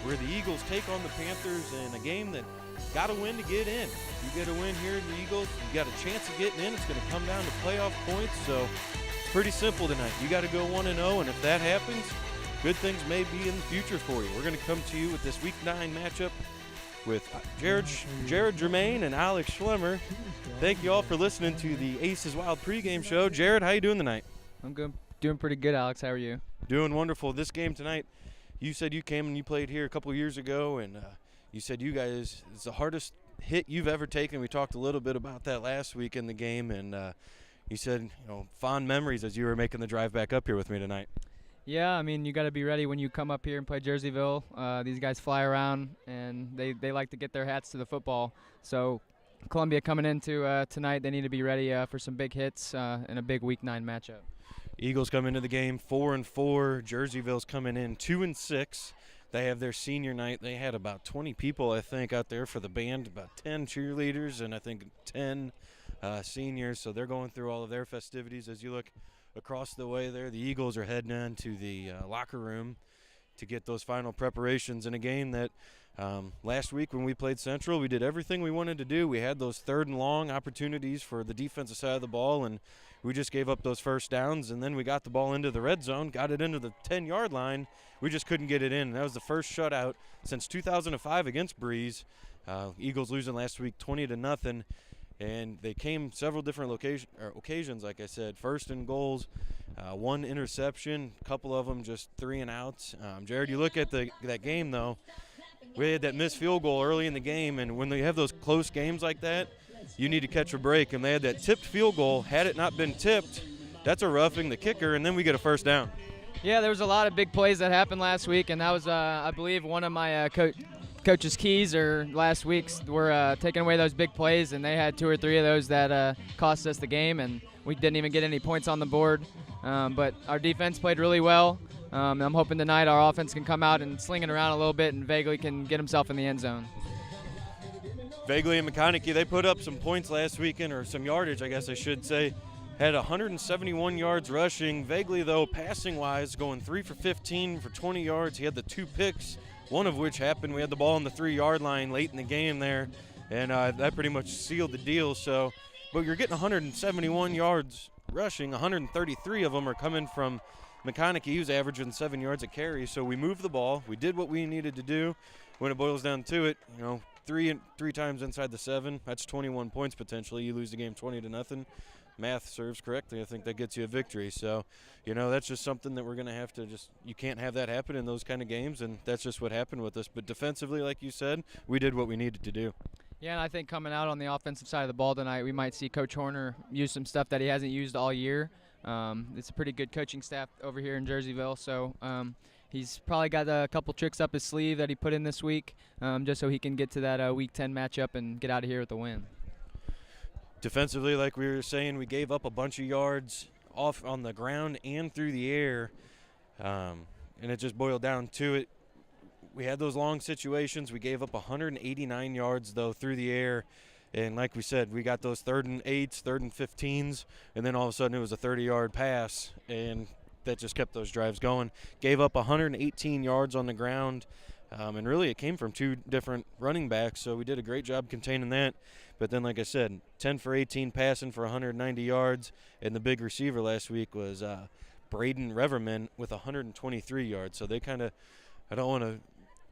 where the Eagles take on the Panthers in a game that got to win to get in. If you get a win here in the Eagles, you got a chance of getting in. It's going to come down to playoff points, so it's pretty simple tonight. You got to go 1-0, and if that happens, good things may be in the future for you. We're going to come to you with this Week 9 matchup with Jared Germain and Alex Schlemmer. Thank you all for listening to the Aces Wild pregame show. Jared, how you doing tonight? I'm good. Doing pretty good, Alex. How are you? Doing wonderful. This game tonight, you said you came and you played here a couple of years ago, and you said you guys, it's the hardest hit you've ever taken. We talked a little bit about that last week in the game, and you said, fond memories as you were making the drive back up here with me tonight. Yeah, I mean, you got to be ready when you come up here and play Jerseyville. These guys fly around, and they like to get their hats to the football. So Columbia coming into tonight, they need to be ready for some big hits in a big Week 9 matchup. Eagles come into the game 4-4. Jerseyville's coming in 2-6. They have their senior night. They had about 20 people, I think, out there for the band, about 10 cheerleaders and I think 10 seniors. So they're going through all of their festivities. As you look across the way there, the Eagles are heading on to the locker room to get those final preparations in a game that last week when we played Central, we did everything we wanted to do. We had those 3rd and long opportunities for the defensive side of the ball, and we just gave up those first downs, and then we got the ball into the red zone, got it into the 10-yard line. We just couldn't get it in. That was the first shutout since 2005 against Breeze. Eagles losing last week 20-0, and they came several different occasions, like I said. 1st and goals, 1 interception, a couple of them just 3 and outs. Jared, you look at that game, though, we had that missed field goal early in the game, and when they have those close games like that, you need to catch a break. And they had that tipped field goal. Had it not been tipped, that's a roughing the kicker, and then we get a first down. Yeah, there was a lot of big plays that happened last week, and that was, I believe, one of my coach's keys last week's were taking away those big plays, and they had 2 or 3 of those that cost us the game, and we didn't even get any points on the board. But our defense played really well. I'm hoping tonight our offense can come out and sling it around a little bit, and Vaguely can get himself in the end zone. Vaguely and McConaughey, they put up some points last weekend, or some yardage, I guess I should say. Had 171 yards rushing. Vaguely, though, passing-wise, going 3 for 15 for 20 yards. He had the 2 picks, one of which happened. We had the ball on the 3-yard line late in the game there, and that pretty much sealed the deal. So, but you're getting 171 yards rushing. 133 of them are coming from McConaughey. He was averaging 7 yards a carry. So we moved the ball. We did what we needed to do. When it boils down to it, three times inside the 7, that's 21 points potentially. You lose the game 20-0. Math serves correctly. I think that gets you a victory. So, that's just something that we're going to have to you can't have that happen in those kind of games, and that's just what happened with us. But defensively, like you said, we did what we needed to do. Yeah, and I think coming out on the offensive side of the ball tonight, we might see Coach Horner use some stuff that he hasn't used all year. It's a pretty good coaching staff over here in Jerseyville, so he's probably got a couple tricks up his sleeve that he put in this week, just so he can get to that Week 10 matchup and get out of here with a win. Defensively, like we were saying, we gave up a bunch of yards off on the ground and through the air, and it just boiled down to it. We had those long situations. We gave up 189 yards, though, through the air. And like we said, we got those 3rd and 8s, 3rd and 15s, and then all of a sudden it was a 30-yard pass, and that just kept those drives going. Gave up 118 yards on the ground, and really it came from 2 different running backs, so we did a great job containing that. But then, like I said, 10 for 18 passing for 190 yards, and the big receiver last week was Braden Reverman with 123 yards. So they kind of, I don't want to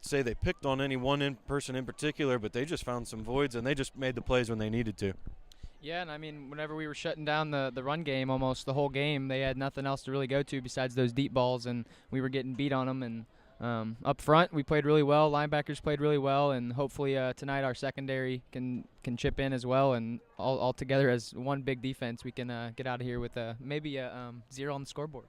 say they picked on any one person in particular, but they just found some voids, and they just made the plays when they needed to. Yeah, and I mean, whenever we were shutting down the run game almost the whole game, they had nothing else to really go to besides those deep balls, and we were getting beat on them. And up front, we played really well. Linebackers played really well, and hopefully tonight our secondary can chip in as well. And all together as one big defense, we can get out of here with maybe a 0 on the scoreboard.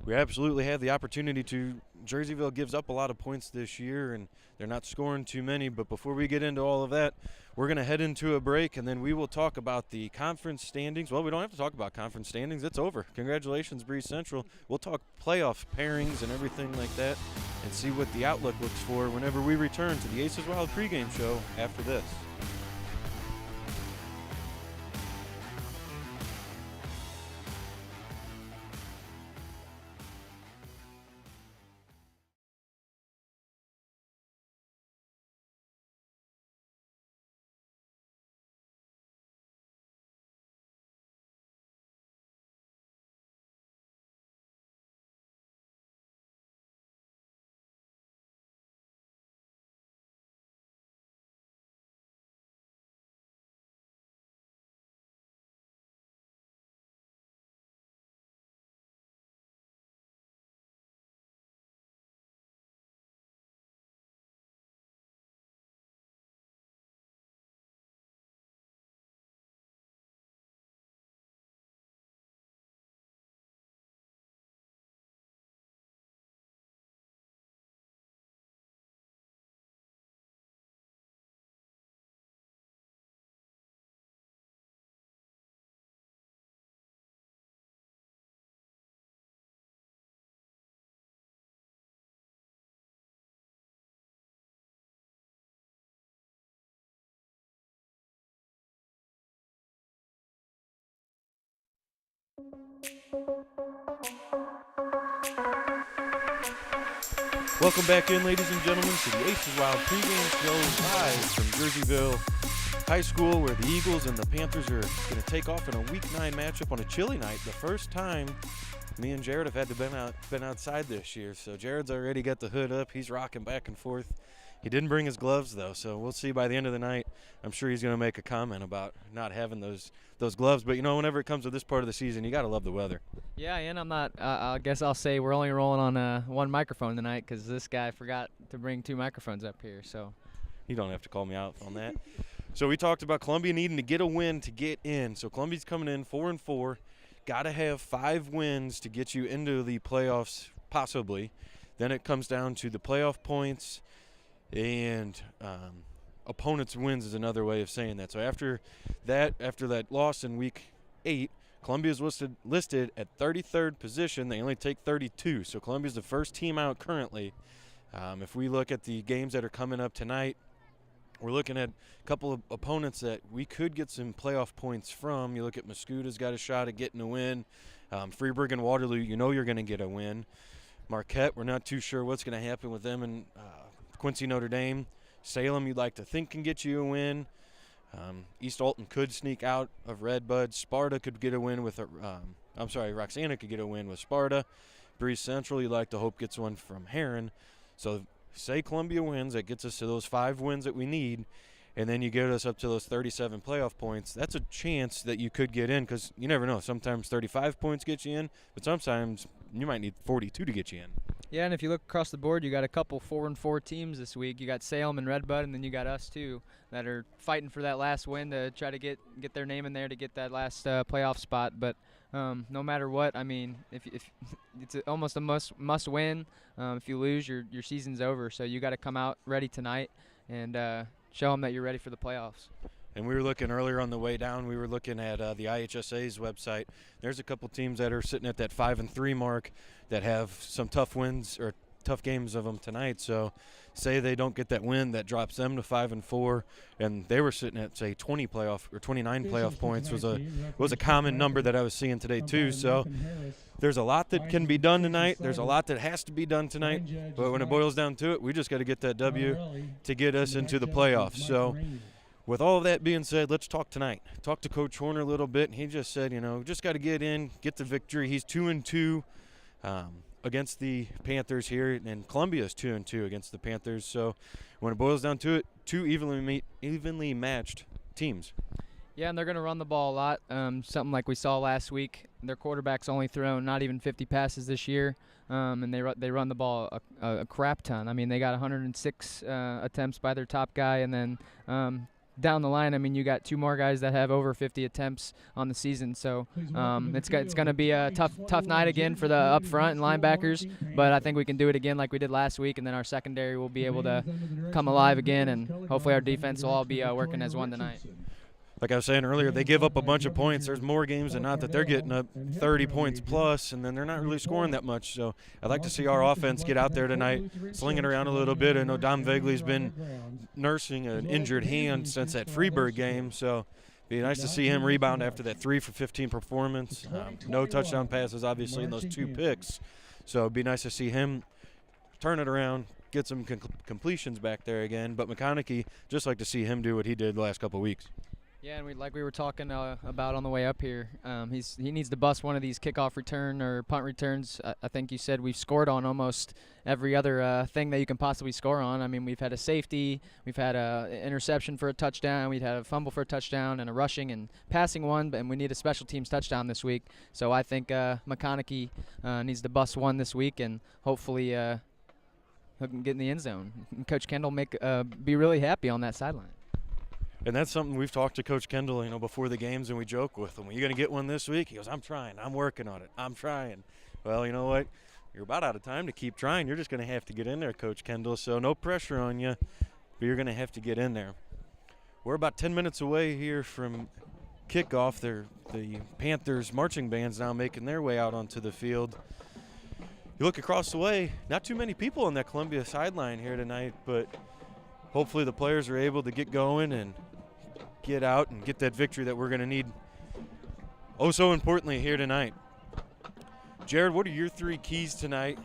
We absolutely have the opportunity to. Jerseyville gives up a lot of points this year, and they're not scoring too many. But before we get into all of that, we're going to head into a break, and then we will talk about the conference standings. Well, we don't have to talk about conference standings. It's over. Congratulations, Breeze Central. We'll talk playoff pairings and everything like that and see what the outlook looks for whenever we return to the Aces Wild pregame show after this. Welcome back in, ladies and gentlemen, to the Aces Wild pregame show live from Jerseyville High School, where the Eagles and the Panthers are going to take off in a Week 9 matchup on a chilly night. The first time me and Jared have had to been outside this year. So Jared's already got the hood up. He's rocking back and forth. He didn't bring his gloves, though, so we'll see by the end of the night. I'm sure he's going to make a comment about not having those gloves. But, you know, whenever it comes to this part of the season, you got to love the weather. Yeah, and I'm not. I guess I'll say we're only rolling on one microphone tonight because this guy forgot to bring 2 microphones up here. So you don't have to call me out on that. So we talked about Columbia needing to get a win to get in. So Columbia's coming in 4-4. Got to have 5 wins to get you into the playoffs, possibly. Then it comes down to the playoff points, and opponents' wins is another way of saying that. So after that loss in Week 8, Columbia's listed at 33rd position. They only take 32, so Columbia's the first team out currently. If we look at the games that are coming up tonight, we're looking at a couple of opponents that we could get some playoff points from. You look at Mascouta's got a shot at getting a win. Freeburg and Waterloo, you know you're going to get a win. Marquette, we're not too sure what's going to happen with them. And Quincy Notre Dame. Salem, you'd like to think can get you a win. East Alton could sneak out of Redbud. Sparta could get a win with Roxana could get a win with Sparta. Breeze Central, you'd like to hope gets one from Heron. So say Columbia wins, that gets us to those 5 wins that we need, and then you get us up to those 37 playoff points. That's a chance that you could get in, because you never know. Sometimes 35 points get you in, but sometimes you might need 42 to get you in. yeah, and if you look across the board, you got a couple 4-4 teams this week. You got Salem and Redbud, and then you got us too that are fighting for that last win to try to get their name in there to get that last playoff spot. But no matter what, I mean, if it's almost a must win. If you lose, your season's over. So you got to come out ready tonight and show them that you're ready for the playoffs. And we were looking earlier on the way down, we were looking at the IHSA's website. There's a couple teams that are sitting at that 5-3 mark that have some tough wins or tough games of them tonight. So say they don't get that win, that drops them to 5-4, and they were sitting at, say, 29 playoff points was a common number that I was seeing today too. So there's a lot that can be done tonight. There's a lot that has to be done tonight. But when it boils down to it, we just got to get that W to get us into the playoffs. So with all of that being said, let's talk tonight. Talked to Coach Horner a little bit, and he just said, you know, just got to get in, get the victory. He's 2-2 against the Panthers here, and Columbia's 2-2 against the Panthers. So when it boils down to it, 2 evenly matched teams. Yeah, and they're going to run the ball a lot, something like we saw last week. Their quarterback's only thrown not even 50 passes this year, and they run the ball a crap ton. I mean, they got 106 attempts by their top guy, and then down the line, I mean, you got 2 more guys that have over 50 attempts on the season. So it's going to be a tough night again for the up front and linebackers, but I think we can do it again like we did last week, and then our secondary will be able to come alive again, and hopefully our defense will all be working as one tonight. Like I was saying earlier, they give up a bunch of points. There's more games than not that they're getting up 30 points plus, and then they're not really scoring that much. So I'd like to see our offense get out there tonight, sling it around a little bit. I know Dom Vegley's been nursing an injured hand since that Freeburg game, so it'd be nice to see him rebound after that 3-for-15 performance. No touchdown passes, obviously, in those 2 picks. So it'd be nice to see him turn it around, get some completions back there again. But McConaughey, just like to see him do what he did the last couple of weeks. Yeah, and we were talking about on the way up here, he needs to bust one of these kickoff return or punt returns. I think you said we've scored on almost every other thing that you can possibly score on. I mean, we've had a safety, we've had an interception for a touchdown, we've had a fumble for a touchdown, and a rushing and passing one, and we need a special teams touchdown this week. So I think McConaughey needs to bust one this week, and hopefully he'll get in the end zone. And Coach Kendall be really happy on that sideline. And that's something we've talked to Coach Kendall, you know, before the games, and we joke with him. Are you going to get one this week? He goes, I'm trying. I'm working on it. I'm trying. Well, you know what? You're about out of time to keep trying. You're just going to have to get in there, Coach Kendall. So no pressure on you, but you're going to have to get in there. We're about 10 minutes away here from kickoff. The Panthers marching band's now making their way out onto the field. You look across the way, not too many people on that Columbia sideline here tonight, but hopefully the players are able to get going and get out and get that victory that we're going to need oh so importantly here tonight. Jared, what are your 3 keys tonight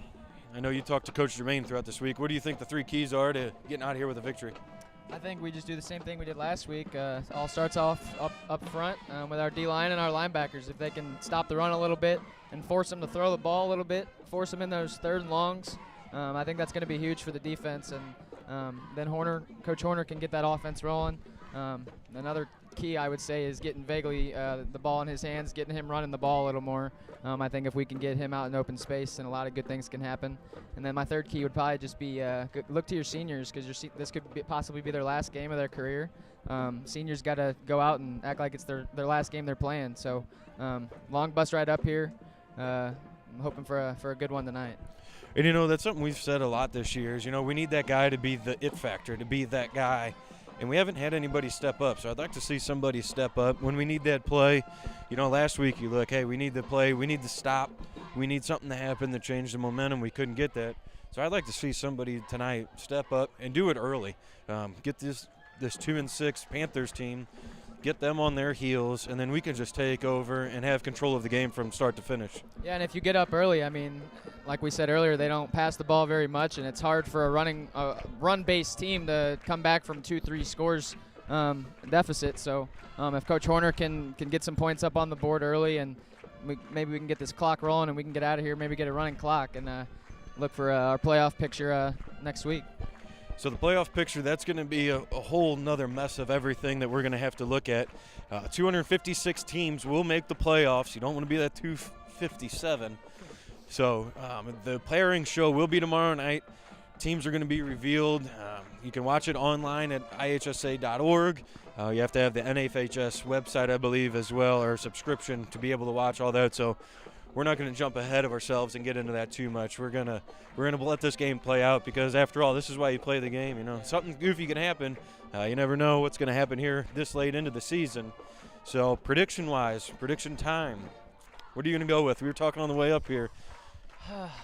I know you talked to Coach Jermaine throughout this week. What do you think the 3 keys are to getting out of here with a victory? I think we just do the same thing we did last week. All starts off up front with our D-line and our linebackers. If they can stop the run a little bit and force them to throw the ball a little bit, force them in those 3rd and longs, I think that's going to be huge for the defense. And then Coach Horner can get that offense rolling. Another key, I would say, is getting Vaguely the ball in his hands, getting him running the ball a little more. I think if we can get him out in open space, then a lot of good things can happen. And then my 3rd key would probably just be look to your seniors, because this could possibly be their last game of their career. Seniors got to go out and act like it's their last game they're playing. So long bus ride up here. I'm hoping for a good one tonight. And, that's something we've said a lot this year is, we need that guy to be the it factor, to be that guy. And we haven't had anybody step up, so I'd like to see somebody step up. When we need that play, last week you look, hey, we need the play, we need the stop, we need something to happen to change the momentum. We couldn't get that. So I'd like to see somebody tonight step up and do it early. Get this 2-6 Panthers team, get them on their heels, and then we can just take over and have control of the game from start to finish. Yeah, and if you get up early, like we said earlier, they don't pass the ball very much, and it's hard for a run-based team to come back from 2-3 scores deficit. So if Coach Horner can get some points up on the board early, and maybe we can get this clock rolling and we can get out of here, maybe get a running clock, and look for our playoff picture next week. So the playoff picture, that's going to be a whole nother mess of everything that we're going to have to look at. 256 teams will make the playoffs. You don't want to be that 257. So the pairing show will be tomorrow night. Teams are going to be revealed. You can watch it online at IHSA.org. You have to have the NFHS website, I believe, as well, or subscription to be able to watch all that. So we're not going to jump ahead of ourselves and get into that too much. We're gonna let this game play out, because after all, this is why you play the game. Something goofy can happen. You never know what's going to happen here this late into the season. So prediction time. What are you going to go with? We were talking on the way up here.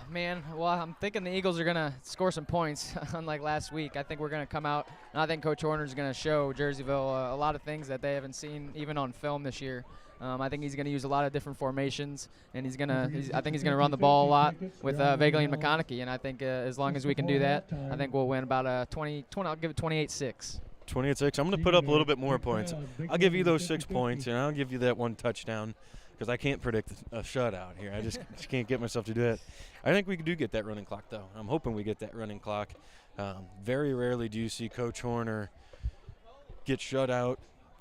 Man, well, I'm thinking the Eagles are going to score some points, unlike last week. I think we're going to come out, and I think Coach Horner's going to show Jerseyville a lot of things that they haven't seen even on film this year. I think he's going to use a lot of different formations, and I think he's going to run the ball a lot with Vaguely and McConaughey, and I think as long as we can do that, I think we'll win about 20. I'll give it 28-6. 28-6. I'm going to put up a little bit more points. I'll give you those 6 points, and I'll give you that 1 touchdown, because I can't predict a shutout here. I just can't get myself to do it. I think we do get that running clock, though. I'm hoping we get that running clock. Very rarely do you see Coach Horner get shut out.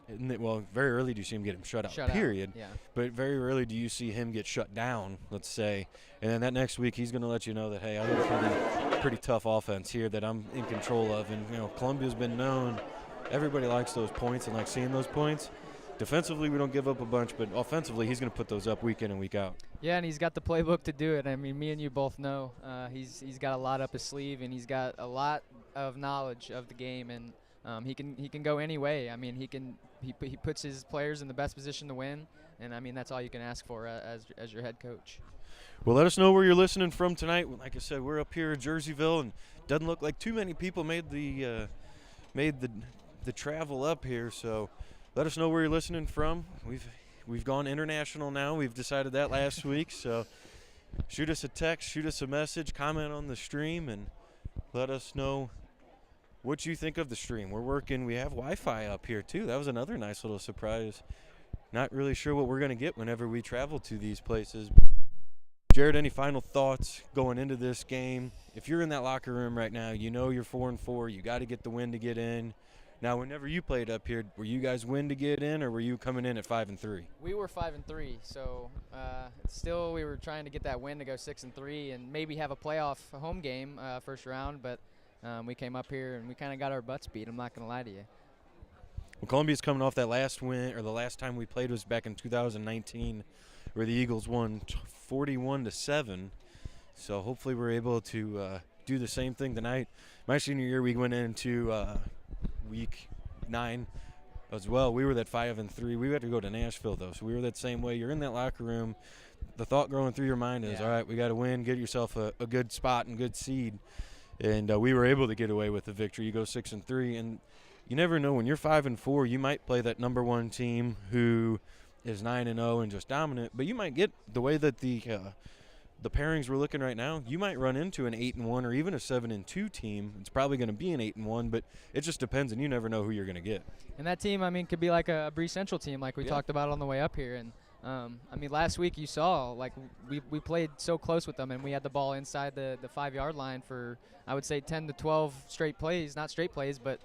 Well, very rarely do you see him get shut out, period. Yeah. But very rarely do you see him get shut down, let's say. And then that next week he's going to let you know that, hey, I have a pretty tough offense here that I'm in control of. And, Columbia's been known. Everybody likes those points and likes seeing those points. Defensively, we don't give up a bunch, but offensively, he's going to put those up week in and week out. Yeah, and he's got the playbook to do it. Me and you both know he's got a lot up his sleeve, and he's got a lot of knowledge of the game, and he can go any way. He puts his players in the best position to win, and that's all you can ask for as your head coach. Well, let us know where you're listening from tonight. Like I said, we're up here in Jerseyville, and doesn't look like too many people made the travel up here. So let us know where you're listening from. We've gone international now. We've decided that last week. So shoot us a text, shoot us a message, comment on the stream, and let us know what you think of the stream. We have Wi-Fi up here too. That was another nice little surprise. Not really sure what we're going to get whenever we travel to these places. Jared, any final thoughts going into this game? If you're in that locker room right now, you're 4-4. You got to get the win to get in. Now, whenever you played up here, were you guys win to get in, or were you coming in at 5-3? We were 5-3, so still we were trying to get that win to go 6-3 and maybe have a playoff home game first round, but we came up here and we kind of got our butts beat. I'm not going to lie to you. Well, Columbia's coming off that last win, or the last time we played was back in 2019, where the Eagles won 41-7. So hopefully we're able to do the same thing tonight. My senior year, we went into week 9 as well. We were that 5-3. We had to go to Nashville though, so we were that same way. You're in that locker room. The thought growing through your mind is, all right, we got to win, get yourself a good spot and good seed. And we were able to get away with the victory. You go 6-3, and you never know, when you're 5-4, you might play that number one team who is 9-0 and just dominant, but you might get the way that the the pairings we're looking right now, you might run into an 8-1 or even a 7-2 team. It's probably going to be an 8-1, but it just depends, and you never know who you're going to get. And that team, I mean, could be like a Bree Central team, like we talked about on the way up here. And I mean, last week you saw, like, we played so close with them, and we had the ball inside the 5-yard line for, I would say, 10 to 12 straight plays, not straight plays, but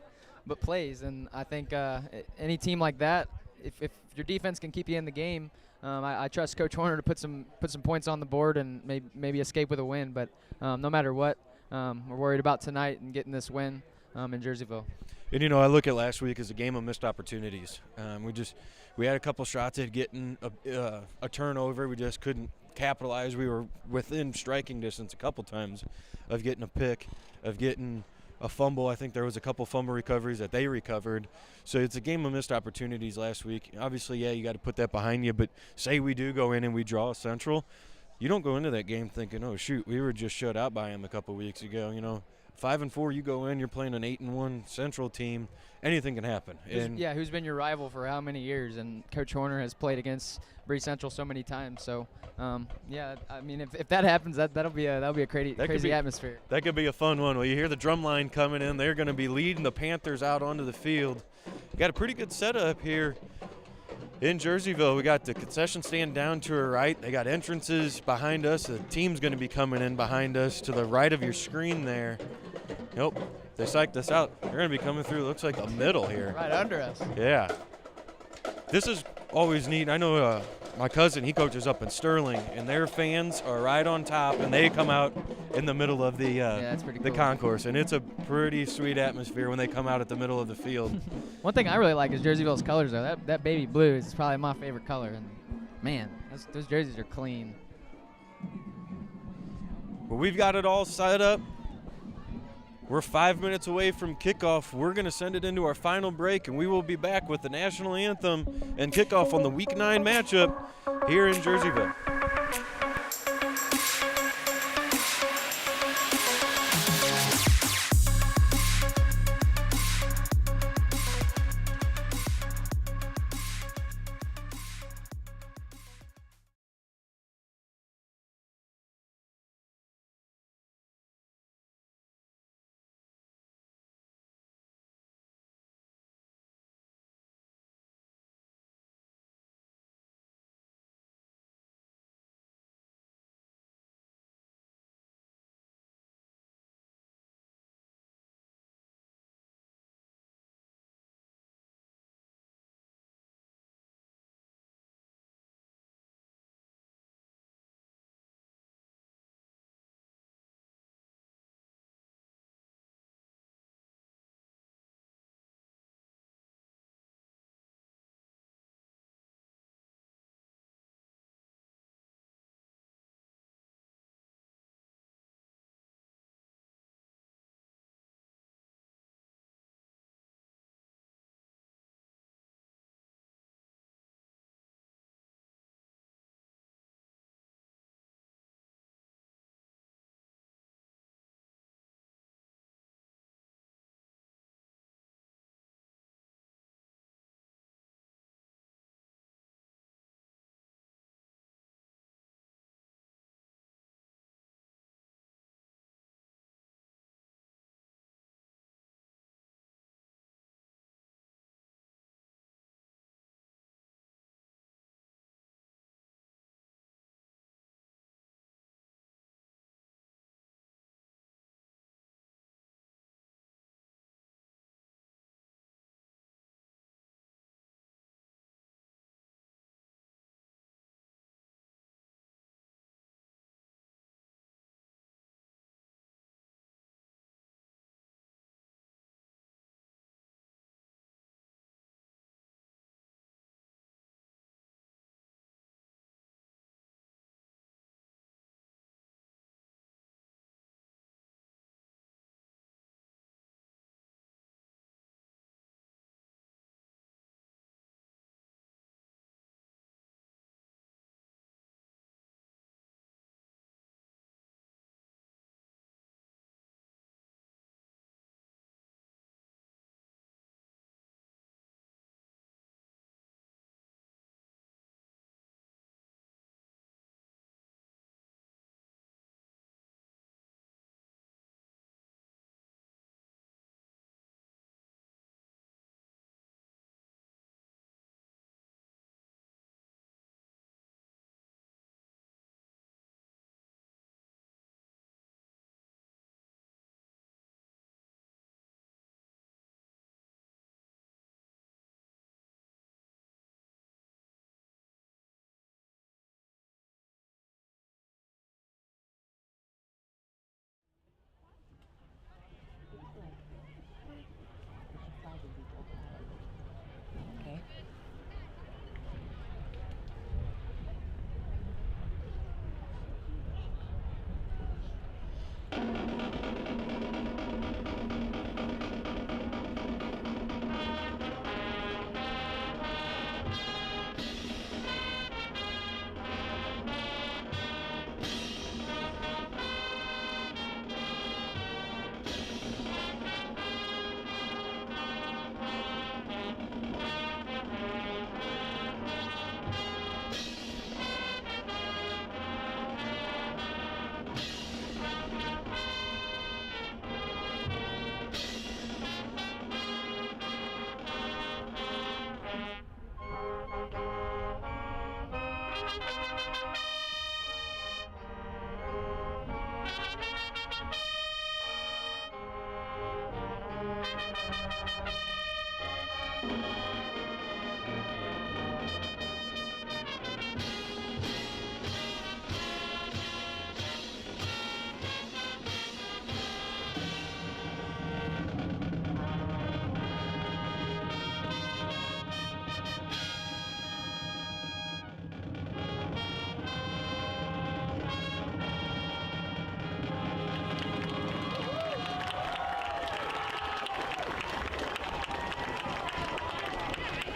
plays. And I think any team like that, if your defense can keep you in the game, I trust Coach Horner to put some points on the board and maybe escape with a win. But no matter what, we're worried about tonight and getting this win in Jerseyville. And, you know, I look at last week as a game of missed opportunities. We had a couple shots at getting a turnover. We just couldn't capitalize. We were within striking distance a couple times of getting a pick, of getting a fumble. I think there was a couple fumble recoveries that they recovered. So it's a game of missed opportunities last week. Obviously, yeah, you got to put that behind you. But say we do go in and we draw a Central, you don't go into that game thinking, oh, shoot, we were just shut out by them a couple weeks ago. You know, 5-4, you go in, you're playing an 8-1 Central team. Anything can happen. Who's been your rival for how many years? And Coach Horner has played against Bree Central so many times. So, yeah, I mean, if that happens, that'll be a crazy atmosphere. That could be a fun one. Well, you hear the drum line coming in. They're going to be leading the Panthers out onto the field. We got a pretty good setup here in Jerseyville. We got the concession stand down to our right. They got entrances behind us. The team's going to be coming in behind us to the right of your screen there. Nope, they psyched us out. They're going to be coming through, looks like the middle here. Right under us. Yeah. This is always neat. I know my cousin, he coaches up in Sterling, and their fans are right on top, and they come out in the middle of the that's pretty cool. concourse, and it's a pretty sweet atmosphere when they come out at the middle of the field. One thing I really like is Jerseyville's colors, though. That baby blue is probably my favorite color, and man, those jerseys are clean. Well, we've got it all set up. We're 5 minutes away from kickoff. We're going to send it into our final break, and we will be back with the national anthem and kickoff on the Week 9 matchup here in Jerseyville.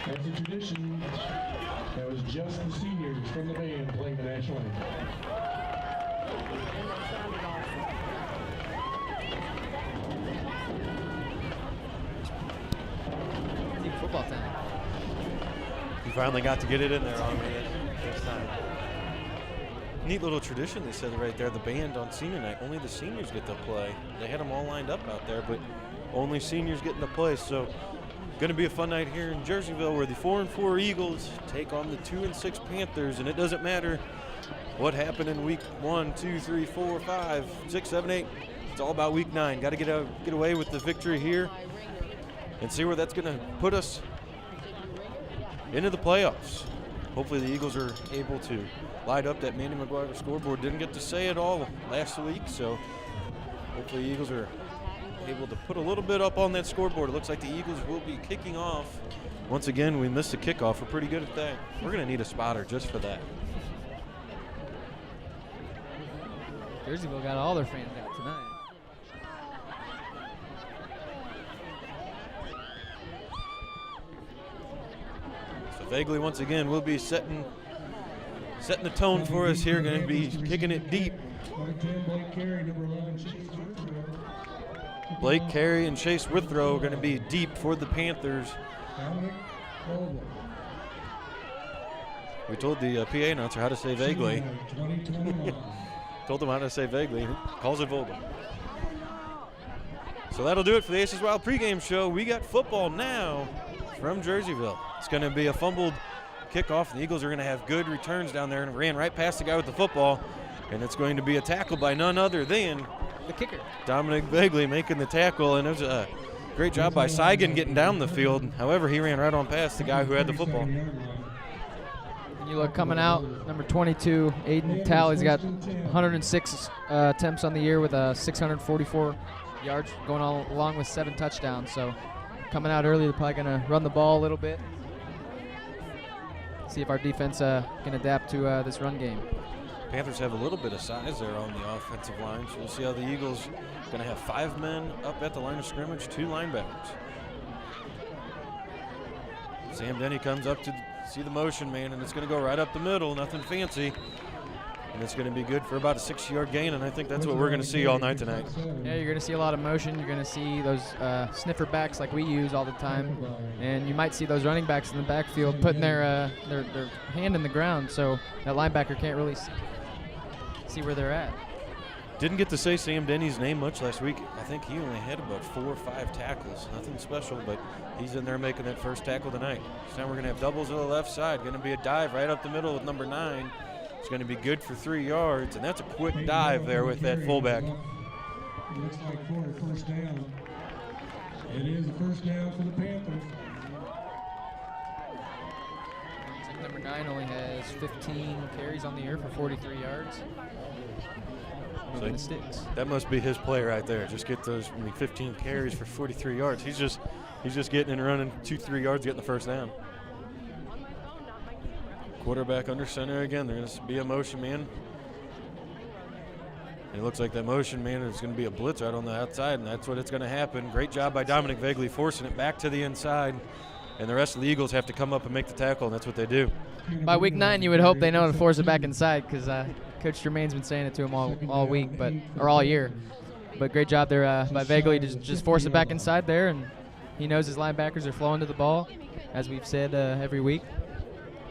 As a tradition, that was just the seniors from the band playing the national anthem. Football time. He finally got to get it in there on me this time. Neat little tradition they said right there. The band on senior night, only the seniors get to play. They had them all lined up out there, but only seniors getting to play. So going to be a fun night here in Jerseyville where the 4-4 Eagles take on the 2-6 Panthers, and it doesn't matter what happened in week 1, 2, 3, 4, 5, 6, 7, 8. It's all about week 9. Got to get away with the victory here and see where that's going to put us into the playoffs. Hopefully the Eagles are able to light up that Manny McGuire scoreboard. Didn't get to say it all last week, so hopefully the Eagles are able to put a little bit up on that scoreboard. It looks like the Eagles will be kicking off. Once again, we missed the kickoff. We're pretty good at that. We're going to need a spotter just for that. Jerseyville got all their fans out tonight. So Vaguely once again will be setting the tone for us here. Going to be kicking it deep. Blake Carey and Chase Withrow are going to be deep for the Panthers. We told the PA announcer how to say vaguely. Told him how to say vaguely. He calls it Vogel. So that'll do it for the Aces Wild pregame show. We got football now from Jerseyville. It's going to be a fumbled kickoff. The Eagles are going to have good returns down there and ran right past the guy with the football. And it's going to be a tackle by none other than the kicker, Dominic Vaguely, making the tackle. And it was a great job by Seigan getting down the field. However, he ran right on past the guy who had the football. And you look coming out, number 22, Aiden Talley's got 106 attempts on the year with 644 yards, going all along with 7 touchdowns. So coming out early, they're probably going to run the ball a little bit. See if our defense can adapt to this run game. Panthers have a little bit of size there on the offensive line, so we'll see how the Eagles are going to have 5 men up at the line of scrimmage, 2 linebackers. Sam Denny comes up to see the motion man, and it's going to go right up the middle, nothing fancy. And it's going to be good for about a 6-yard gain, and I think that's what we're going to see all night tonight. Yeah, you're going to see a lot of motion. You're going to see those sniffer backs like we use all the time. And you might see those running backs in the backfield putting their hand in the ground, so that linebacker can't really see where they're at. Didn't get to say Sam Denny's name much last week. I think he only had about 4 or 5 tackles. Nothing special, but he's in there making that first tackle tonight. This time we're going to have doubles on the left side. Going to be a dive right up the middle with number 9. It's going to be good for 3 yards, and that's a quick dive there with that fullback. It looks like for a first down. It is a first down for the Panthers. Number 9 only has 15 carries on the year for 43 yards. So the sticks. That must be his play right there. Just get those 15 carries for 43 yards. He's just getting and running 2-3 yards, getting the first down. Quarterback under center again. They're going to be a motion man. And it looks like that motion man is going to be a blitz right on the outside, and that's what it's going to happen. Great job by Dominic Vagley forcing it back to the inside. And the rest of the Eagles have to come up and make the tackle, and that's what they do. By week 9, you would hope they know to force it back inside because Coach Germain's been saying it to him all week, or all year. But great job there by Vagley to just force it back inside there, and he knows his linebackers are flowing to the ball, as we've said every week.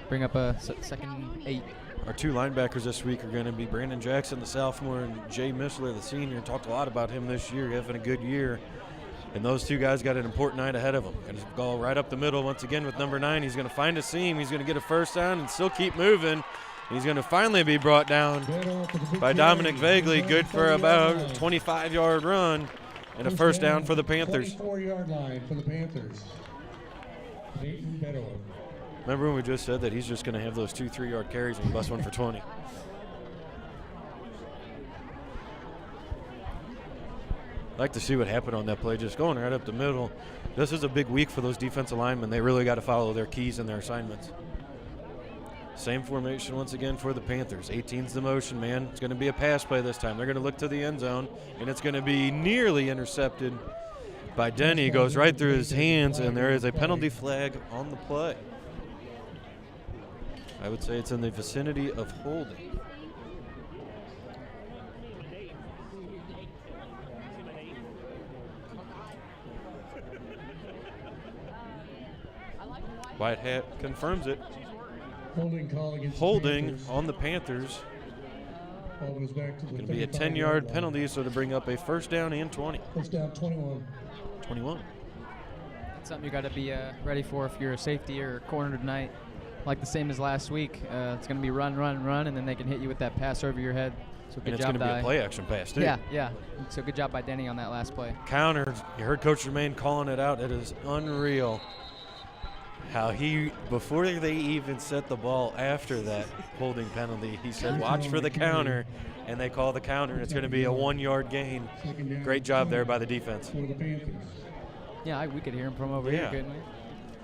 Bring up a second 8. Our 2 linebackers this week are going to be Brandon Jackson, the sophomore, and Jay Mishler, the senior. Talked a lot about him this year, having a good year. And those 2 guys got an important night ahead of them. Going to go right up the middle once again with number 9. He's going to find a seam. He's going to get a first down and still keep moving. He's going to finally be brought down by Dominic Vagley. Good for about a 25-yard run and a first down for the Panthers. 24-yard line for the Panthers. Nathan Beddoe. Remember when we just said that he's just going to have those 2 3-yard carries and bust one for 20? Like to see what happened on that play, just going right up the middle. This is a big week for those defensive linemen. They really got to follow their keys and their assignments. Same formation once again for the Panthers. 18's the motion man. It's going to be a pass play this time. They're going to look to the end zone, and it's going to be nearly intercepted by Denny. Goes right through his hands, and there is a penalty flag on the play. I would say it's in the vicinity of holding. White hat confirms it. Holding call against Holding on the Panthers. Ball goes back to the Going to be a 10-yard penalty, so to bring up a first down and 20. First down, 21. 21. That's something you got to be ready for if you're a safety or a corner tonight. Like the same as last week. It's going to be run, and then they can hit you with that pass over your head. So good And it's job going to be a play-action pass, too. Yeah. So good job by Denny on that last play. Counter. You heard Coach Germain calling it out. It is unreal how he, before they even set the ball after that holding penalty, he said, watch for the counter, and they call the counter, and it's going to be a 1-yard gain. Great job there by the defense. For the Panthers. Yeah, we could hear him from over here, couldn't we?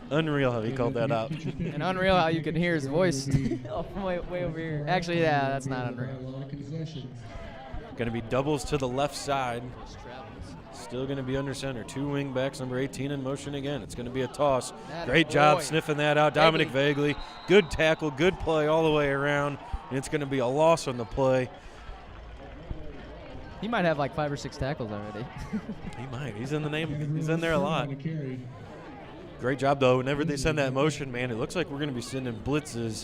Unreal how he called that out. And unreal how you can hear his voice from way over here. Actually, yeah, that's not unreal. Going to be doubles to the left side. Still going to be under center. 2 wing backs, number 18 in motion again. It's going to be a toss. Great job sniffing that out. Dominic Vagley. Good tackle, good play all the way around. And it's going to be a loss on the play. He might have like 5 or 6 tackles already. He might. He's in the name. He's in there a lot. Great job, though. Whenever they send that motion, man, it looks like we're going to be sending blitzes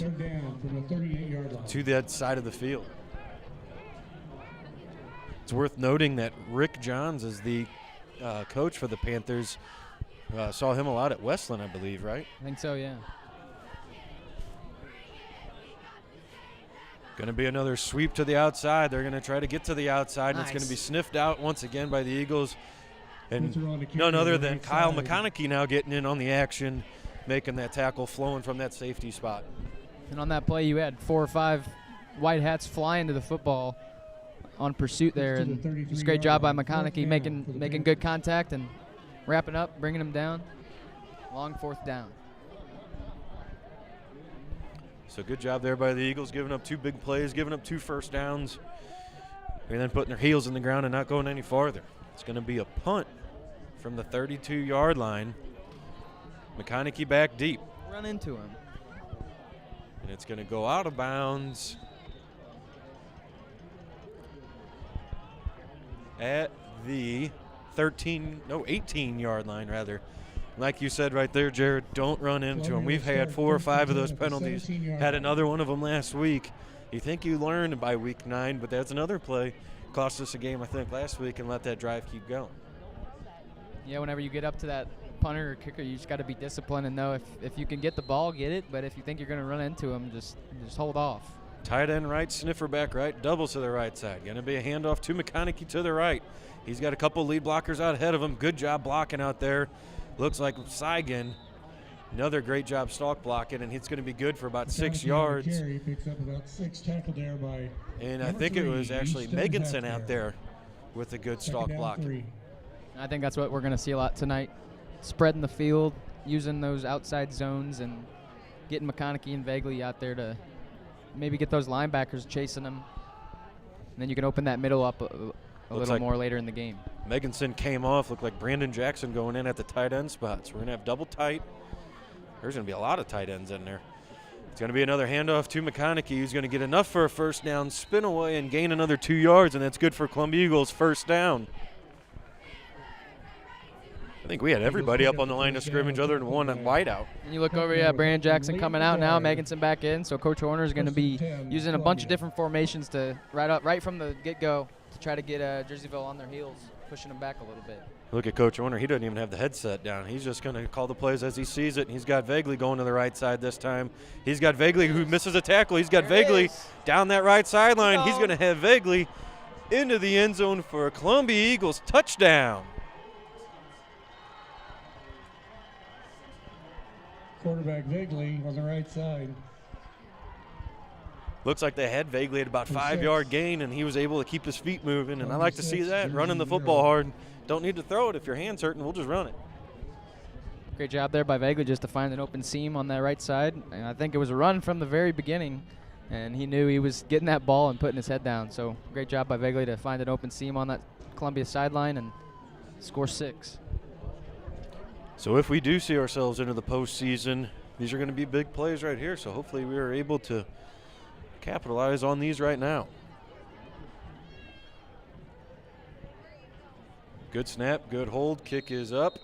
to that side of the field. It's worth noting that Rick Johns is the coach for the Panthers. Saw him a lot at Westland, I believe, right? I think so, yeah. Going to be another sweep to the outside. They're going to try to get to the outside, and it's going to be sniffed out once again by the Eagles. And none other than Kyle McConaughey now getting in on the action, making that tackle, flowing from that safety spot. And on that play, you had 4 or 5 white hats flying to the football on pursuit there. And it's a great job by McConaughey making good contact and wrapping up, bringing him down. Long 4th down. So good job there by the Eagles, giving up 2 big plays, giving up 2 first downs, and then putting their heels in the ground and not going any farther. It's going to be a punt from the 32-yard line. McConaughey back deep. Run into him. And it's going to go out of bounds at the 18-yard line, rather. Like you said right there, Jared, don't run into him. We've had 4 or 5 of those penalties. Had another one of them last week. You think you learned by week 9, but that's another play. Cost us a game, I think, last week and let that drive keep going. Yeah, whenever you get up to that punter or kicker, you just got to be disciplined and know if you can get the ball, get it. But if you think you're going to run into him, just hold off. Tight end right, sniffer back right, doubles to the right side. Going to be a handoff to McConaughey to the right. He's got a couple lead blockers out ahead of him. Good job blocking out there. Looks like Seigan. Another great job stalk blocking, and it's going to be good for about 6 yards. Carey picks up about 6 tackled there by and I think it was actually Meganson out there with a good stalk blocking. I think that's what we're going to see a lot tonight. Spreading the field, using those outside zones, and getting McConaughey and Vagley out there to maybe get those linebackers chasing them. And then you can open that middle up a little like more later in the game. Meganson came off, looked like Brandon Jackson going in at the tight end spots. We're going to have double tight. There's going to be a lot of tight ends in there. It's going to be another handoff to McConaughey, who's going to get enough for a first down, spin away, and gain another 2 yards, and that's good for Columbia Eagles' first down. I think we had everybody up on the line of scrimmage other than one wideout. And you look over, Brandon Jackson coming out now, Meganson back in. So Coach Horner is going to be using a bunch of different formations to right from the get-go to try to get Jerseyville on their heels, pushing them back a little bit. Look at Coach Horner. He doesn't even have the headset down. He's just going to call the plays as he sees it. And he's got Vagley going to the right side this time. He's got Vagley who misses a tackle. He's got Vagley down that right sideline. He's going to have Vagley into the end zone for a Columbia Eagles touchdown. Quarterback Vagley on the right side. Looks like they had Vagley at about 5-yard gain, and he was able to keep his feet moving. And I like to see that, running the football hard. Don't need to throw it. If your hand's hurting, we'll just run it. Great job there by Vagley just to find an open seam on that right side. And I think it was a run from the very beginning, and he knew he was getting that ball and putting his head down. So great job by Vagley to find an open seam on that Columbia sideline and score 6. So if we do see ourselves into the postseason, these are going to be big plays right here. So hopefully we are able to capitalize on these right now. Good snap, good hold, kick is up,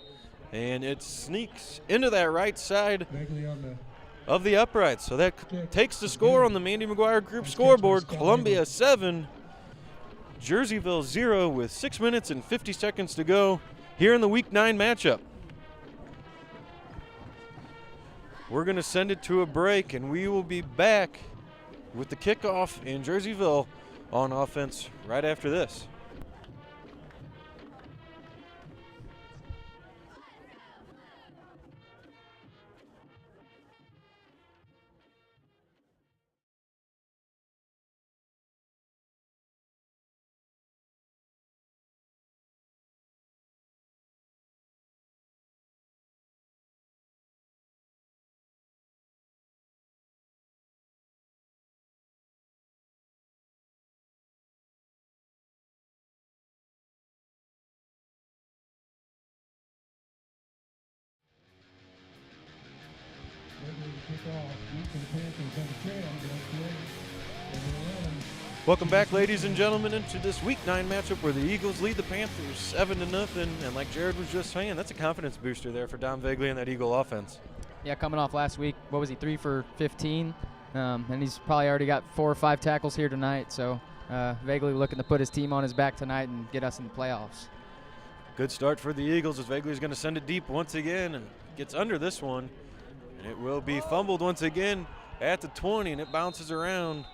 and it sneaks into that right side of the uprights. So that takes the score on the Mandy McGuire Group scoreboard. Columbia 7, Jerseyville 0 with 6 minutes and 50 seconds to go here in the Week 9 matchup. We're going to send it to a break, and we will be back with the kickoff in Jerseyville on offense right after this. Welcome back, ladies and gentlemen, into this Week 9 matchup where the Eagles lead the Panthers 7-0. And like Jared was just saying, that's a confidence booster there for Dom Vagley and that Eagle offense. Yeah, coming off last week, what was he, 3 for 15? And he's probably already got 4 or 5 tackles here tonight. So Vagley looking to put his team on his back tonight and get us in the playoffs. Good start for the Eagles as Vagley's going to send it deep once again and gets under this one. And it will be fumbled once again at the 20, and it bounces around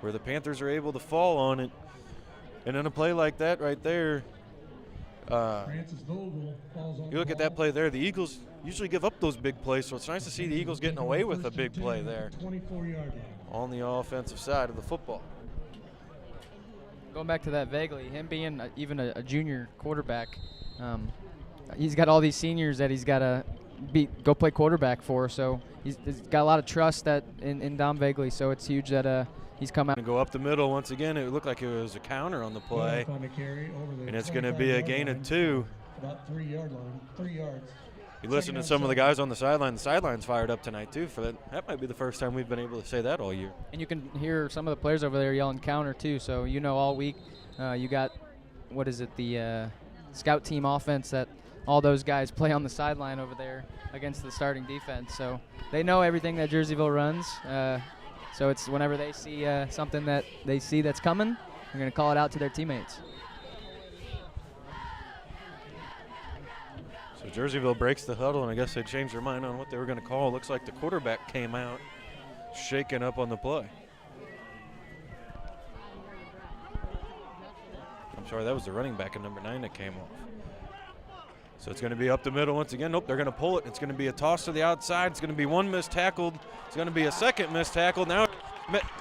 where the Panthers are able to fall on it. And on a play like that right there, you look at that play there, the Eagles usually give up those big plays, so it's nice to see the Eagles getting away with a big play there on the offensive side of the football. Going back to that Vagley, him being even a junior quarterback, he's got all these seniors that he's got to go play quarterback for, so he's got a lot of trust that in Dom Vagley, so it's huge that he's come out. Go up the middle once again. It looked like it was a counter on the play, and it's going to be a gain of 2. About 3 yards. You listen to some of the guys on the sideline. The sideline's fired up tonight too. For that might be the first time we've been able to say that all year. And you can hear some of the players over there yelling counter too. So all week you got the scout team offense that all those guys play on the sideline over there against the starting defense. So they know everything that Jerseyville runs. So it's whenever they see something that they see that's coming, they're going to call it out to their teammates. So Jerseyville breaks the huddle, and I guess they changed their mind on what they were going to call. Looks like the quarterback came out shaken up on the play. I'm sorry, that was the running back in number 9 that came off. So it's going to be up the middle once again. Nope, they're going to pull it. It's going to be a toss to the outside. It's going to be one missed tackle. It's going to be a second missed tackle. Now,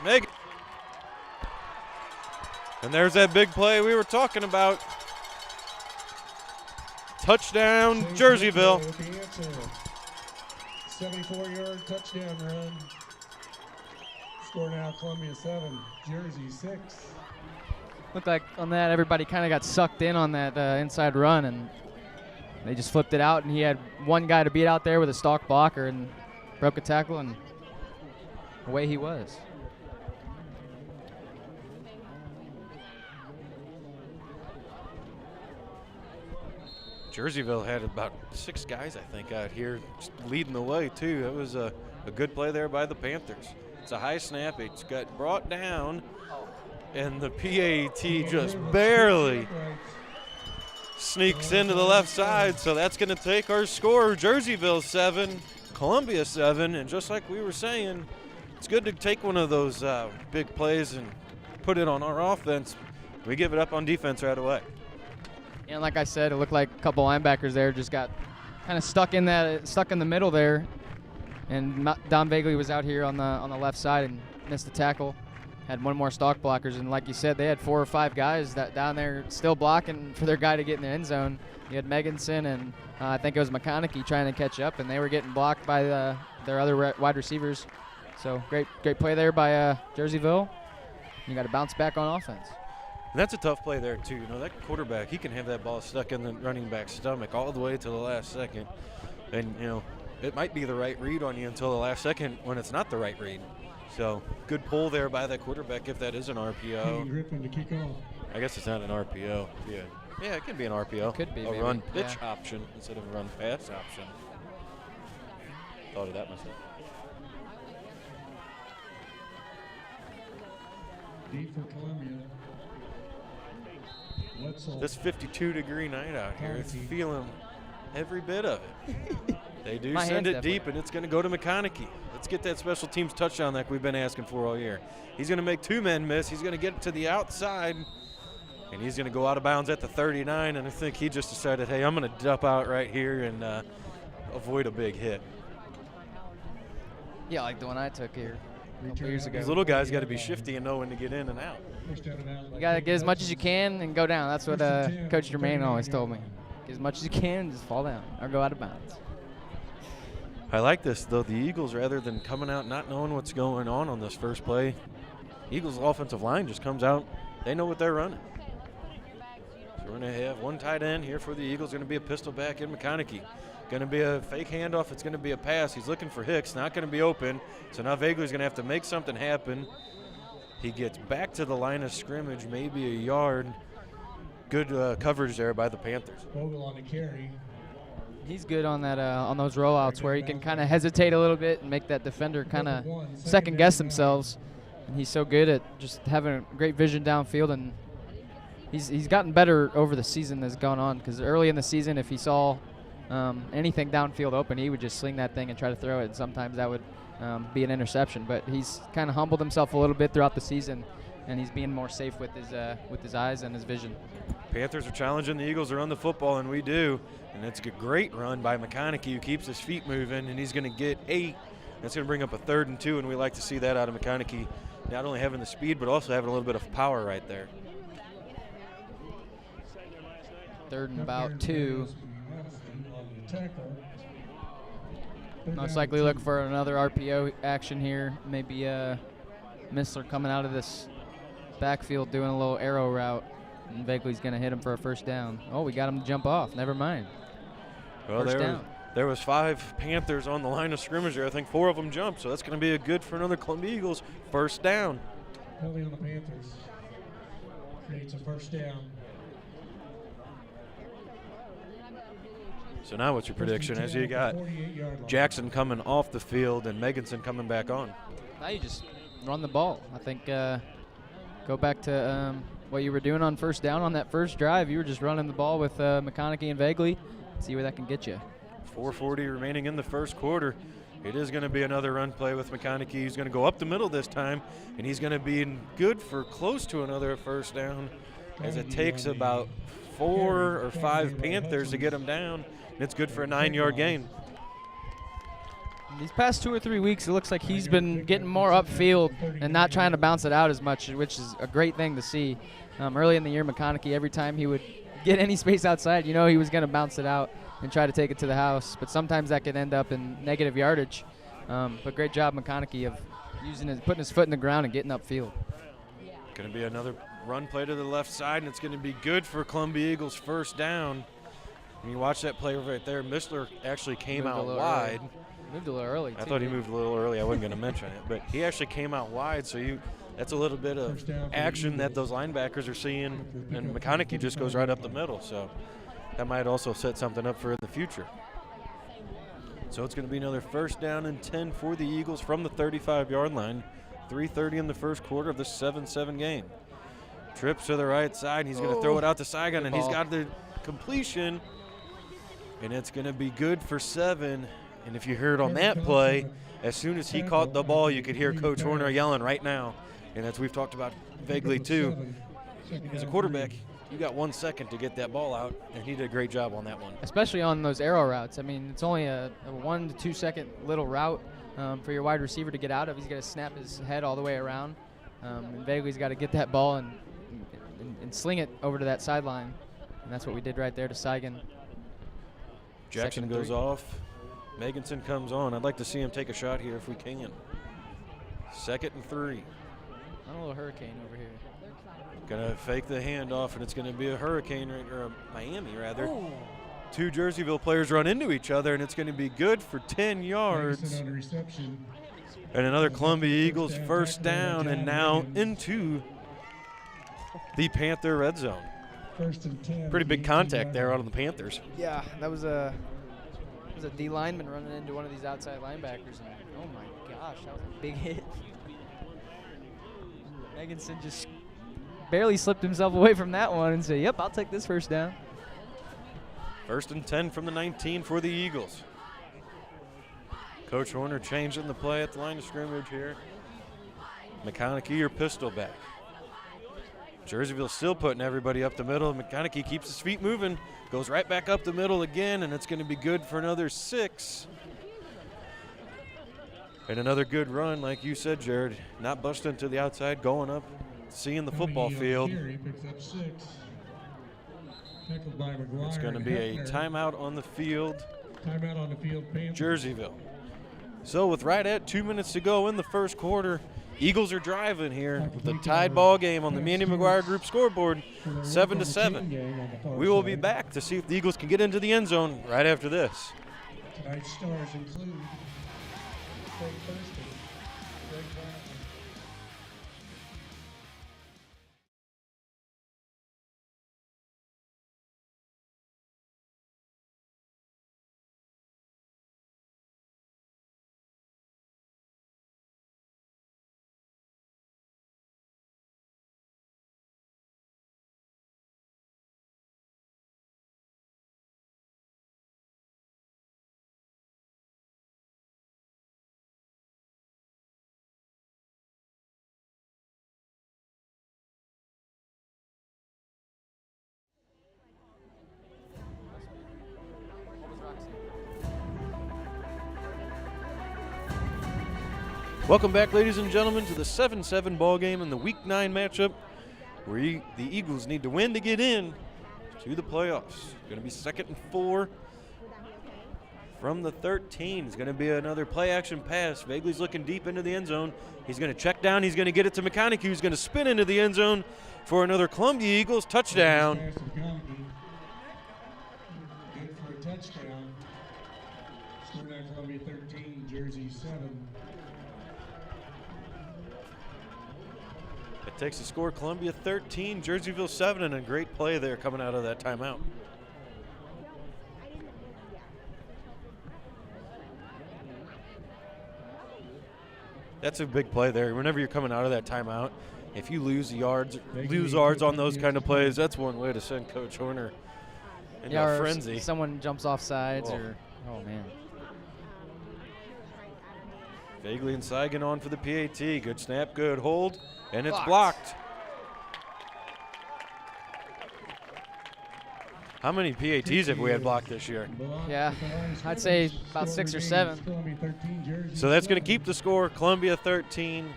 Megan. And there's that big play we were talking about. Touchdown, Jerseyville. 74-yard touchdown run. Score now Columbia 7, Jersey 6. Looked like on that everybody kind of got sucked in on that inside run, and they just flipped it out, and he had one guy to beat out there with a stalk blocker and broke a tackle, and away he was. Jerseyville had about 6 guys, I think, out here leading the way, too. That was a good play there by the Panthers. It's a high snap. It's got brought down, and the PAT just barely sneaks into the left side. So that's going to take our score. Jerseyville 7, Columbia 7. And just like we were saying, it's good to take one of those big plays and put it on our offense. We give it up on defense right away. And like I said, it looked like a couple linebackers there just got kind of stuck in the middle there. And Don Vagley was out here on the left side and missed the tackle. Had one more stalk blockers, and like you said, they had 4 or 5 guys that down there still blocking for their guy to get in the end zone. You had Meganson and I think it was McConaughey trying to catch up, and they were getting blocked by their other wide receivers. So great play there by Jerseyville. You got to bounce back on offense. And that's a tough play there, too. You know, that quarterback, he can have that ball stuck in the running back's stomach all the way to the last second. And, you know, it might be the right read on you until the last second when it's not the right read. So, good pull there by that quarterback if that is an RPO. Griffin to kick off. I guess it's not an RPO. Yeah, it can be an RPO. It could be, a maybe. run pitch option instead of a run pass option. Thought of that myself. Deep for Columbia. This 52-degree night out here, it's feeling every bit of it. They do send it deep, and it's going to go to McConaughey. Let's get that special teams touchdown that we've been asking for all year. He's going to make 2 men miss. He's going to get it to the outside, and he's going to go out of bounds at the 39, and I think he just decided, hey, I'm going to dump out right here and avoid a big hit. Yeah, like the one I took here a couple years ago. These little guys got to be shifty and know when to get in and out. You got to get as much as you can and go down. That's what Coach Germain always told me. Get as much as you can, just fall down or go out of bounds. I like this, though. The Eagles, rather than coming out not knowing what's going on this first play, Eagles' offensive line just comes out. They know what they're running. So we're going to have one tight end here for the Eagles. Going to be a pistol back in McConaughey. Going to be a fake handoff. It's going to be a pass. He's looking for Hicks. Not going to be open. So now Vagley's going to have to make something happen. He gets back to the line of scrimmage, maybe a yard. Good coverage there by the Panthers. Vogel on the carry. He's good on that on those rollouts where he can kind of hesitate a little bit and make that defender kind of second guess themselves. And he's so good at just having great vision downfield, and he's gotten better over the season that's gone on, because early in the season, if he saw anything downfield open, he would just sling that thing and try to throw it, and sometimes that would be an interception. But he's kind of humbled himself a little bit throughout the season, and he's being more safe with his eyes and his vision. Panthers are challenging the Eagles to run the football, and we do. And it's a great run by McConaughey, who keeps his feet moving, and he's going to get 8. That's going to bring up a 3rd and 2, and we like to see that out of McConaughey, not only having the speed but also having a little bit of power right there. 3rd and about 2. Most likely look for another RPO action here. Maybe Missler coming out of this backfield doing a little arrow route, and Vagley's going to hit him for a first down. Oh, we got him to jump off. Never mind. Well, first down. There was 5 Panthers on the line of scrimmage there. I think 4 of them jumped, so that's going to be a good for another Columbia Eagles first down. Penalty on the Panthers. Creates a first down. So now what's your prediction as you got Jackson coming off the field and Meganson coming back on? Now you just run the ball. I think go back to what you were doing on first down on that first drive. You were just running the ball with McConaughey and Vagley. See where that can get you. 4:40 remaining in the first quarter. It is going to be another run play with McConaughey. He's going to go up the middle this time, and he's going to be good for close to another first down, as it takes about 4 or 5 Panthers to get him down. And it's good for a 9-yard gain. These past 2 or 3 weeks, it looks like he's been getting more upfield and not trying to bounce it out as much, which is a great thing to see. Early in the year, McConaughey, every time he would get any space outside, you know he was going to bounce it out and try to take it to the house. But sometimes that could end up in negative yardage. But great job, McConaughey, of putting his foot in the ground and getting upfield. Going to be another run play to the left side, and it's going to be good for Columbia Eagles first down. When you watch that play right there, Mishler actually came out wide. Moved a little early. I thought he moved a little early. I wasn't going to mention it, but he actually came out wide, so that's a little bit of action that those linebackers are seeing, and McConaughey just goes right up the middle, so that might also set something up for the future. So it's going to be another first down and 10 for the Eagles from the 35-yard line. 3:30 in the first quarter of the 7-7 game. Trips to the right side. He's going to throw it out to Saigon, and he's got the completion, and it's going to be good for 7. And if you heard on that play, as soon as he caught the ball, you could hear Coach Horner yelling right now. And as we've talked about vaguely too, as a quarterback, you got 1 second to get that ball out, and he did a great job on that one. Especially on those arrow routes. I mean, it's only a 1 to 2 second little route for your wide receiver to get out of. He's got to snap his head all the way around. And Vaguely's got to get that ball and sling it over to that sideline. And that's what we did right there to Saigon. Jackson goes off. Meganson comes on. I'd like to see him take a shot here if we can. 2nd and 3. A little hurricane over here. Gonna fake the handoff, and it's gonna be a hurricane, or a Miami rather. Ooh. 2 Jerseyville players run into each other, and it's gonna be good for 10 yards. And another Columbia Eagles first down, and now into the Panther red zone. Pretty big contact there out of the Panthers. Yeah, that was a D lineman running into one of these outside linebackers, and oh my gosh, that was a big hit. Meganson just barely slipped himself away from that one and said, yep, I'll take this first down. 1st and 10 from the 19 for the Eagles. Coach Horner changing the play at the line of scrimmage here. McConaughey or pistol back. Jerseyville still putting everybody up the middle. McConaughey keeps his feet moving, goes right back up the middle again, and it's going to be good for another 6. And another good run, like you said, Jared. Not busting to the outside, going up, seeing the football field. It's going to be a timeout on the field. Timeout on the field, Jerseyville. So with right at 2 minutes to go in the first quarter, Eagles are driving here with a tied ball game on the Manny McGuire Group scoreboard, 7-7. We will be back to see if the Eagles can get into the end zone right after this. Tonight's stars include Craig Thurston, Greg Brown. Welcome back, ladies and gentlemen, to the 7-7 ball game in the Week 9 matchup, where the Eagles need to win to get in to the playoffs. Going to be 2nd and 4 from the 13. It's going to be another play-action pass. Vaguely's looking deep into the end zone. He's going to check down. He's going to get it to McConaughey, who's going to spin into the end zone for another Columbia Eagles touchdown. Good for a touchdown. Score down Columbia 13, Jersey 7. It takes the score Columbia 13, Jerseyville 7, and a great play there coming out of that timeout. That's a big play there. Whenever you're coming out of that timeout, if you lose yards on those kind of plays, that's one way to send Coach Horner into a frenzy. Someone jumps off sides oh man. Vaguely and Saigon on for the PAT. Good snap, good hold, and it's blocked. How many PATs have we had blocked this year? Yeah, I'd say about 6 or 7. So that's going to keep the score. Columbia 13,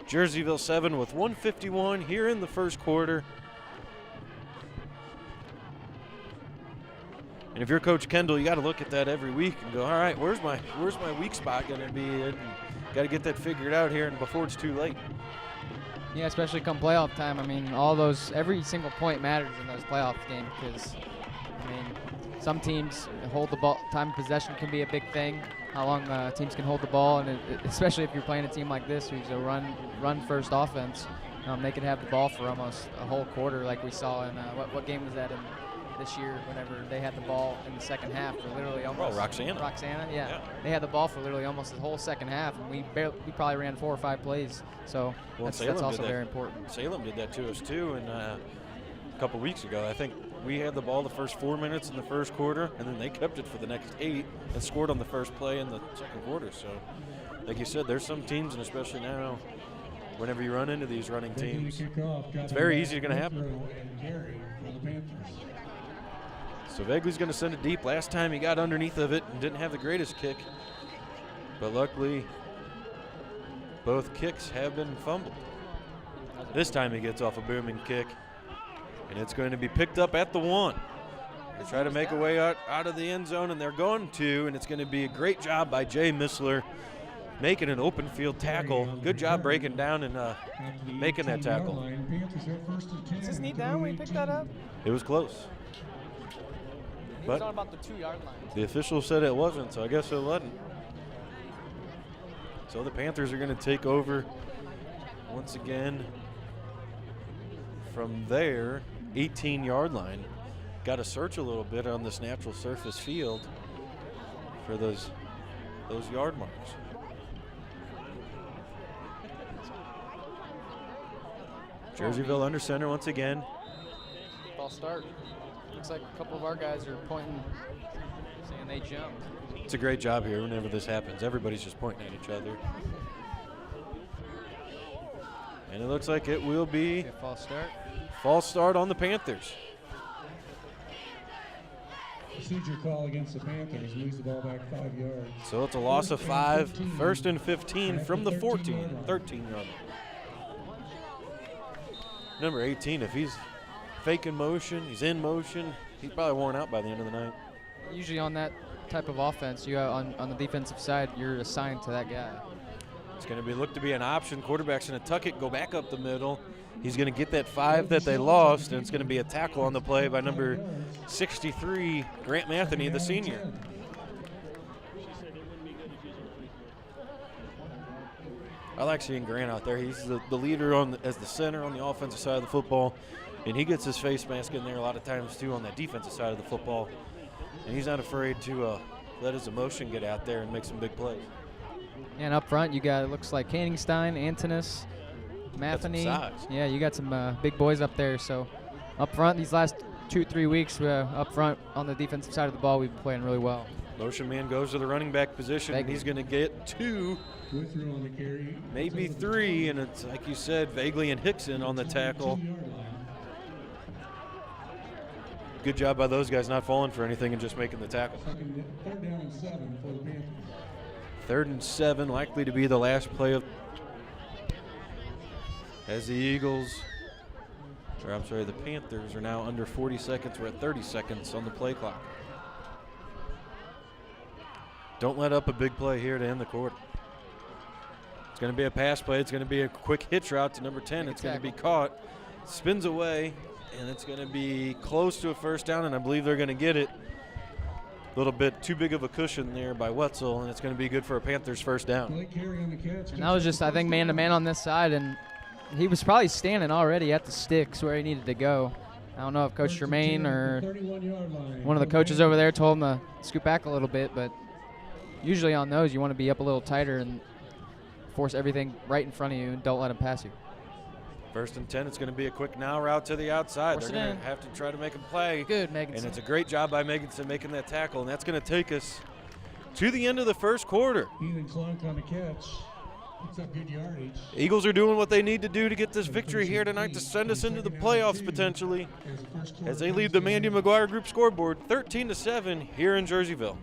Jerseyville 7 with 1:51 here in the first quarter. And if you're Coach Kendall, you got to look at that every week and go, all right, where's my weak spot going to be? And got to get that figured out here and before it's too late. Yeah, especially come playoff time. I mean, every single point matters in those playoff games because, I mean, some teams hold the ball. Time of possession can be a big thing. How long teams can hold the ball, and especially if you're playing a team like this, who's a run first offense, they can have the ball for almost a whole quarter, like we saw in what game was that in this year? Whenever they had the ball in the second half for literally almost. Roxana. Roxana, yeah. They had the ball for literally almost the whole second half, and we probably ran 4 or 5 plays. So that's also very important. Salem did that to us too, and a couple weeks ago, I think. We had the ball the first 4 minutes in the first quarter, and then they kept it for the next 8 and scored on the first play in the second quarter. So, like you said, there's some teams, and especially now, whenever you run into these running teams, it's very easy going to happen. So Vegley's going to send it deep. Last time he got underneath of it and didn't have the greatest kick, but luckily both kicks have been fumbled. This time he gets off a booming kick. And it's going to be picked up at the 1. They try to make a way out of the end zone, and they're going to, and it's going to be a great job by Jay Missler making an open field tackle. Good job breaking down and making that tackle. Is his knee down when he picked that up? It was close. He was on about the 2-yard line. The official said it wasn't, so I guess it wasn't. So the Panthers are going to take over once again from their 18-yard line. Got to search a little bit on this natural surface field for those yard marks. Jerseyville under center once again. Ball start. Looks like a couple of our guys are pointing, saying they jumped. It's a great job here whenever this happens. Everybody's just pointing at each other. And it looks like it will be a false start. False start on the Panthers. Procedure call against the Panthers. Moves the ball back 5 yards. So it's a loss of 5. First and 15 from the 13-yard line. Number 18, if he's faking motion, he's in motion, he's probably worn out by the end of the night. Usually on that type of offense, you on the defensive side, you're assigned to that guy. It's going to be look to be an option. Quarterback's going to tuck it, go back up the middle. He's going to get that 5 that they lost, and it's going to be a tackle on the play by number 63, Grant Matheny, the senior. I like seeing Grant out there. He's the leader as the center on the offensive side of the football, and he gets his face mask in there a lot of times too on that defensive side of the football, and he's not afraid to let his emotion get out there and make some big plays. And up front, you got, it looks like Canningstein, Antonis, Matheny. Yeah, you got some big boys up there. So up front, these last 2-3 weeks, up front on the defensive side of the ball, we've been playing really well. Motion man goes to the running back position, and he's going to get 2, maybe 3, and it's like you said, Vagley and Hickson on the tackle. Good job by those guys not falling for anything and just making the tackle. 3rd down and 7 for the Panthers. 3rd and 7, likely to be the last play of as the the Panthers are now under 40 seconds. We're at 30 seconds on the play clock. Don't let up a big play here to end the quarter. It's going to be a pass play. It's going to be a quick hitch route to number 10. It's going to be caught, spins away, and it's going to be close to a first down, and I believe they're going to get it. A little bit too big of a cushion there by Wetzel, and it's going to be good for a Panthers first down. And that was just, I think, man-to-man on this side, and he was probably standing already at the sticks where he needed to go. I don't know if Coach Germain or one of the coaches over there told him to scoot back a little bit, but usually on those you want to be up a little tighter and force everything right in front of you and don't let him pass you. 1st and 10, it's going to be a quick now route to the outside. Force They're going to have to try to make a play. Good, Meganson. And it's a great job by Meganson making that tackle, and that's going to take us to the end of the first quarter. Ethan Clunk on the catch. Picks up good yardage. Eagles are doing what they need to do to get this victory here tonight to send us into the playoffs potentially as they lead the Mandy McGuire Group scoreboard 13-7 here in Jerseyville.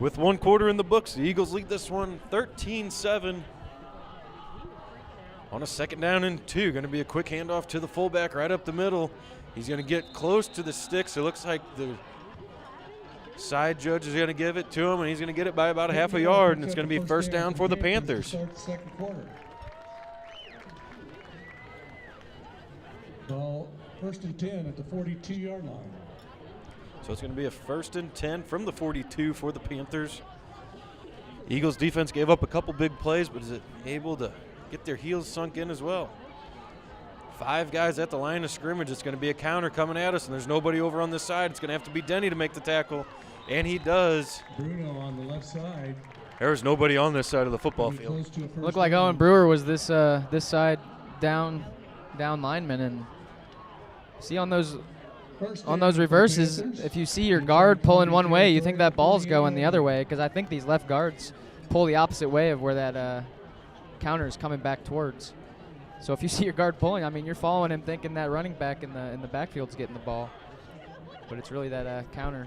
With 1 quarter in the books, the Eagles lead this one 13-7. On a 2nd down and 2, going to be a quick handoff to the fullback right up the middle. He's going to get close to the sticks. It looks like the side judge is going to give it to him, and he's going to get it by about a half a yard, and it's going to be first down for the Panthers. Second quarter. Ball 1st and 10 at the 42-yard line. So it's going to be a 1st and 10 from the 42 for the Panthers. Eagles defense gave up a couple big plays, but is it able to get their heels sunk in as well? 5 guys at the line of scrimmage. It's going to be a counter coming at us, and there's nobody over on this side. It's going to have to be Denny to make the tackle, and he does. Bruno on the left side. There's nobody on this side of the football field. Looked like Owen Brewer was this side down lineman, and see on those reverses, if you see your guard pulling one way, you think that ball's going the other way, because I think these left guards pull the opposite way of where that counter is coming back towards. So if you see your guard pulling, I mean, you're following him thinking that running back in the backfield's getting the ball, but it's really that counter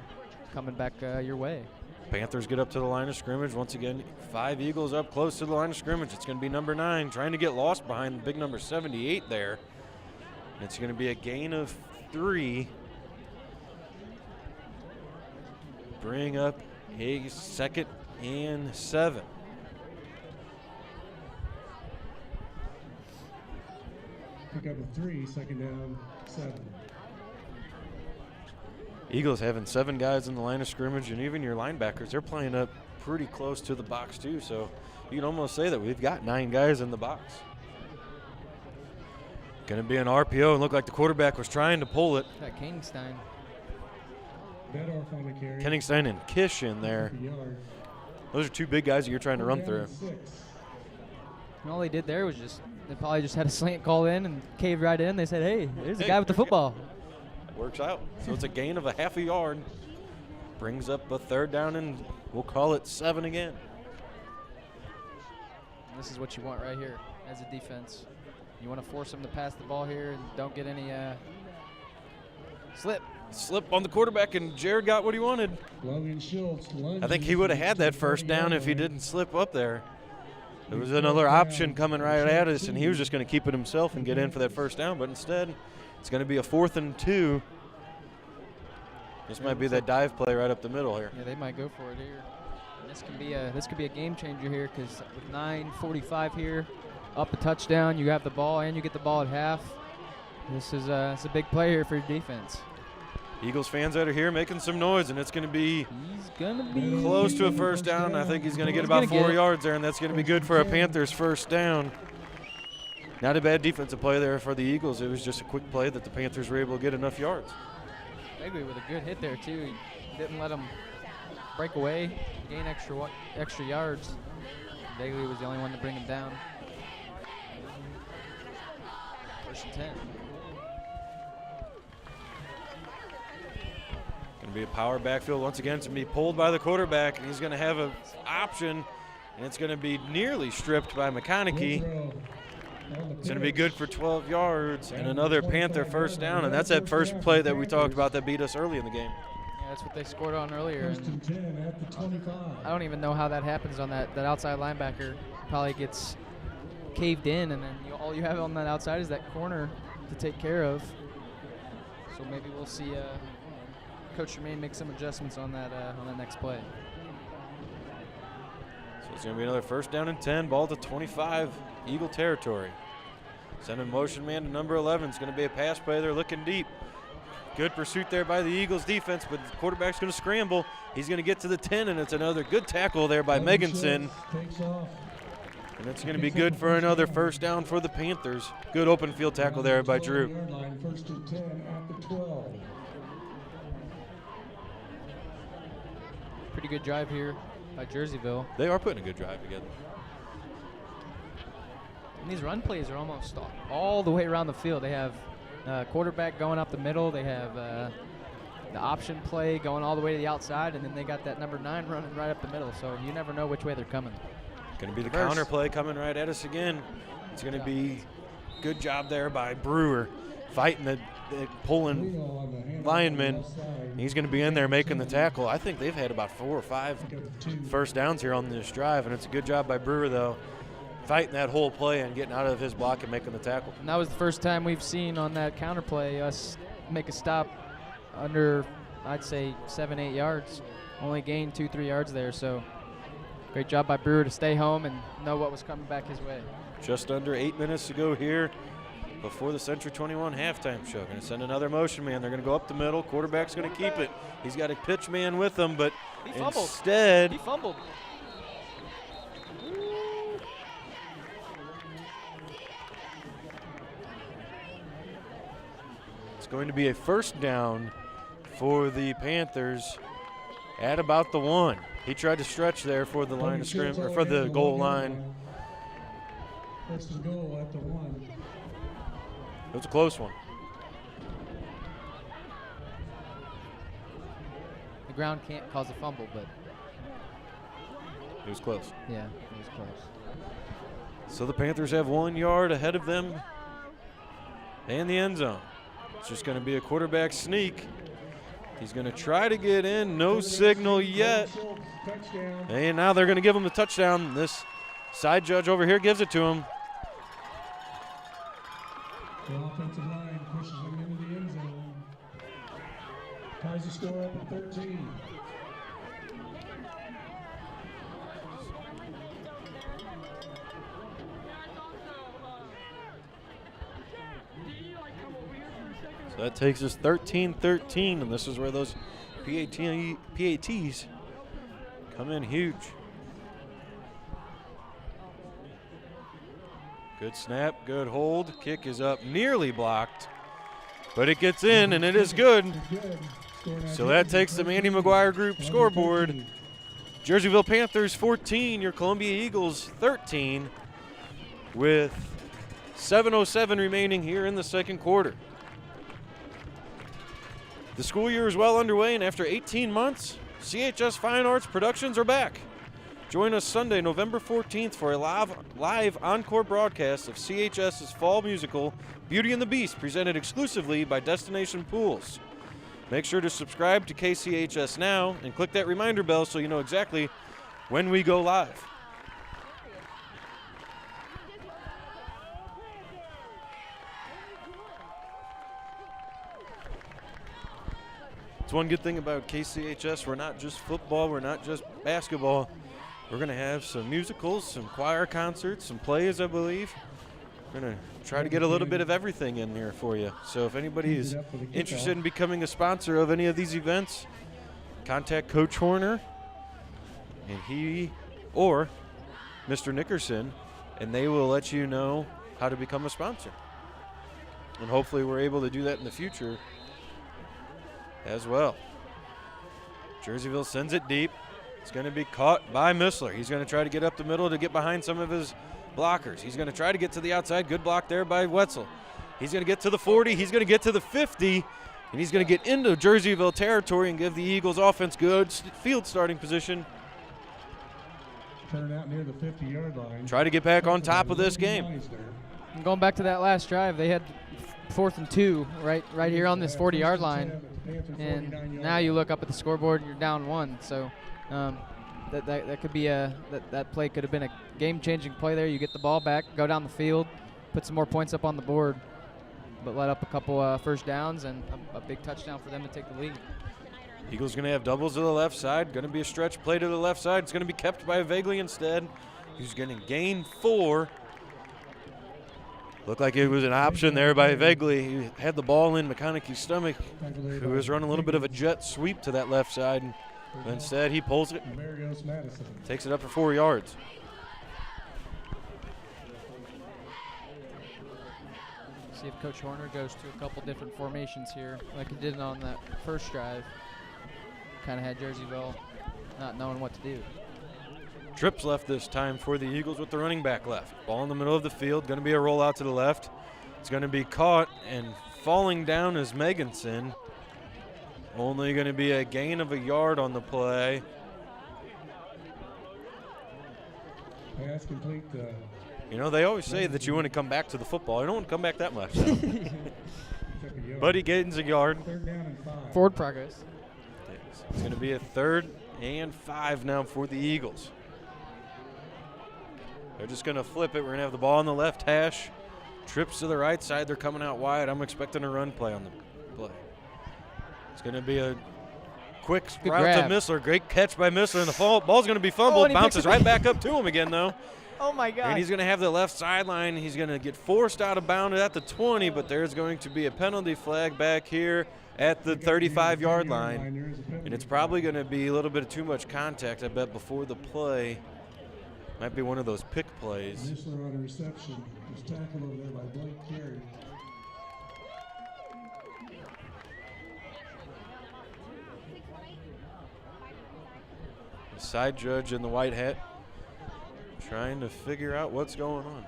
coming back your way. Panthers get up to the line of scrimmage. Once again, 5 Eagles up close to the line of scrimmage. It's going to be number 9 trying to get lost behind the big number 78 there. It's going to be a gain of 3. Bring up a 2nd and 7. Pick up a 3, 2nd down, 7. Eagles having 7 guys in the line of scrimmage, and even your linebackers, they're playing up pretty close to the box too, so you can almost say that we've got 9 guys in the box. Going to be an RPO, and look like the quarterback was trying to pull it. Got Kingstein. Kenningstein and Kish in there. Those are 2 big guys that you're trying to run through. And all they did there was they probably just had a slant call in and caved right in. They said, hey, there's a guy with the football. It works out. So it's a gain of a half a yard. Brings up a 3rd down, and we'll call it 7 again. And this is what you want right here as a defense. You want to force them to pass the ball here and don't get any Slip on the quarterback, and Jared got what he wanted. I think he would have had that first down if he didn't slip up there. There was another option coming right at us, and he was just going to keep it himself and get in for that first down, but instead it's going to be a 4th and 2. This might be that dive play right up the middle here. Yeah, they might go for it here. This could be a game changer here, because with 9:45 here, up a touchdown, you have the ball and you get the ball at half. This is it's a big play here for your defense. Eagles fans that are here making some noise, and it's going to be close to a first down. I think he's going to get about 4 yards there, and that's going to be good for a Panthers first down. Not a bad defensive play there for the Eagles. It was just a quick play that the Panthers were able to get enough yards. Maybe with a good hit there, too. He didn't let him break away, gain extra yards. Daly was the only one to bring him down. 1st and 10. Going to be a power backfield once again. It's going to be pulled by the quarterback, and he's going to have an option, and it's going to be nearly stripped by McConaughey. It's going to be good for 12 yards and another Panther first down, and that's that first play that we talked about that beat us early in the game. Yeah, that's what they scored on earlier. And I don't even know how that happens on that outside linebacker. Probably gets caved in, and then all you have on that outside is that corner to take care of. So maybe we'll see Coach Tremaine make some adjustments on that next play. So it's going to be another 1st down and 10, ball to 25, Eagle territory. Sending motion man to number 11. It's going to be a pass play. They're looking deep. Good pursuit there by the Eagles defense, but the quarterback's going to scramble. He's going to get to the 10, and it's another good tackle there by Meganson. And it's going to be good for another first down for the Panthers. Good open field tackle there by Drew. 1st and 10 at the 12. Pretty good drive here by Jerseyville. They are putting a good drive together. And these run plays are almost all the way around the field. They have quarterback going up the middle. They have the option play going all the way to the outside, and then they got that number 9 running right up the middle. So you never know which way they're coming. Going to be the counter play coming right at us again. It's going to be good job there by Brewer. fighting the pulling lineman. He's going to be in there making the tackle. I think they've had about 4 or 5 first downs here on this drive, and it's a good job by Brewer, though, fighting that whole play and getting out of his block and making the tackle. And that was the first time we've seen on that counter play us make a stop under, I'd say, 7-8 yards. Only gained 2-3 yards there, so great job by Brewer to stay home and know what was coming back his way. Just under 8 minutes to go here before the Century 21 halftime show. Going to send another motion man. They're going to go up the middle. Quarterback's going to keep it. He's got a pitch man with him, but instead he fumbled. it's going to be a first down for the Panthers at about the 1. He tried to stretch there for the line of scrimmage, or for the goal line. First and goal at the 1. It was a close one. The ground can't cause a fumble, but It was close. yeah, it was close. So the Panthers have 1 yard ahead of them and the end zone. It's just going to be a quarterback sneak. He's going to try to get in. No signal yet. And now they're going to give him the touchdown. This side judge over here gives it to him. The offensive line pushes him into the end zone. Ties the score up at 13. So that takes us 13-13, and this is where those PATs come in huge. Good snap, good hold. Kick is up, nearly blocked, but it gets in, and it is good. So that takes the Manny McGuire Group scoreboard. Jerseyville Panthers 14, your Columbia Eagles 13, with 7:07 remaining here in the second quarter. The school year is well underway, and after 18 months, CHS Fine Arts Productions are back. Join us Sunday, November 14th for a live encore broadcast of CHS's fall musical, Beauty and the Beast, presented exclusively by Destination Pools. Make sure to subscribe to KCHS now and click that reminder bell so you know exactly when we go live. It's one good thing about KCHS. We're not just football, we're not just basketball. We're going to have some musicals, some choir concerts, some plays, I believe. We're going to try to get a little bit of everything in there for you. So if anybody is interested in becoming a sponsor of any of these events, contact Coach Horner and he or Mr. Nickerson, and they will let you know how to become a sponsor. And hopefully we're able to do that in the future as well. Jerseyville sends it deep. It's going to be caught by Missler. He's going to try to get up the middle to get behind some of his blockers. He's going to try to get to the outside. Good block there by Wetzel. He's going to get to the 40. He's going to get to the 50. And he's going to get into Jerseyville territory and give the Eagles offense good field starting position. Turn out near the 50-yard line. Try to get back on top of this game. And going back to that last drive, they had 4th and 2 right here on this 40-yard line. And now you look up at the scoreboard and you're down 1. So that could be that play could have been a game-changing play there. You get the ball back, go down the field, put some more points up on the board, but let up a couple first downs and a big touchdown for them to take the lead. Eagles going to have doubles to the left side. Going to be a stretch play to the left side. It's going to be kept by Vagley instead. He's going to gain 4. Looked like it was an option there by Vagley. He had the ball in McConaughey's stomach, who was running a little bit of a jet sweep to that left side. And instead, he pulls it, takes it up for 4 yards. See if Coach Horner goes to a couple different formations here, like he did on that first drive. Kind of had Jerseyville not knowing what to do. Trips left this time for the Eagles with the running back left. Ball in the middle of the field, going to be a rollout to the left. It's going to be caught, and falling down is Meganson. Only going to be a gain of 1 yard on the play. Pass complete. You know, they always say that you want to come back to the football. You don't want to come back that much. but he gains a yard. 3rd down and 5. Forward progress. It's going to be a 3rd and 5 now for the Eagles. They're just going to flip it. We're going to have the ball on the left hash. Trips to the right side. They're coming out wide. I'm expecting a run play on the play. It's going to be a quick route grab. to Missler. Great catch by Missler. And the ball's going to be fumbled. and he Bounces picks it right back up to him again, though. Oh, my God. And he's going to have the left sideline. He's going to get forced out of bounds at the 20, but there's going to be a penalty flag back here at the 35-yard line. And it's probably going to be a little bit of too much contact, I bet, before the play. Might be one of those pick plays. Missler on a reception. Was tackled over there by Blake Carey. The side judge in the white hat trying to figure out what's going on.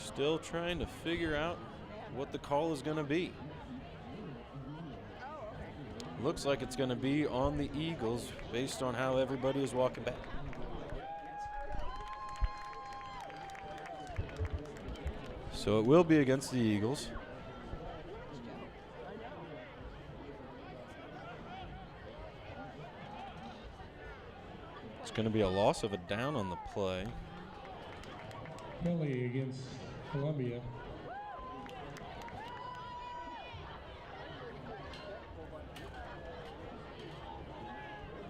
Still trying to figure out what the call is going to be. Looks like it's going to be on the Eagles based on how everybody is walking back. So it will be against the Eagles. It's going to be a loss of a down on the play. Kelly against Columbia.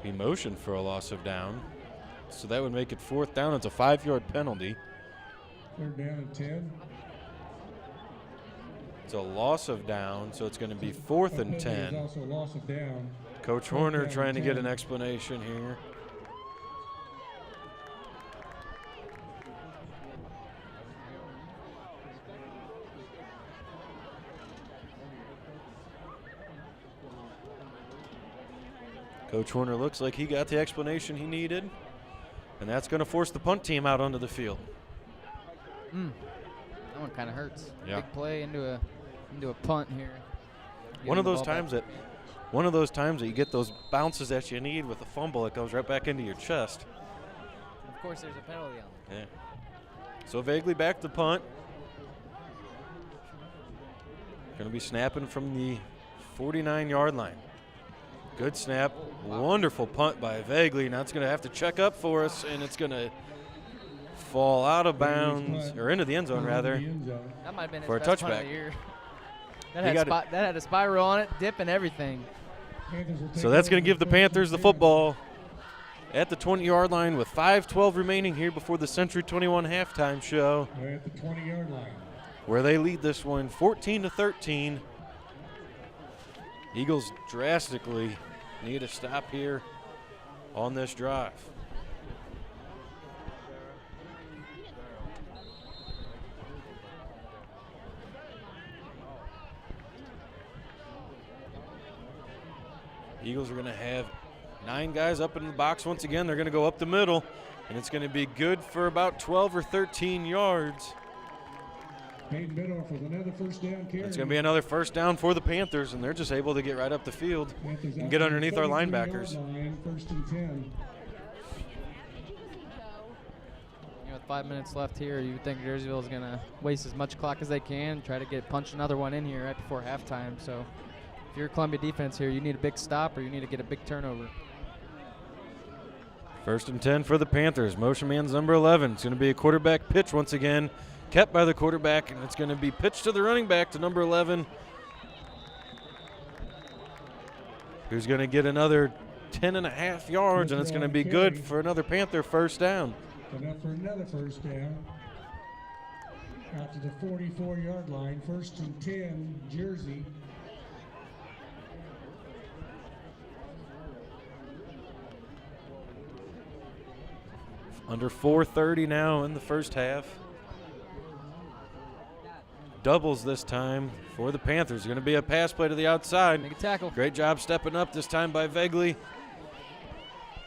He motioned for a loss of down. So that would make it 4th down. It's a 5-yard penalty. 3rd down and 10. It's a loss of down, so it's going to be 4th and 10. Also a loss of down. Coach Horner trying to get an explanation here. Coach Horner looks like he got the explanation he needed, and that's going to force the punt team out onto the field. That one kind of hurts. Yeah. Big play into a punt here. One of those times that you get those bounces that you need with a fumble, it goes right back into your chest. Of course, there's a penalty on it. Yeah. So vaguely back to punt. Going to be snapping from the 49-yard line. Good snap. Wonderful punt by Vaguely. Now it's going to have to check up for us, and it's going to fall out of bounds, or into the end zone, rather. That might have been his for a best punt touchback. of the year. That had a spiral on it, dip and everything. So that's going to give the Panthers the football at the 20-yard line with 5:12 remaining here before the Century 21 halftime show. They're at the 20-yard line. Where they lead this one 14-13. Eagles drastically need a stop here on this drive. Eagles are going to have 9 guys up in the box once again. They're going to go up the middle, and it's going to be good for about 12 or 13 yards. Hayden Biddorf with another first down carry. It's going to be another first down for the Panthers, and they're just able to get right up the field Panthers and get underneath our 33-yard linebackers. line, 1st and 10. With 5 minutes left here, you would think Jerseyville is going to waste as much clock as they can, try to punch another one in here right before halftime. So if you're Columbia defense here, you need a big stop or you need to get a big turnover. 1st and 10 for the Panthers. Motion man's number 11. It's going to be a quarterback pitch once again, kept by the quarterback, and it's going to be pitched to the running back to number 11, who's going to get another 10.5 yards, and it's going to be good for another Panther first down. Enough for another first down. Out to the 44-yard line, 1st and 10, Jersey. Under 4:30 now in the first half. Doubles this time for the Panthers. Going to be a pass play to the outside. Make a tackle. Great job stepping up this time by Vegley.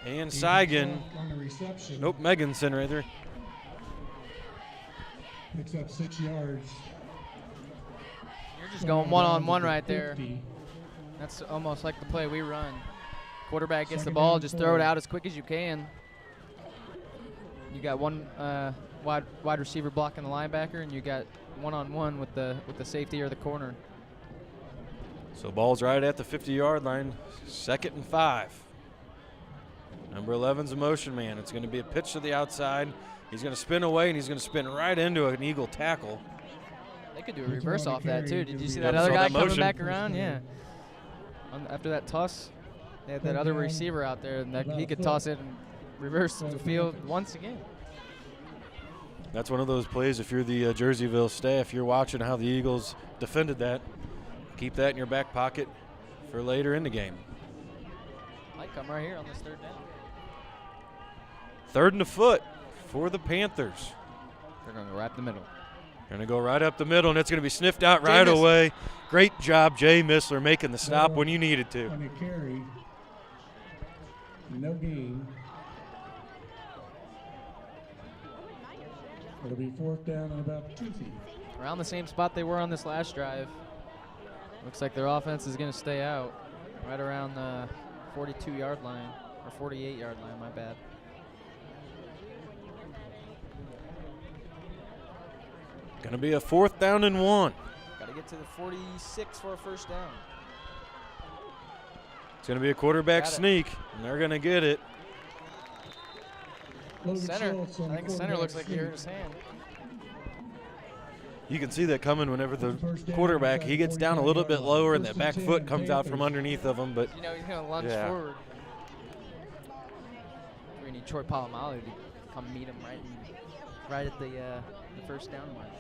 And Seigan. On the reception. Nope, Meganson rather. Picks up 6 yards. You're just going one-on-one right there. 50. That's almost like the play we run. Quarterback gets the Second ball, down, just 4. throw it out as quick as you can. You got one wide receiver blocking the linebacker, and you got one-on-one with the safety or the corner. So ball's right at the 50-yard line, 2nd and 5. Number 11's a motion man. It's going to be a pitch to the outside. He's going to spin away, and he's going to spin right into an Eagle tackle. They could do a reverse off that, too. Did you see Yep, that other saw guy that coming motion. back around? Yeah. After that toss, they had that other receiver out there, and he could toss it and reverse the field once again. That's one of those plays, if you're the Jerseyville staff, you're watching how the Eagles defended that. Keep that in your back pocket for later in the game. Might come right here on this 3rd down. 3rd and a foot for the Panthers. They're going to go right up the middle. Going to go right up the middle, and it's going to be sniffed out right away. Great job, Jay Missler, making the stop when you needed to. On a carry, no gain. It'll be 4th down and about 2 feet. Around the same spot they were on this last drive. Looks like their offense is going to stay out right around the 42-yard line, or 48-yard line, my bad. Going to be a 4th down and 1. Got to get to the 46 for a 1st down. It's going to be a quarterback Got it. sneak, and they're going to get it. Center. I think the center looks like he hurt his hand. You can see that coming whenever the quarterback, he gets down a little bit lower and that back foot comes out from underneath of him. But You know he's going to lunge forward. We need Troy Polamalu to come meet him right at the 1st down line.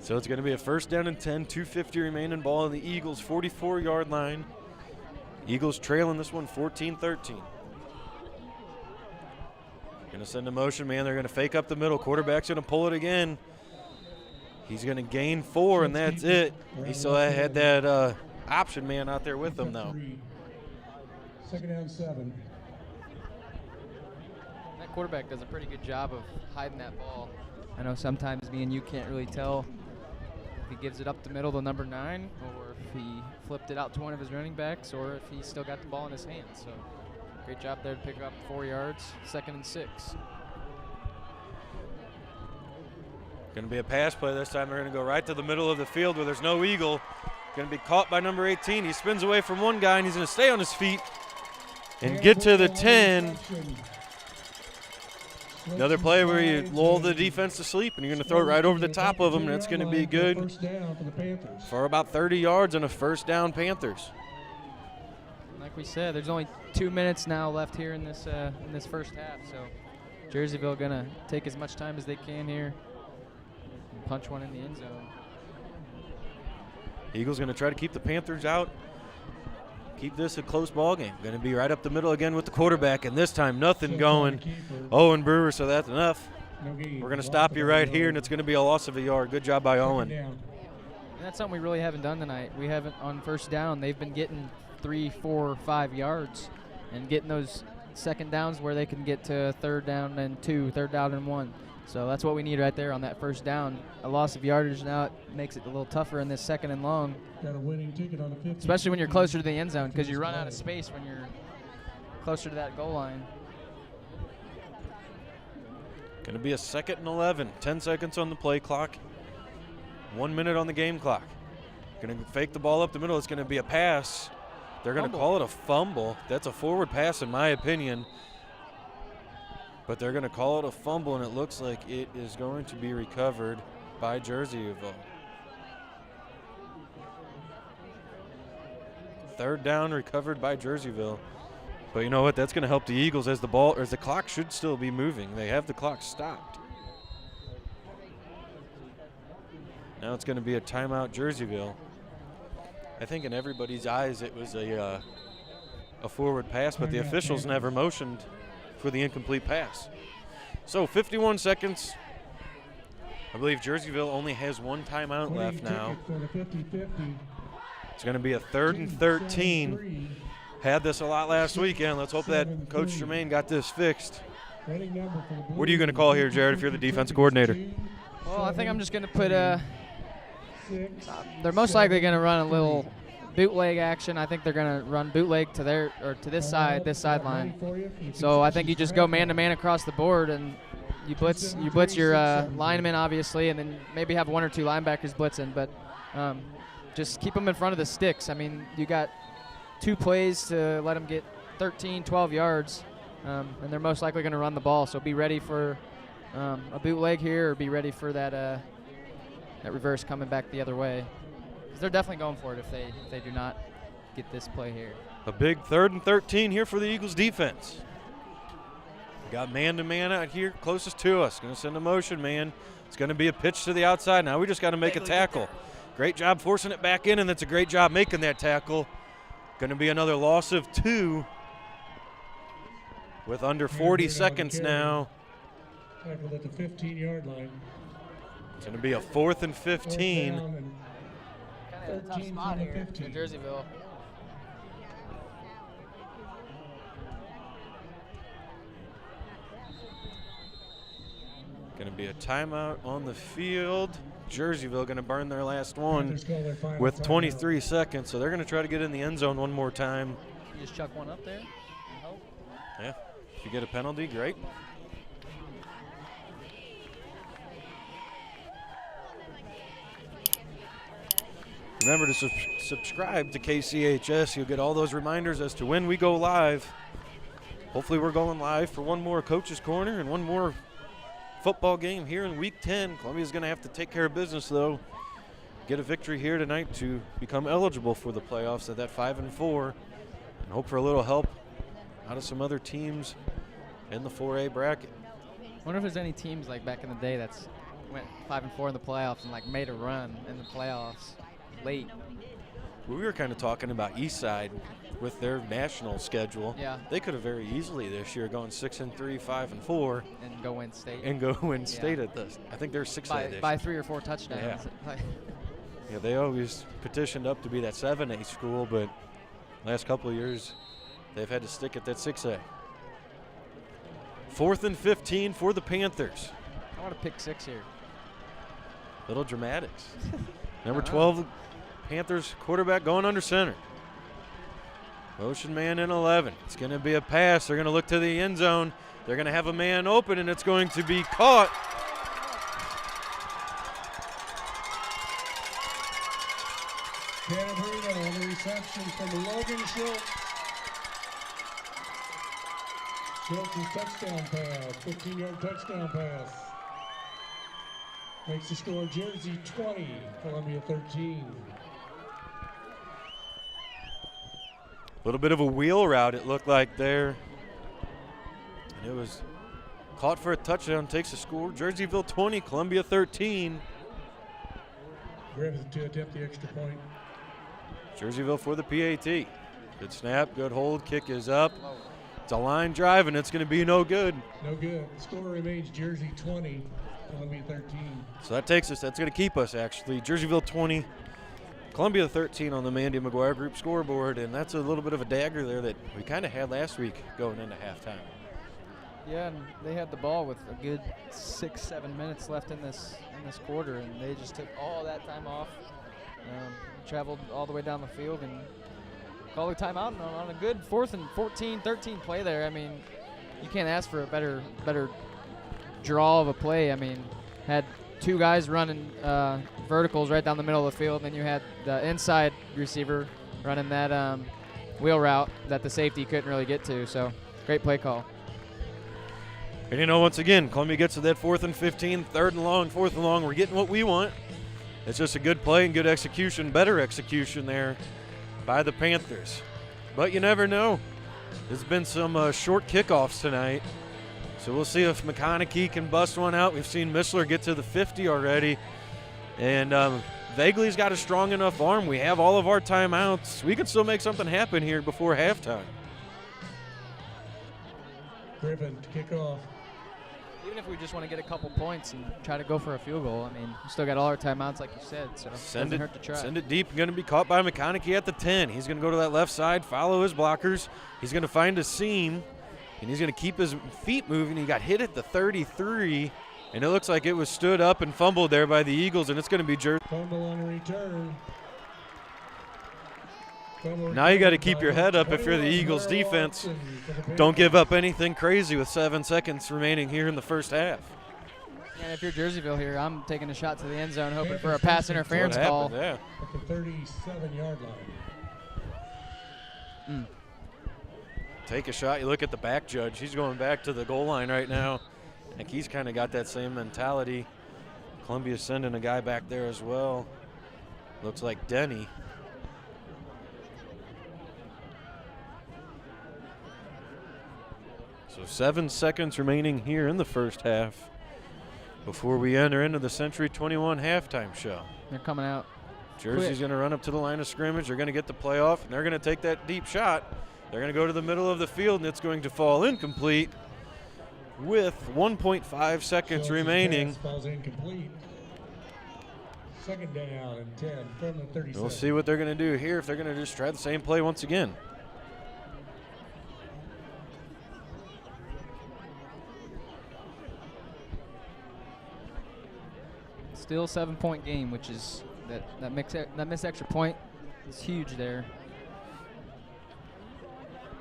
so it's going to be a 1st down and 10, 2:50 remaining, ball on the Eagles' 44-yard line. Eagles trailing this one 14-13. Going to send a motion man. They're going to fake up the middle. Quarterback's going to pull it again. He's going to gain 4, and that's it. He still had that option man out there with him, though. 2nd down 7. That quarterback does a pretty good job of hiding that ball. I know sometimes me and you can't really tell if he gives it up the middle to number 9 or if he flipped it out to one of his running backs or if he still got the ball in his hands. So great job there to pick up 4 yards, 2nd and 6. Going to be a pass play this time. They're going to go right to the middle of the field where there's no Eagle. Going to be caught by number 18. He spins away from one guy, and he's going to stay on his feet and get to the 10. Another play where you lull the defense to sleep, and you're going to throw it right over the top of them, and it's going to be good for about 30 yards and a 1st down Panthers. Like we said, there's only 2 minutes now left here in this 1st half, so Jerseyville going to take as much time as they can here and punch one in the end zone. Eagles going to try to keep the Panthers out. Keep this a close ball game. Going to be right up the middle again with the quarterback, and this time nothing going. Owen Brewer, so that's enough. We're going to stop you right here, and it's going to be a loss of a yard. Good job by Owen. And that's something we really haven't done tonight. We haven't, on 1st down, they've been getting 3, 4, 5 yards and getting those 2nd downs where they can get to 3rd down and 2, 3rd down and 1. So that's what we need right there on that 1st down. A loss of yardage now, it makes it a little tougher in this 2nd and long. Got a winning ticket on the 50. Especially when you're closer to the end zone because you run out of space when you're closer to that goal line. Going to be a 2nd and 11. 10 seconds on the play clock. 1 minute on the game clock. Going to fake the ball up the middle. It's going to be a pass. They're going to call it a fumble. That's a forward pass in my opinion. But they're going to call it a fumble, and it looks like it is going to be recovered by Jerseyville. 3rd down recovered by Jerseyville. But you know what? That's going to help the Eagles as the clock should still be moving. They have the clock stopped. Now it's going to be a timeout, Jerseyville. I think in everybody's eyes it was a forward pass, but the officials never motioned for the incomplete pass. So 51 seconds. I believe Jerseyville only has 1 timeout left now. It's going to be a 3rd and 13. Had this a lot last weekend. Let's hope that Coach Germain got this fixed. What are you going to call here, Jared, if you're the defensive coordinator? Well, I think I'm just going to put they're most likely going to run a little bootleg action. I think they're going to run bootleg to this sideline. So I think you just go man-to-man across the board, and you blitz your linemen, obviously, and then maybe have 1 or 2 linebackers blitzing. But just keep them in front of the sticks. I mean, you got 2 plays to let them get 13, 12 yards, and they're most likely going to run the ball. So be ready for a bootleg here, or be ready for that reverse coming back the other way. 'Cause they're definitely going for it if they do not get this play here. A big 3rd and 13 here for the Eagles defense. We got man-to-man out here closest to us. Going to send a motion, man. It's going to be a pitch to the outside. Now we just got to make a tackle. Great job forcing it back in, and that's a great job making that tackle. Going to be another loss of 2 with under 40 seconds now. Tackled at the 15-yard line. It's going to be a 4th and 15. Kind of a tough spot here in Jerseyville. Going to be a timeout on the field. Jerseyville going to burn their last one with 23 seconds, so they're going to try to get in the end zone one more time. You just chuck one up there and hope. Yeah, if you get a penalty, great. Remember to subscribe to KCHS. You'll get all those reminders as to when we go live. Hopefully we're going live for one more Coach's Corner and one more football game here in Week 10. Columbia's going to have to take care of business, though. Get a victory here tonight to become eligible for the playoffs at that 5-4, and hope for a little help out of some other teams in the 4A bracket. I wonder if there's any teams like back in the day that's went 5-4 in the playoffs and like made a run in the playoffs late. We were kind of talking about Eastside with their national schedule. Yeah. They could have very easily this year gone 6-3, 5-4, and go win state. And go win state at this. I think they're 6A by 3 or 4 touchdowns. Yeah. Yeah, they always petitioned up to be that 7A school, but last couple of years they've had to stick at that 6A. 4th and 15 for the Panthers. I want to pick 6 here. Little dramatics. Number 12, Panthers quarterback going under center. Motion man in 11. It's going to be a pass. They're going to look to the end zone. They're going to have a man open, and it's going to be caught. Canabrino on the reception from Logan Schultz. Schultz's touchdown pass, 15-yard touchdown pass. Makes the score Jersey 20, Columbia 13. A little bit of a wheel route it looked like there. And it was caught for a touchdown, takes the score. Jerseyville 20, Columbia 13. Griffith to attempt the extra point. Jerseyville for the PAT. Good snap, good hold, kick is up. It's a line drive, and it's going to be no good. No good. Score remains Jersey 20, Columbia 13. So that takes us, that's going to keep us actually. Jerseyville 20, Columbia 13 on the Mandy McGuire Group scoreboard, and that's a little bit of a dagger there that we kind of had last week going into halftime. Yeah, and they had the ball with a good 6-7 minutes left in this quarter, and they just took all that time off, traveled all the way down the field, and called a timeout on a good 4th and 14, 13 play there. I mean, you can't ask for a better draw of a play. I mean, had 2 guys running verticals right down the middle of the field, and then you had the inside receiver running that wheel route that the safety couldn't really get to. So, great play call. And you know, once again, Columbia gets to that 4th and 15, 3rd and long, 4th and long. We're getting what we want. It's just a good play and good execution, better execution there by the Panthers. But you never know. There's been some short kickoffs tonight. So we'll see if McConaughey can bust one out. We've seen Missler get to the 50 already. And Vagley's got a strong enough arm. We have all of our timeouts. We can still make something happen here before halftime. Griffin to kick off. Even if we just want to get a couple points and try to go for a field goal, I mean, we still got all our timeouts, like you said, so it doesn't hurt to try. Send it deep. Going to be caught by McConaughey at the 10. He's going to go to that left side, follow his blockers. He's going to find a seam, and he's going to keep his feet moving. He got hit at the 33, and it looks like it was stood up and fumbled there by the Eagles, and it's going to be Jersey. Fumble on a return. Now you got to keep your head up if you're the Eagles defense. Don't give up anything crazy with 7 seconds remaining here in the first half. And if you're Jerseyville here, I'm taking a shot to the end zone, hoping for a pass interference call. Yeah. At the 37-yard line. Take a shot. You look at the back judge. He's going back to the goal line right now. I think he's kind of got that same mentality. Columbia's sending a guy back there as well. Looks like Denny. So 7 seconds remaining here in the first half before we enter into the Century 21 halftime show. They're coming out. Jersey's going to run up to the line of scrimmage. They're going to get the playoff, and they're going to take that deep shot. They're going to go to the middle of the field, and it's going to fall incomplete with 1.5 seconds remaining. Falls incomplete. Second down and 10 from the 37. We'll see what they're going to do here, if they're going to just try the same play once again. Still 7-point game, which is that missed extra point is huge there.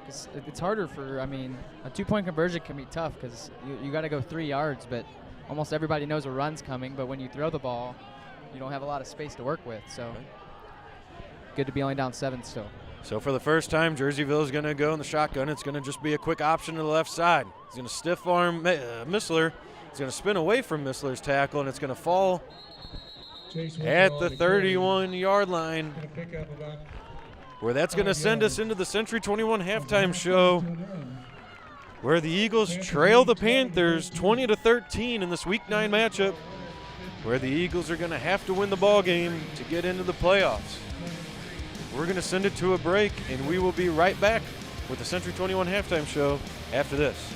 It's harder for, I mean, a 2-point conversion can be tough because you got to go 3 yards, but almost everybody knows a run's coming. But when you throw the ball, you don't have a lot of space to work with. So good to be only down 7 still. So for the first time, Jerseyville is going to go in the shotgun. It's going to just be a quick option to the left side. He's going to stiff arm Missler. He's going to spin away from Missler's tackle, and it's going to fall at the 31-yard line, where that's going to send us into the Century 21 halftime show, where the Eagles trail the Panthers 20-13 in this Week 9 matchup, where the Eagles are going to have to win the ball game to get into the playoffs. We're going to send it to a break, and we will be right back with the Century 21 halftime show after this.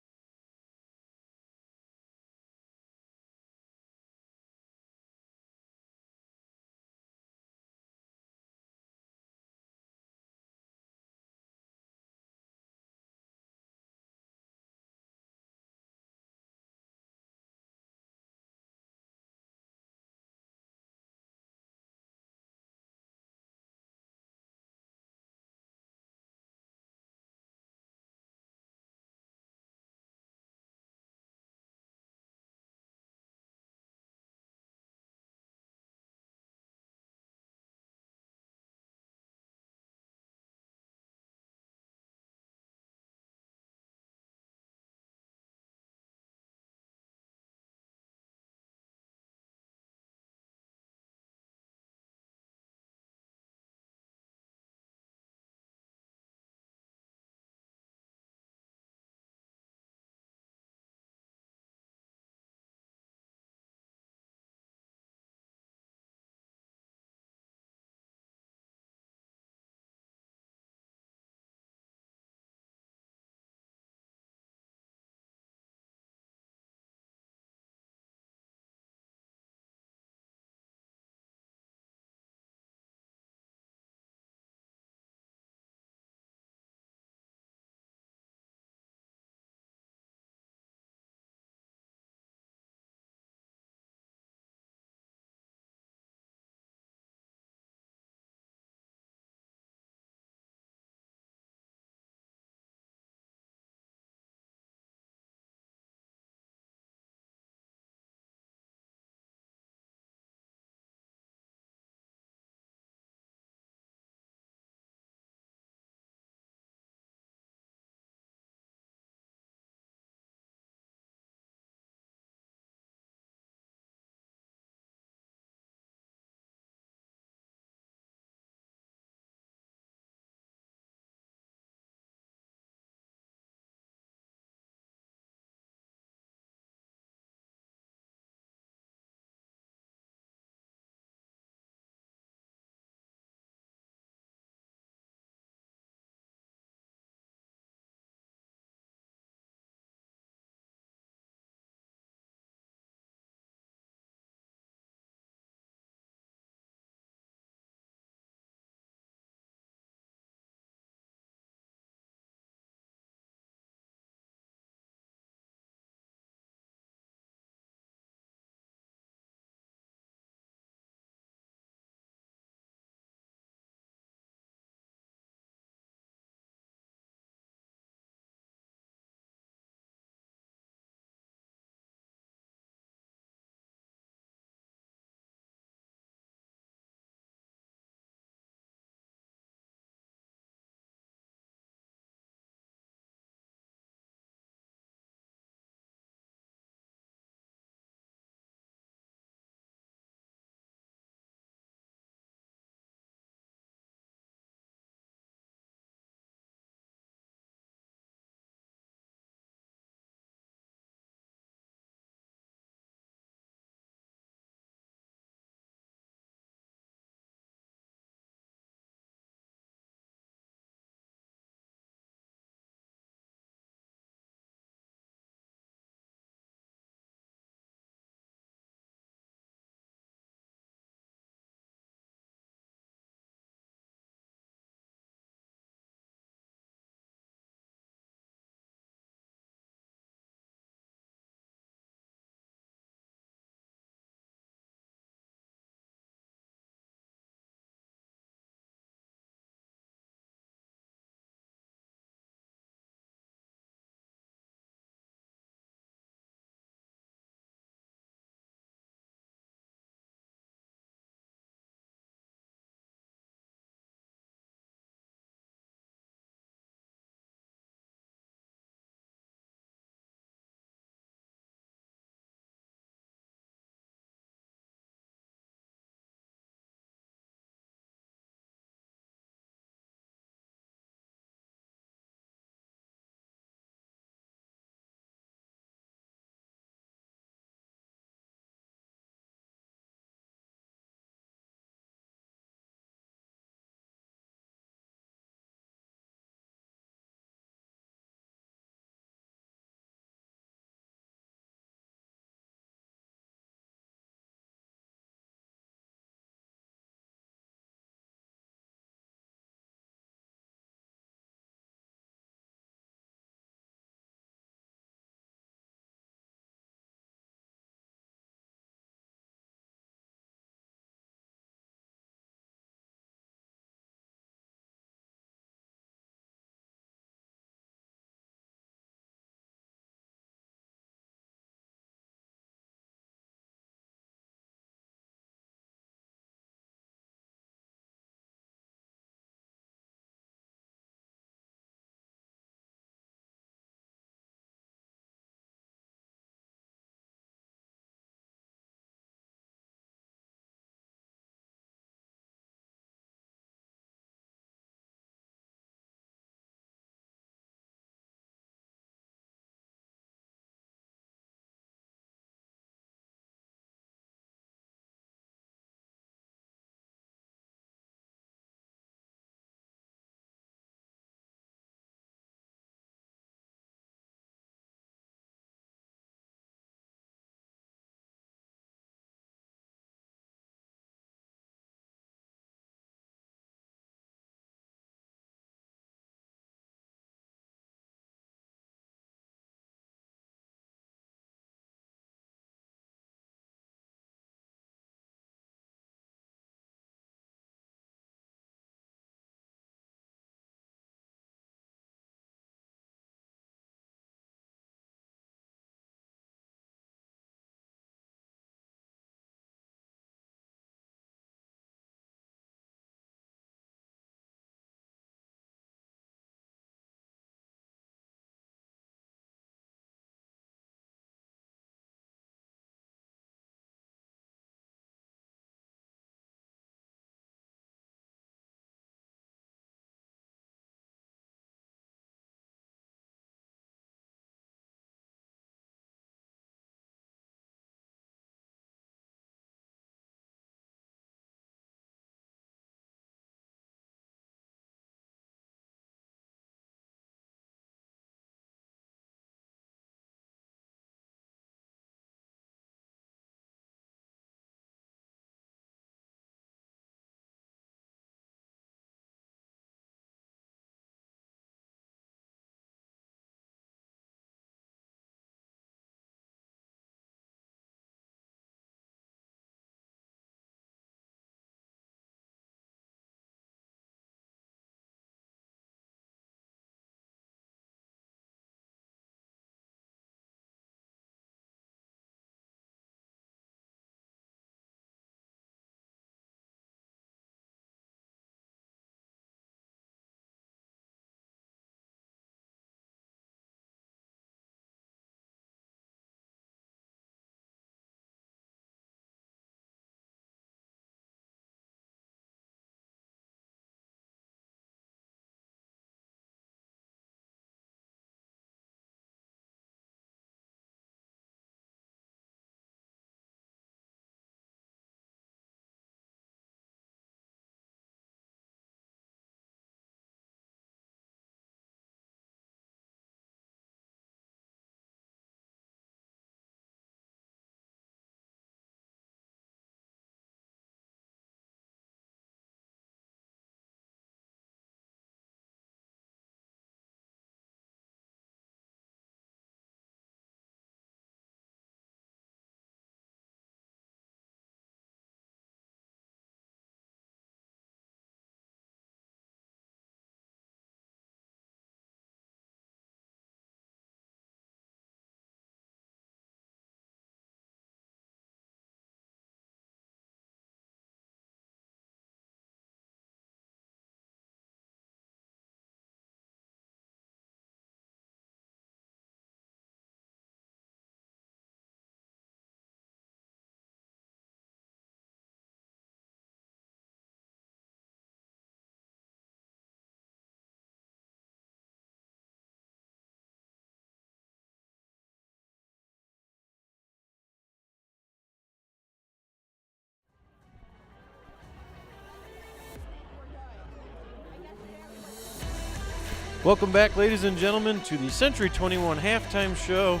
Welcome back, ladies and gentlemen, to the Century 21 halftime show,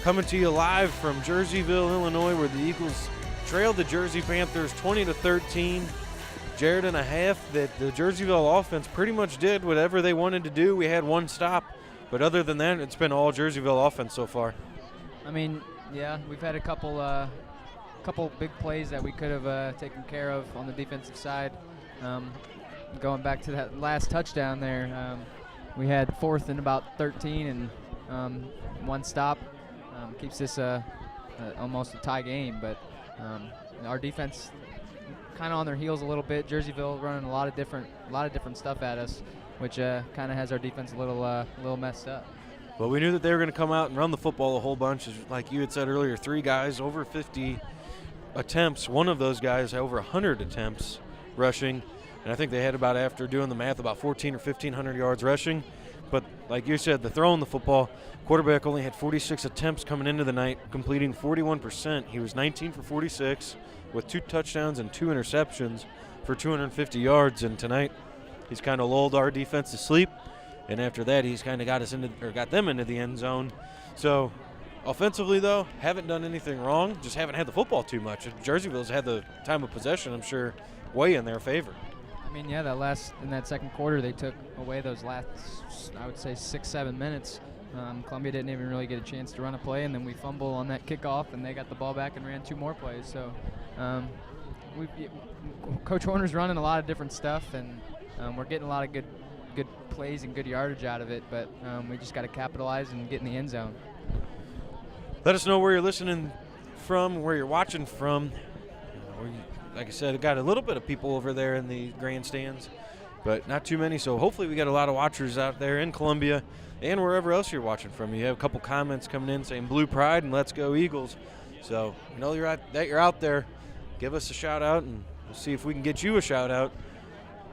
coming to you live from Jerseyville, Illinois, where the Eagles trailed the Jersey Panthers 20-13. Jared and a half that the Jerseyville offense pretty much did whatever they wanted to do. We had one stop, but other than that, it's been all Jerseyville offense so far. I mean, yeah, we've had a couple big plays that we could have taken care of on the defensive side. Going back to that last touchdown there, we had 4th and about 13 and one stop. Keeps this almost a tie game, but our defense kind of on their heels a little bit. Jerseyville running a lot of different stuff at us, which kind of has our defense a little messed up. Well, we knew that they were going to come out and run the football a whole bunch. Like you had said earlier, 3 guys over 50 attempts. One of those guys had over 100 attempts rushing. And I think they had about, after doing the math, about 1,400 or 1,500 yards rushing. But like you said, the throwing the football, quarterback only had 46 attempts coming into the night, completing 41%. He was 19 for 46 with 2 touchdowns and 2 interceptions for 250 yards. And tonight, he's kind of lulled our defense to sleep. And after that, he's kind of got them into the end zone. So offensively, though, haven't done anything wrong, just haven't had the football too much. Jerseyville's had the time of possession, I'm sure, way in their favor. I mean, yeah, in that second quarter, they took away those last, I would say, 6-7 minutes. Columbia didn't even really get a chance to run a play, and then we fumble on that kickoff, and they got the ball back and ran 2 more plays. So Coach Horner's running a lot of different stuff, and we're getting a lot of good plays and good yardage out of it, but we just got to capitalize and get in the end zone. Let us know where you're listening from, where you're watching from. Like I said, I got a little bit of people over there in the grandstands, but not too many. So hopefully we got a lot of watchers out there in Columbia and wherever else you're watching from. You have a couple comments coming in saying Blue Pride and Let's Go Eagles. So you know you're out there. Give us a shout out, and we'll see if we can get you a shout out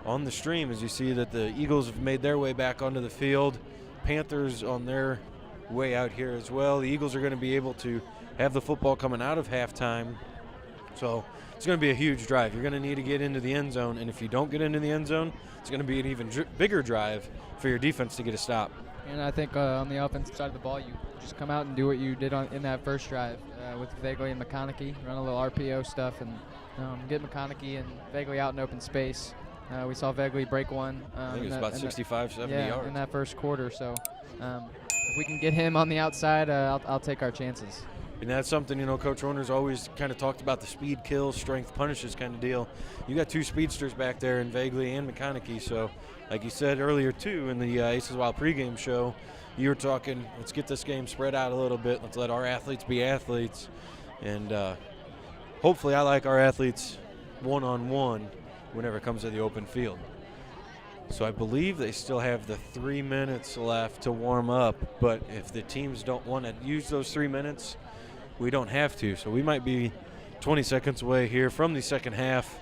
on the stream as you see that the Eagles have made their way back onto the field. Panthers on their way out here as well. The Eagles are going to be able to have the football coming out of halftime. So it's going to be a huge drive. You're going to need to get into the end zone, and if you don't get into the end zone, it's going to be an even bigger drive for your defense to get a stop. And I think on the offensive side of the ball, you just come out and do what you did in that first drive with Vagley and McConaughey, run a little RPO stuff, and get McConaughey and Vagley out in open space. We saw Vagley break one. I think it was about 65, 70 yards. In that first quarter. So if we can get him on the outside, I'll take our chances. And that's something, Coach Horner's always kind of talked about, the speed kills, strength punishes kind of deal. You got 2 speedsters back there in Vagley and McConaughey. So, like you said earlier, too, in the Aces Wild pregame show, you were talking, let's get this game spread out a little bit. Let's let our athletes be athletes. And hopefully I like our athletes one-on-one whenever it comes to the open field. So I believe they still have the 3 minutes left to warm up. But if the teams don't want to use those 3 minutes, we don't have to. So we might be 20 seconds away here from the second half.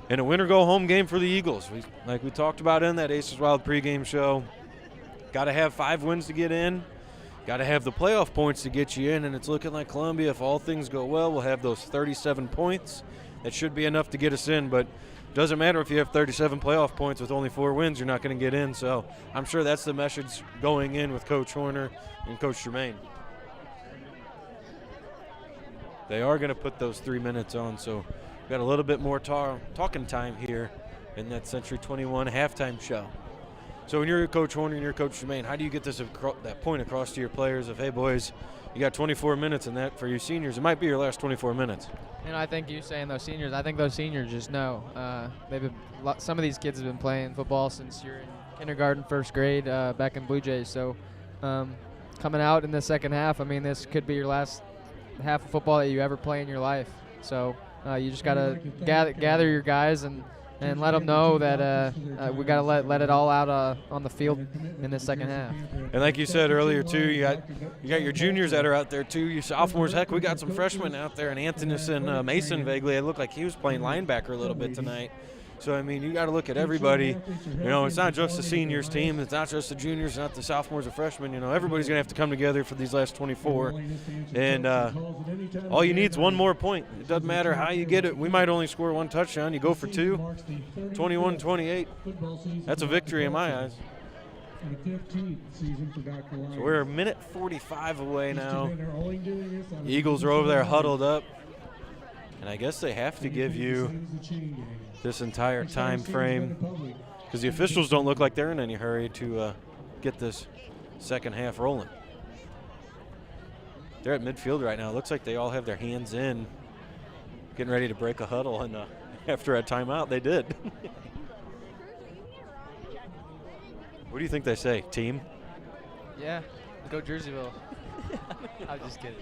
And a win-or-go-home game for the Eagles. Like we talked about in that Aces Wild pregame show, got to have 5 wins to get in. Got to have the playoff points to get you in. And it's looking like Columbia, if all things go well, will have those 37 points. That should be enough to get us in. But it doesn't matter if you have 37 playoff points with only 4 wins. You're not going to get in. So I'm sure that's the message going in with Coach Horner and Coach Germain. They are going to put those 3 minutes on, so we've got a little bit more talking time here in that Century 21 halftime show. So when you're Coach Horner and you're Coach Germain, how do you get that point across to your players of, hey, boys, you got 24 minutes in that for you seniors. It might be your last 24 minutes. And I think you saying those seniors, I think those seniors just know. Some of these kids have been playing football since you're in kindergarten, first grade, back in Blue Jays. So coming out in the second half, I mean, this could be your last half of football that you ever play in your life. So you just got to gather your guys and let them know that we got to let it all out on the field in the second half. And like you said earlier, too, you got your juniors that are out there, too. You sophomores, heck, we got some freshmen out there. And Anthem and Mason Vagley, it looked like he was playing linebacker a little bit tonight. So, I mean, you got to look at everybody. It's not just the seniors team. It's not just the juniors, not the sophomores or freshmen. Everybody's going to have to come together for these last 24. And all you need is one more point. It doesn't matter how you get it. We might only score 1 touchdown. You go for 2, 21-28. That's a victory in my eyes. And the 15th season for Dr. Lyons. So we're a minute 45 away now. These two men are only doing this on a Eagles are over there defensive huddled up. And I guess they have to give you Same as the chain gang. this entire Next time time we see frame them in public. because the officials don't look like they're in any hurry to get this second half rolling. They're at midfield right now. Looks like they all have their hands in, getting ready to break a huddle, and after a timeout, they did. What do you think they say, team? Yeah, go Jerseyville. I was just kidding.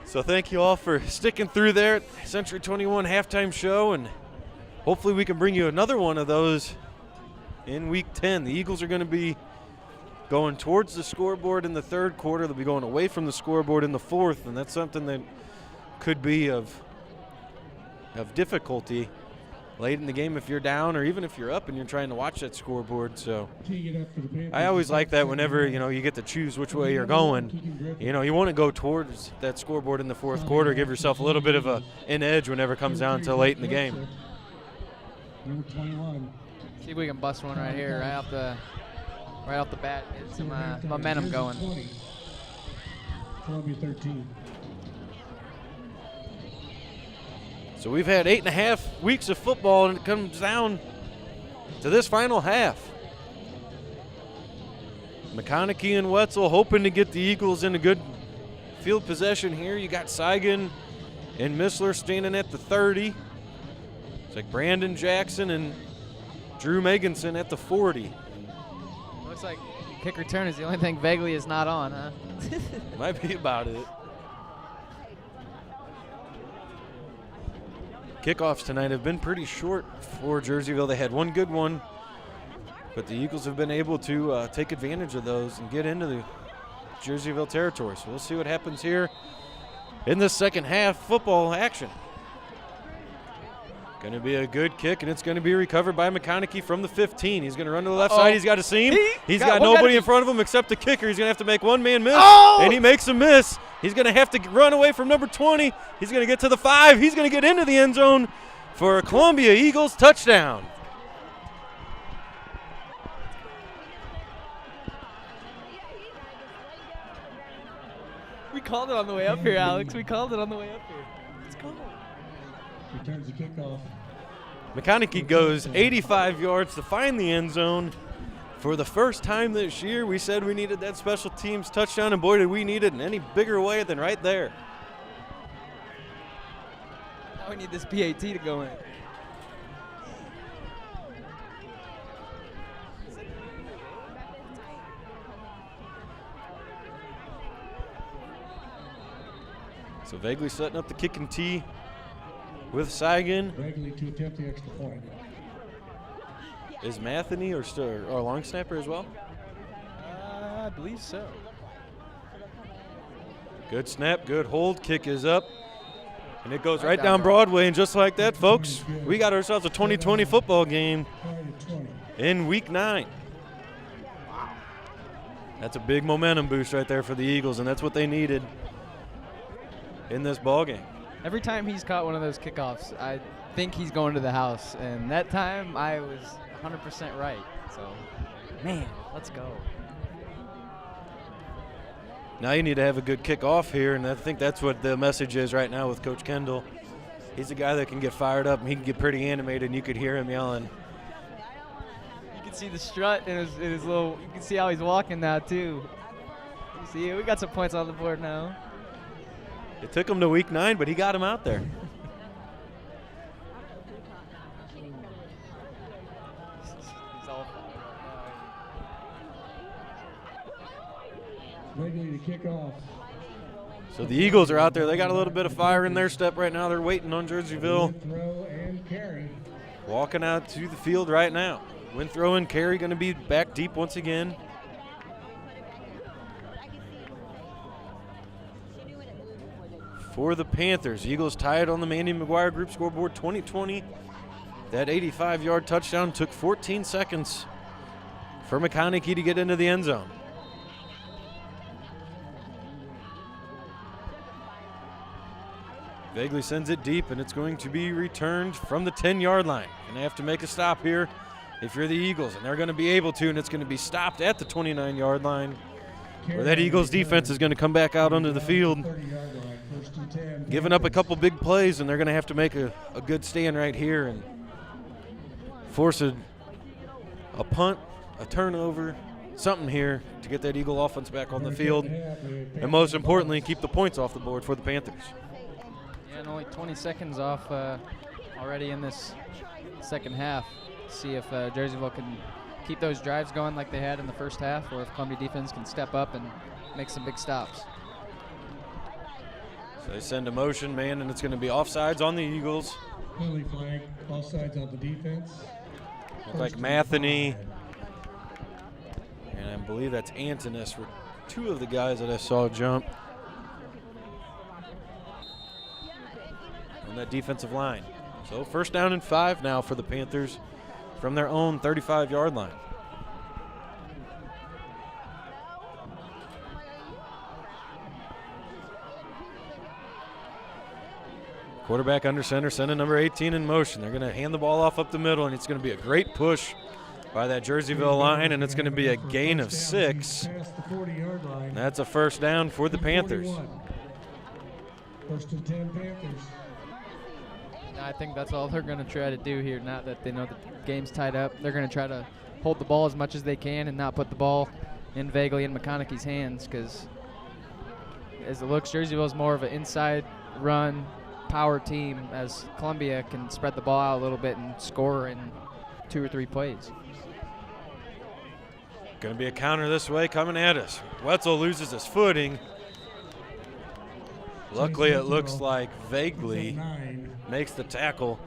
So thank you all for sticking through there at Century 21 halftime show, and hopefully we can bring you another one of those in Week 10. The Eagles are going to be going towards the scoreboard in the third quarter. They'll be going away from the scoreboard in the fourth, and that's something that could be of difficulty late in the game if you're down or even if you're up and you're trying to watch that scoreboard. So I always like that whenever, you get to choose which way you're going. You want to go towards that scoreboard in the fourth quarter, give yourself a little bit of an edge whenever it comes down to late in the game. Number 21. See if we can bust one right here, right off the bat. Get some momentum going. 20. Columbia 13. So we've had 8.5 weeks of football, and it comes down to this final half. McConaughey and Wetzel hoping to get the Eagles in a good field possession here. You got Seigan and Missler standing at the 30. It's like Brandon Jackson and Drew Meganson at the 40. Looks like kick return is the only thing vaguely is not on, huh? Might be about it. Kickoffs tonight have been pretty short for Jerseyville. They had one good one, but the Eagles have been able to take advantage of those and get into the Jerseyville territory. So we'll see what happens here in the second half football action. Going to be a good kick, and it's going to be recovered by McConaughey from the 15. He's going to run to the left side. He's got a seam. He's got nobody in front of him except the kicker. He's going to have to make one man miss, and he makes a miss. He's going to have to run away from number 20. He's going to get to the 5. He's going to get into the end zone for a Columbia Eagles touchdown. We called it on the way up here, Alex. We called it on the way up here. Let's go. Returns the kickoff. McConaughey goes 85 yards to find the end zone. For the first time this year, we said we needed that special teams touchdown, and boy, did we need it in any bigger way than right there. Now we need this PAT to go in. So Vaguely setting up the kick and tee with Seigan. Vaguely to attempt the extra point. Is Matheny or long snapper as well? I believe so. Good snap, good hold. Kick is up, and it goes right down Broadway. And just like that, folks, we got ourselves a 2020 football game in Week 9. That's a big momentum boost right there for the Eagles, and that's what they needed in this ball game. Every time he's caught one of those kickoffs, I think he's going to the house. And that time I was 100% right. So, man, let's go. Now you need to have a good kickoff here, and I think that's what the message is right now with Coach Kendall. He's a guy that can get fired up, and he can get pretty animated, and you could hear him yelling. You can see the strut in his little – you can see how he's walking now, too. You see, we got some points on the board now. It took him to Week 9, but he got him out there. Vaguely to kick off. So the Eagles are out there. They got a little bit of fire in their step right now. They're waiting on Jerseyville. Throw and carry. Walking out to the field right now. Winthrow and Carey going to be back deep once again. For the Panthers, Eagles tied on the Mandy McGuire Group scoreboard 2020. That 85-yard touchdown took 14 seconds for McConaughey to get into the end zone. Vaguely sends it deep, and it's going to be returned from the 10-yard line. And they have to make a stop here if you're the Eagles, and they're going to be able to, and it's going to be stopped at the 29-yard line, where that Eagles defense is going to come back out onto the field, giving up a couple big plays, and they're going to have to make a good stand right here and force a punt, a turnover, something here to get that Eagle offense back on the field, and most importantly, keep the points off the board for the Panthers. Yeah, and only 20 seconds off already in this second half. See if Jerseyville can keep those drives going like they had in the first half, or if Columbia defense can step up and make some big stops. So they send a motion, man, and it's going to be offsides on the Eagles. Penalty flag, offsides on the defense. Look like Matheny, and I believe that's Antonis were two of the guys that I saw jump on that defensive line. So first down and 5 now for the Panthers from their own 35-yard line. Quarterback under center, sending number 18 in motion. They're going to hand the ball off up the middle, and it's going to be a great push by that Jerseyville line, and it's going to be a gain of 6. And that's a first down for the Panthers. First and 10 Panthers. I think that's all they're going to try to do here, now that they know the game's tied up. They're going to try to hold the ball as much as they can and not put the ball in Vagley and McConaughey's hands, because as it looks, Jerseyville is more of an inside run power team, as Columbia can spread the ball out a little bit and score in 2 or 3 plays. Going to be a counter this way coming at us. Wetzel loses his footing. Luckily, it looks like Vagley makes the tackle.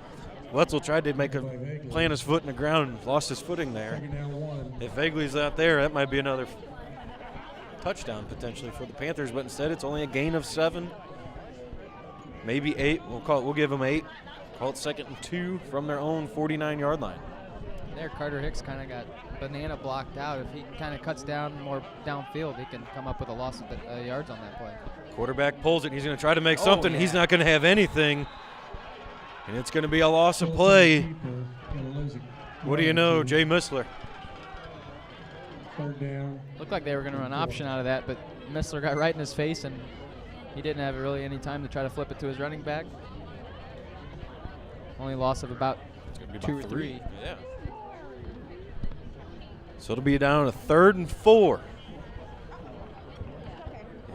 Wetzel tried to plant his foot in the ground and lost his footing there. If Vagley's out there, that might be another touchdown potentially for the Panthers, but instead it's only a gain of 7. Maybe 8. We'll give them 8. Call it 2nd and 2 from their own 49-yard line. There, Carter Hicks kind of got banana blocked out. If he kind of cuts down more downfield, he can come up with a loss of yards on that play. Quarterback pulls it. He's going to try to make something. Yeah. He's not going to have anything, and it's going to be a loss of play. What do you know, Jay Missler? Third down. Looked like they were going to run option out of that, but Missler got right in his face, and he didn't have really any time to try to flip it to his running back. Only loss of about 2 or 3. Yeah. So it'll be down to 3rd and 4.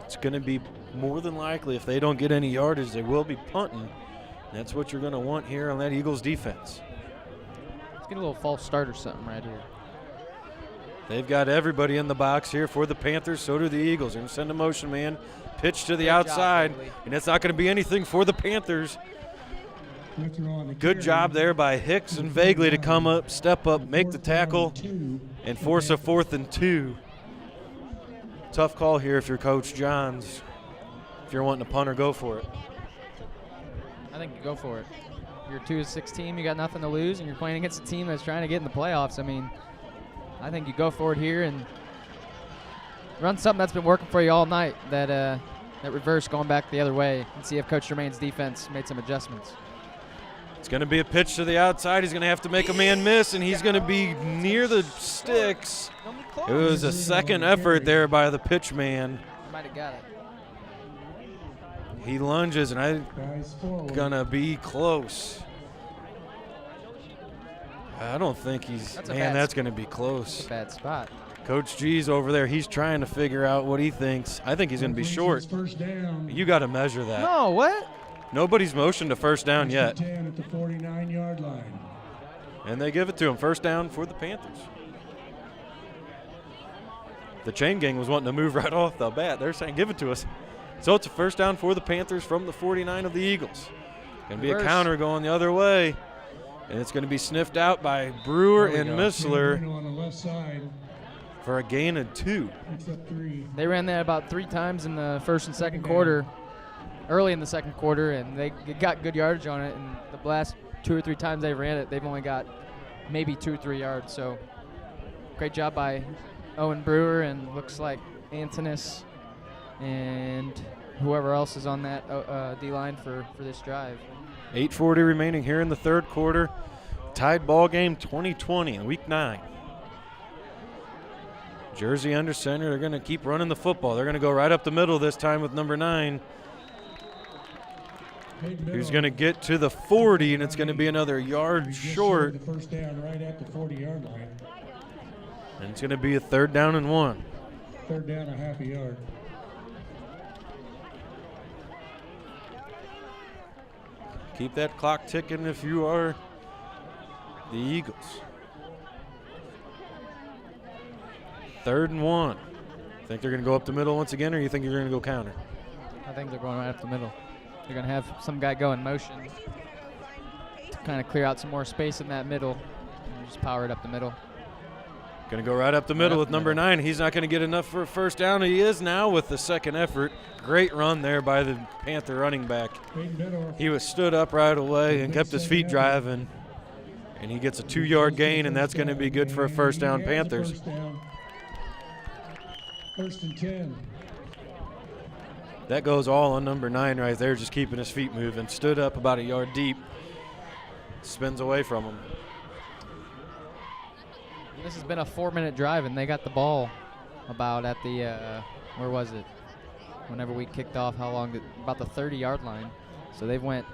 It's going to be more than likely, if they don't get any yardage, they will be punting. That's what you're going to want here on that Eagles defense. Let's get a little false start or something right here. They've got everybody in the box here for the Panthers. So do the Eagles. They're going to send a motion man. Pitch to the outside, and it's not going to be anything for the Panthers. Good job there by Hicks and Vagley to come up, step up, make the tackle, and force a 4th and 2. Tough call here if you're Coach Johns. If you're wanting to punt or go for it. I think you go for it. You're a 2-6 team, you got nothing to lose, and you're playing against a team that's trying to get in the playoffs. I mean, I think you go for it here and run something that's been working for you all night, that reverse going back the other way, and see if Coach Germain's defense made some adjustments. It's going to be a pitch to the outside. He's going to have to make a man miss, and he's going to be near the sticks. It was a second effort there by the pitch man. He might have got it. He lunges, and I'm going to be close. I don't think that's going to be close. That's a bad spot. Coach G's over there. He's trying to figure out what he thinks. I think he's going to be short. You got to measure that. No, what? Nobody's motioned to first down yet. 10 at the 49-yard line. And they give it to him. First down for the Panthers. The chain gang was wanting to move right off the bat. They're saying, give it to us. So it's a first down for the Panthers from the 49 of the Eagles. Going to be a counter going the other way. And it's going to be sniffed out by Brewer and Missler on the left side for a gain of 2. They ran that about 3 times in the first and second quarter, early in the second quarter, and they got good yardage on it. And the last 2 or 3 times they ran it, they've only got maybe 2 or 3 yards. So great job by Owen Brewer, and looks like Antonis and whoever else is on that D-line for this drive. 8:40 remaining here in the third quarter. tied ball game 2020 in week 9. Jersey under center. They're going to keep running the football. They're going to go right up the middle this time with number 9. Who's going to get to the 40, and it's going to be another yard short. The first down right at the 40-yard line. And it's going to be a 3rd down and 1. 3rd down, a half a yard. Keep that clock ticking if you are the Eagles. 3rd and 1. Think they're going to go up the middle once again, or you think you're going to go counter? I think they're going right up the middle. They're going to have some guy go in motion to kind of clear out some more space in that middle and just power it up the middle. Going to go right up the middle with number 9. He's not going to get enough for a first down. He is now with the second effort. Great run there by the Panther running back. He was stood up right away and kept his feet driving. And he gets a 2-yard gain, and that's going to be good for a first down, Panthers. 1st and 10. That goes all on number 9 right there, just keeping his feet moving. Stood up about a yard deep. Spins away from him. This has been a 4-minute drive, and they got the ball about at the, where was it? Whenever we kicked off, how long? About the 30-yard line. So they've went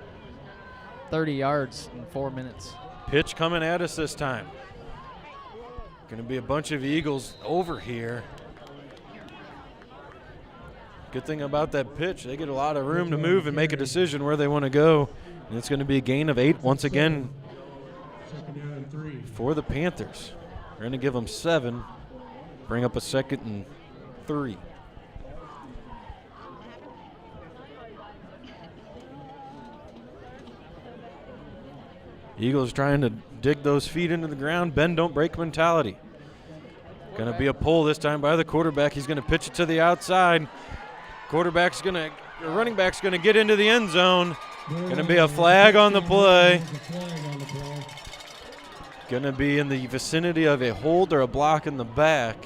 30 yards in 4 minutes. Pitch coming at us this time. Going to be a bunch of Eagles over here. Good thing about that pitch, they get a lot of room to move and make a decision where they want to go. And it's going to be a gain of 8 once again for the Panthers. We're going to give them 7, bring up a 2nd and 3. Eagles trying to dig those feet into the ground. Bend, don't break mentality. Going to be a pull this time by the quarterback. He's going to pitch it to the outside. Running back's going to get into the end zone. Going to be a flag on the play. Going to be in the vicinity of a hold or a block in the back.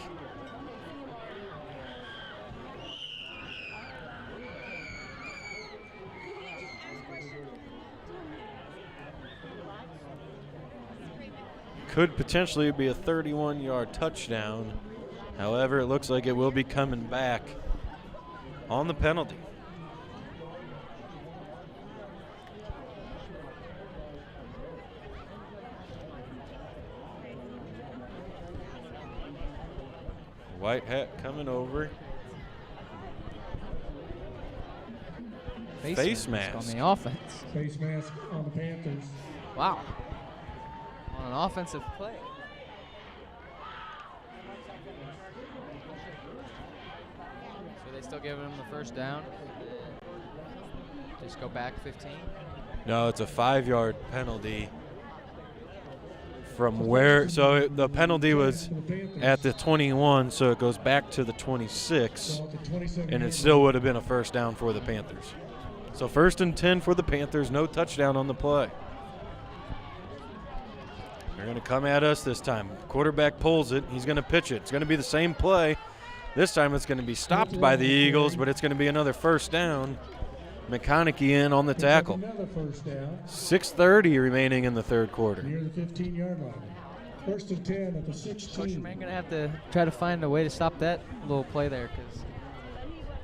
Could potentially be a 31-yard touchdown. However, it looks like it will be coming back on the penalty. White hat coming over. Face mask on the offense. Face mask on the Panthers. Wow. On an offensive play. So they still giving him the first down. Just go back 15. No, it's a 5-yard penalty from where. So the penalty was at the 21, so it goes back to the 26, and it still would have been a first down for the Panthers. So 1st and 10 for the Panthers, no touchdown on the play. They're going to come at us this time. Quarterback pulls it. He's going to pitch it. It's going to be the same play. This time it's going to be stopped by the Eagles, but it's going to be another first down. McConaughey in on the tackle. 6:30 remaining in the 3rd quarter. Near the 15-yard line. 1st and 10 at the 16. Coach Man going to have to try to find a way to stop that little play there.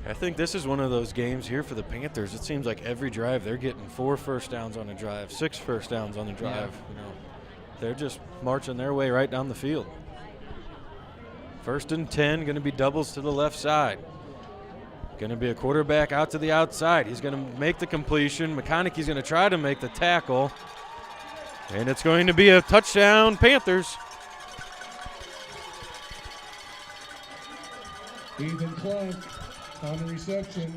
I think this is one of those games here for the Panthers. It seems like every drive they're getting 4 first downs on a drive, 6 first downs on a drive. Yeah. You know, they're just marching their way right down the field. 1st and 10, going to be doubles to the left side. Going to be a quarterback out to the outside. He's going to make the completion. McConaughey's going to try to make the tackle. And it's going to be a touchdown, Panthers. Ethan Clark on the reception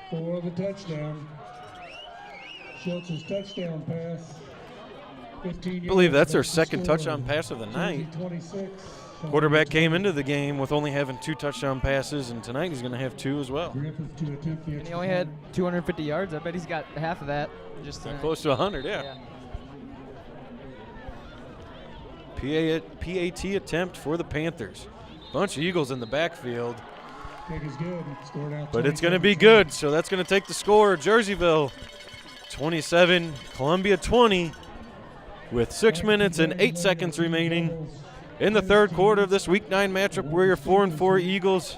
for the touchdown. Schultz's touchdown pass. I believe that's their 2nd touchdown pass of the night. Quarterback came into the game with only having 2 touchdown passes, and tonight he's going to have 2 as well. And he only had 250 yards. I bet he's got half of that. Just close to 100, yeah. PAT attempt for the Panthers. Bunch of Eagles in the backfield. But it's going to be good, so that's going to take the score. Jerseyville 27, Columbia 20. with 6 minutes and 8 seconds remaining in the third quarter of this Week 9 matchup, where your 4-4 Eagles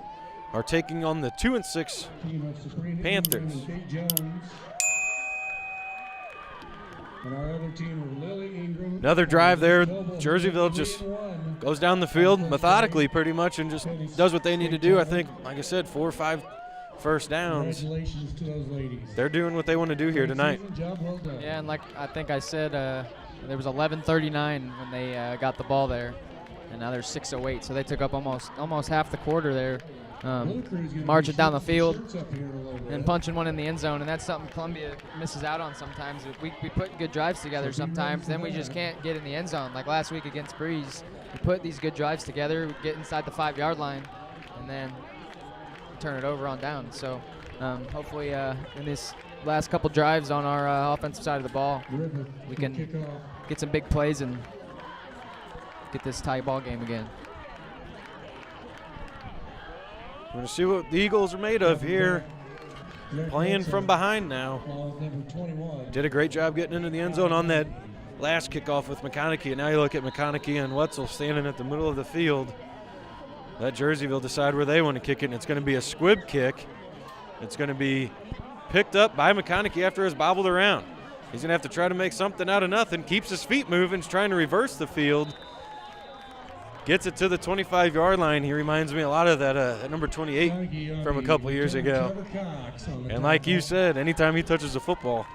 are taking on the 2-6 Panthers. Another drive there. Jerseyville just goes down the field methodically pretty much and just does what they need to do. I think, like I said, 4 or 5 first downs. They're doing what they want to do here tonight. Yeah, and like I think I said, there was 11:39 when they got the ball there, and now there's 6:08. So they took up almost half the quarter there, marching down the field and punching one in the end zone. And that's something Columbia misses out on sometimes. We put good drives together sometimes, then we just can't get in the end zone. Like last week against Breeze, we put these good drives together, we get inside the 5-yard line, and then turn it over on down. So hopefully in this last couple drives on our offensive side of the ball, we can get some big plays and get this tie ball game again. We're going to see what the Eagles are made of here. Playing from behind now. Did a great job getting into the end zone on that last kickoff with McConaughey. And now you look at McConaughey and Wetzel standing at the middle of the field. Let Jerseyville decide where they want to kick it, and it's going to be a squib kick. It's going to be picked up by McConaughey after it's bobbled around. He's going to have to try to make something out of nothing. Keeps his feet moving, trying to reverse the field. Gets it to the 25-yard line. He reminds me a lot of that number 28 from a couple years ago. And like you said, anytime he touches the football,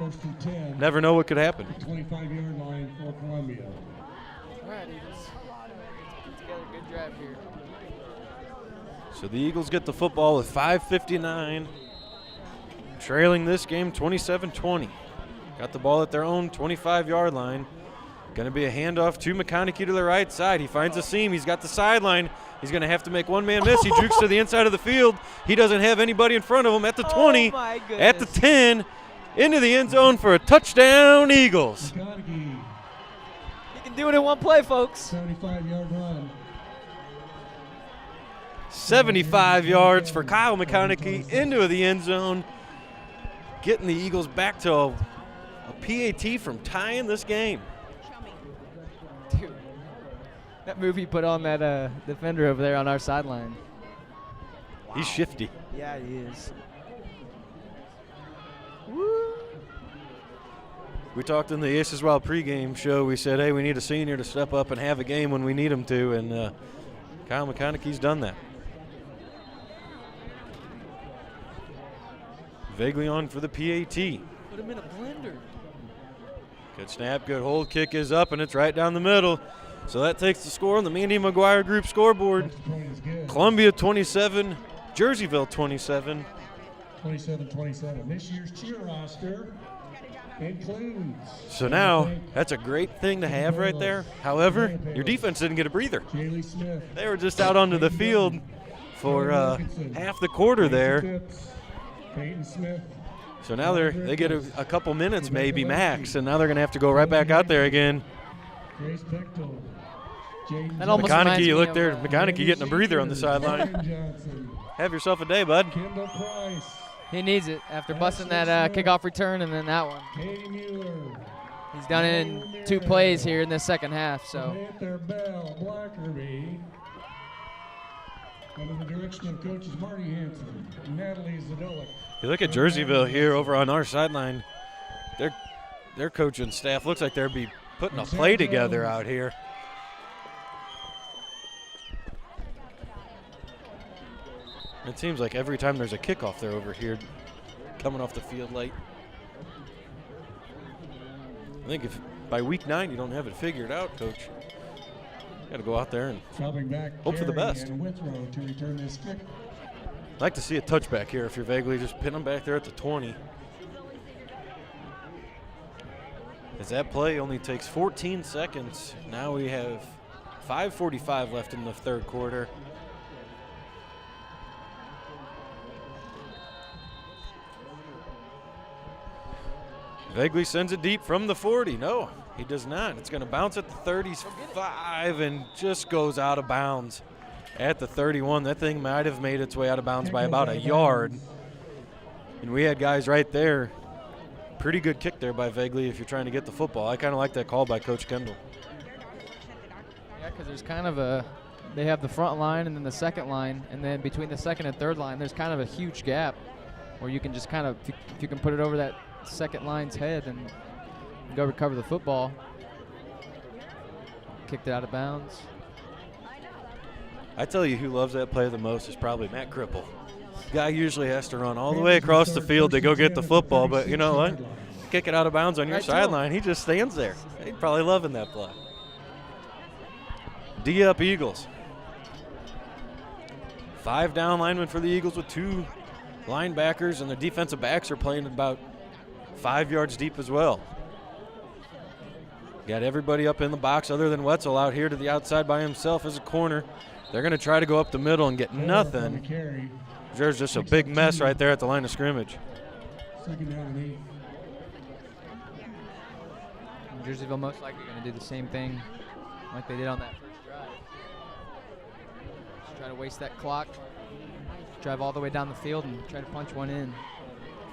never know what could happen. 25-yard line for Columbia. All right, Eagles. Put together a good drive here. So the Eagles get the football with 5:59, trailing this game 27-20. Got the ball at their own 25-yard line. Going to be a handoff to McConaughey to the right side. He finds a seam. He's got the sideline. He's going to have to make one man miss. He jukes to the inside of the field. He doesn't have anybody in front of him at the 20, at the 10, into the end zone for a touchdown, Eagles. McConaughey, You can do it in one play, folks. 75-yard run. 75 yards for Kyle McConaughey into the end zone, getting the Eagles back to a PAT from tying this game. Dude, that move he put on that defender over there on our sideline. He's shifty. Yeah, he is. We talked in the IHSA pregame show. We said, hey, we need a senior to step up and have a game when we need him to, and Kyle McConaughey's done that. Vaguely on for the PAT. Put him in a blender. Good snap, good hold. Kick is up, and it's right down the middle. So that takes the score on the Mandy McGuire Group scoreboard. Columbia 27, Jerseyville 27. 27-27. This year's cheer roster includes. So now, that's a great thing to have right there. However, your defense didn't get a breather. Jaylee Smith. They were just out onto the field for half the quarter there. Peyton Smith. So now they get a couple minutes maybe max, and now they're going to have to go right back out there again. Grace Bechtel. That almost reminds McConaughey, me you look of, there, McConaughey getting a breather on the sideline. Johnson. Have yourself a day, bud. Kendall Price. He needs it after busting that kickoff return and then that one. Katie Mueller. He's done it in 2 plays here in the second half. So Panther Bell Blackerby. Under the direction of coaches Marty Hanson, Natalie Zadolik. You look at Jerseyville here over on our sideline. Their coaching staff looks like they'll be putting a play together out here. It seems like every time there's a kickoff, they're over here coming off the field late. I think if by week 9 you don't have it figured out, Coach, you got to go out there and hope for the best. And Withrow to return this kick. I'd like to see a touchback here if you're vaguely just pinning them back there at the 20. As that play only takes 14 seconds. Now we have 5:45 left in the third quarter. Vaguely sends it deep from the 40. No, he does not. It's going to bounce at the 35 and just goes out of bounds at the 31. That thing might have made its way out of bounds by about a yard. And we had guys right there Pretty good kick there by Vegley if you're trying to get the football. I kind of like that call by Coach Kendall. Yeah, because there's kind of they have the front line and then the second line, and then between the second and third line, there's kind of a huge gap where you can just kind of, if you can put it over that second line's head and go recover the football. Kicked it out of bounds. I tell you who loves that play the most is probably Matt Cripple. Guy usually has to run all the way across the field to go get the football, but you know what? Kick it out of bounds on your sideline. He just stands there. He's probably loving that play. D up Eagles. 5 down linemen for the Eagles with 2 linebackers, and the defensive backs are playing about 5 yards deep as well. Got everybody up in the box other than Wetzel out here to the outside by himself as a corner. They're going to try to go up the middle and get nothing. There's just a big mess right there at the line of scrimmage. Second down and 8. Jerseyville most likely going to do the same thing like they did on that first drive. Just try to waste that clock, drive all the way down the field and try to punch one in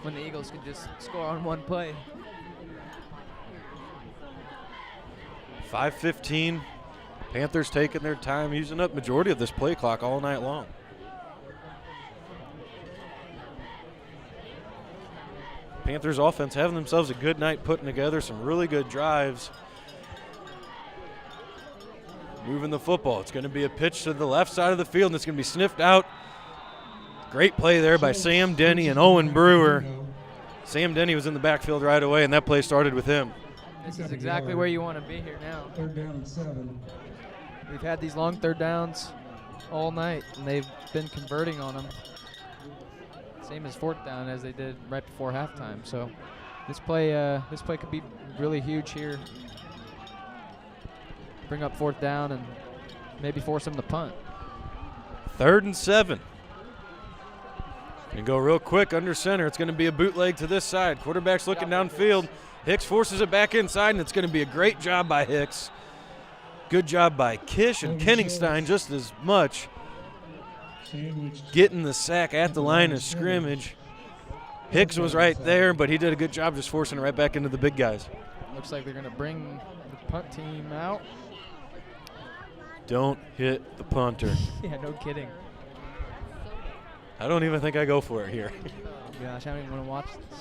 when the Eagles can just score on one play. 5:15. Panthers taking their time, using up majority of this play clock all night long. Panthers offense having themselves a good night, putting together some really good drives. Moving the football. It's going to be a pitch to the left side of the field, and it's going to be sniffed out. Great play there by Sam Denny and Owen Brewer. Sam Denny was in the backfield right away, and that play started with him. This is exactly where you want to be here now. 3rd down and 7. We've had these long third downs all night, and they've been converting on them. Same as 4th down as they did right before halftime. So this play could be really huge here. Bring up 4th down and maybe force them to punt. 3rd and 7. And go real quick under center. It's going to be a bootleg to this side. Quarterback's looking downfield. Hicks forces it back inside, and it's going to be a great job by Hicks. Good job by Kish and Kenningstein just as much. Getting the sack at the line of scrimmage. Hicks was right there, but he did a good job just forcing it right back into the big guys. Looks like they're going to bring the punt team out. Don't hit the punter. Yeah, no kidding. I don't even think I go for it here. Gosh, I don't even want to watch this.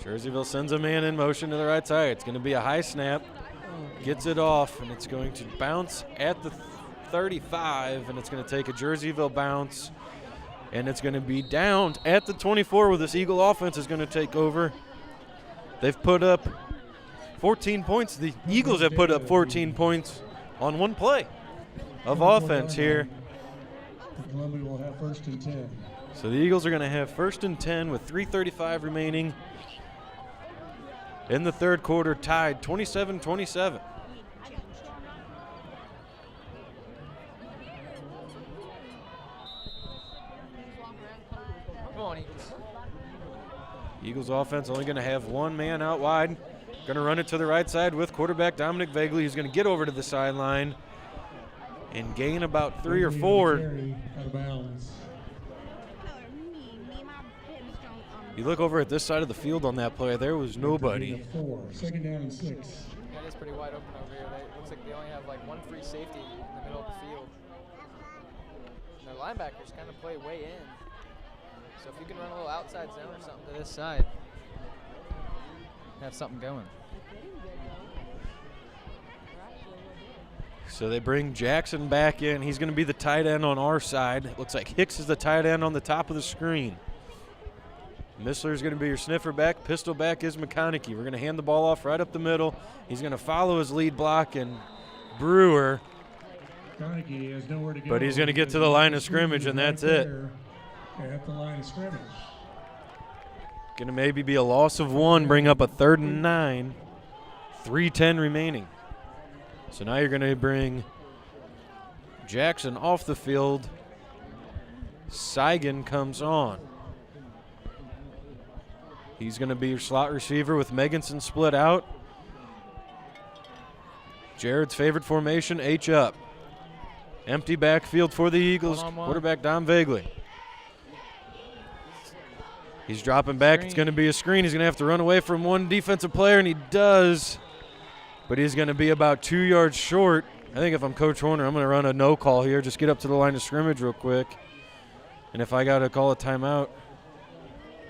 Jerseyville sends a man in motion to the right side. It's going to be a high snap. Gets it off, and it's going to bounce at the 35, and it's going to take a Jerseyville bounce, and it's going to be down at the 24 where this Eagle offense is going to take over. They've put up 14 points. The Eagles have put up 14 points on one play of offense here. Columbia will have 1st and 10. So the Eagles are going to have 1st and 10 with 3:35 remaining in the 3rd quarter, tied 27-27. Come on, Eagles. Eagles offense only going to have one man out wide. Going to run it to the right side with quarterback Dominic Vegley, who's going to get over to the sideline and gain about 3 or 4. Out of bounds. You look over at this side of the field on that play, there was nobody. 2nd down and 6. That is pretty wide open over here. It looks like they only have like one free safety in the middle of the field. And their linebackers kind of play way in. So if you can run a little outside zone or something to this side, have something going. So they bring Jackson back in. He's going to be the tight end on our side. It looks like Hicks is the tight end on the top of the screen. Missler is going to be your sniffer back. Pistol back is McConaughey. We're going to hand the ball off right up the middle. He's going to follow his lead block and Brewer. Has nowhere to go, but he's going to get to the line of scrimmage, and that's it. At the line of scrimmage. Going to maybe be a loss of 1, bring up a 3rd and 9. 3:10 remaining. So now you're going to bring Jackson off the field. Seigan comes on. He's going to be your slot receiver with Meganson split out. Jared's favorite formation, H up. Empty backfield for the Eagles. Quarterback Dom Vegley. He's dropping back. It's going to be a screen. He's going to have to run away from one defensive player, and he does. But he's going to be about 2 yards short. I think if I'm Coach Horner, I'm going to run a no call here. Just get up to the line of scrimmage real quick. And if I got to call a timeout.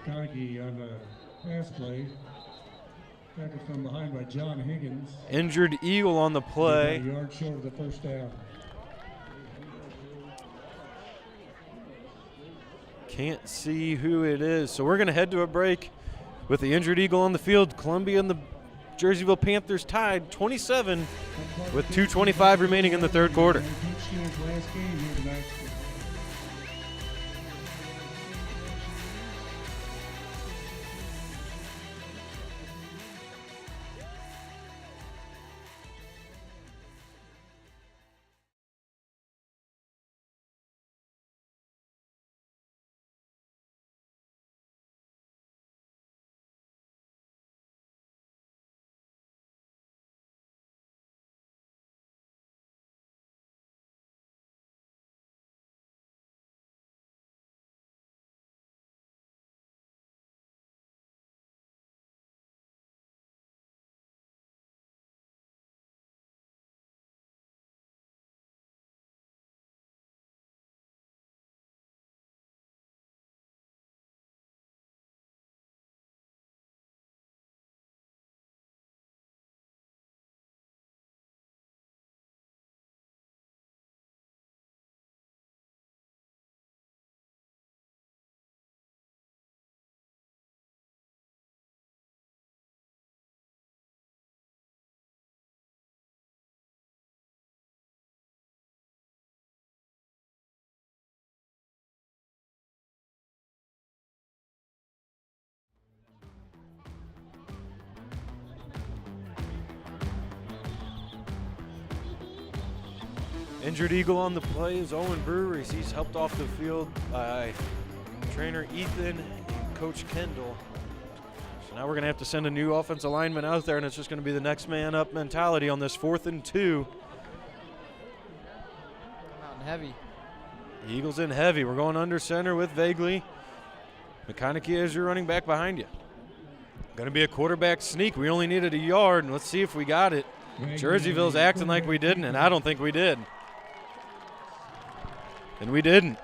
Carnegie on the pass play. Tackled from behind by John Higgins. Injured Eagle on the play. A yard short of the first down. Can't see who it is. So we're going to head to a break with the injured Eagle on the field. Columbia and the Jerseyville Panthers tied 27 with 2:25 remaining in the third quarter. Injured Eagle on the play is Owen Brewery. He's helped off the field by trainer Ethan and Coach Kendall. So now we're going to have to send a new offensive lineman out there, and it's just going to be the next man up mentality on this 4th and 2. Out and heavy. Eagles in heavy. We're going under center with Vaguely. McConaughey is your running back behind you. Going to be a quarterback sneak. We only needed a yard, and let's see if we got it. Jerseyville's acting like we didn't, and I don't think we did. And we didn't.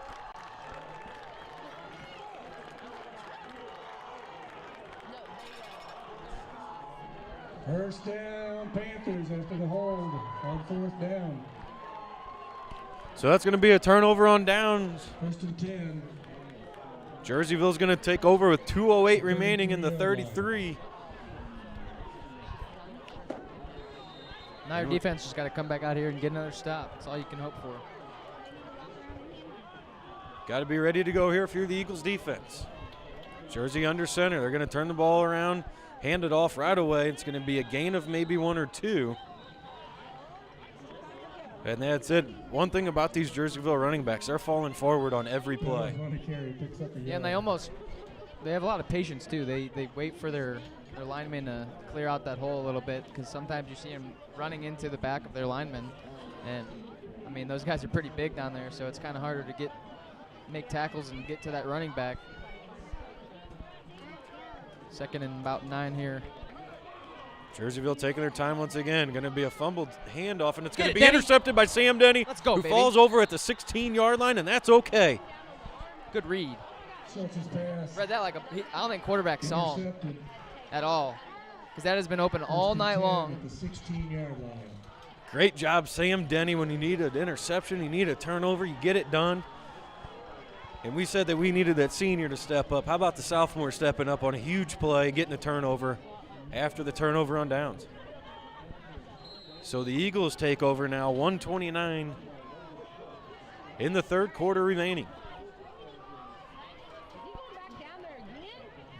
First down, Panthers after the hold on 4th down. So that's going to be a turnover on downs. 1st and 10. Jerseyville's going to take over with 2:08 remaining in the 33. Now your defense just got to come back out here and get another stop. That's all you can hope for. Got to be ready to go here if you're the Eagles defense. Jersey under center. They're going to turn the ball around, hand it off right away. It's going to be a gain of maybe 1 or 2. And that's it. One thing about these Jerseyville running backs, they're falling forward on every play. Yeah, and they have a lot of patience too. They wait for their linemen to clear out that hole a little bit, because sometimes you see them running into the back of their linemen. And, I mean, those guys are pretty big down there, so it's kind of harder to make tackles and get to that running back. 2nd and about 9 here. Jerseyville taking their time once again. Going to be a fumbled handoff, and it's going to be Denny. intercepted by Sam Denny. Let's go, who baby. falls over at the 16-yard line, and that's okay. Good read. Pass. Read that like I don't think quarterback saw him at all, because that has been open all night long. At the 16-yard line. Great job, Sam Denny. When you need an interception, you need a turnover, you get it done. And we said that we needed that senior to step up. How about the sophomore stepping up on a huge play, getting a turnover after the turnover on downs? So the Eagles take over now, 1:29 in the third quarter remaining.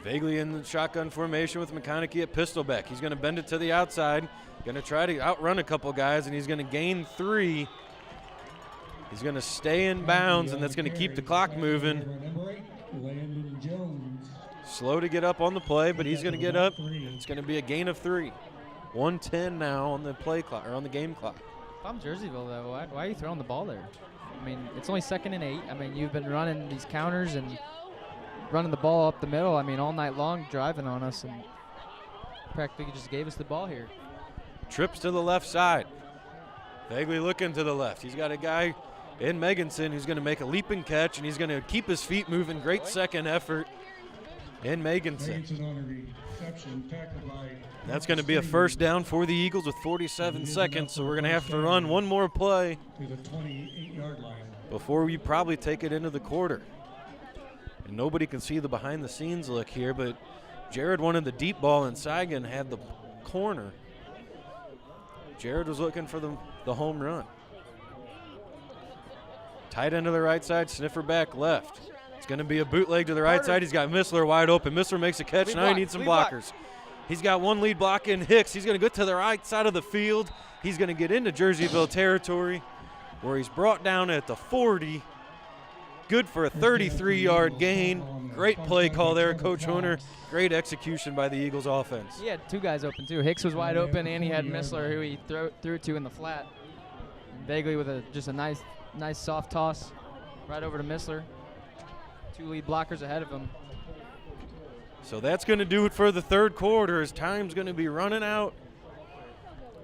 Vaguely in the shotgun formation with McConaughey at pistol back. He's going to bend it to the outside, going to try to outrun a couple guys, and he's going to gain 3. He's going to stay in bounds, and that's going to keep the clock moving. Slow to get up on the play, but he's going to get up. It's going to be a gain of 3. 1:10 now on the play clock, or on the game clock. If I'm Jerseyville, though, why are you throwing the ball there? I mean, it's only 2nd and 8. I mean, you've been running these counters, and running the ball up the middle. I mean, all night long driving on us, and practically just gave us the ball here. Trips to the left side. Vaguely looking to the left. He's got a guy in Meganson who's going to make a leaping catch, and he's going to keep his feet moving. Great second effort in Meganson. That's going to be a first down for the Eagles with 47 seconds, so we're going to have to run one more play before we probably take it into the quarter. And nobody can see the behind-the-scenes look here, but Jared wanted the deep ball, and Saigon had the corner. Jared was looking for the home run. Tight end to the right side, sniffer back left. It's going to be a bootleg to the right side. He's got Missler wide open. Missler makes a catch. Now he needs some blockers. He's got one lead block in Hicks. He's going to go to the right side of the field. He's going to get into Jerseyville territory where he's brought down at the 40. Good for a 33-yard gain. Great play call there, Coach Horner. Great execution by the Eagles offense. He had two guys open, too. Hicks was wide open, and he had Missler, who he threw to in the flat. And Bagley with just a nice soft toss right over to Missler. Two lead blockers ahead of him. So that's going to do it for the third quarter, as time's going to be running out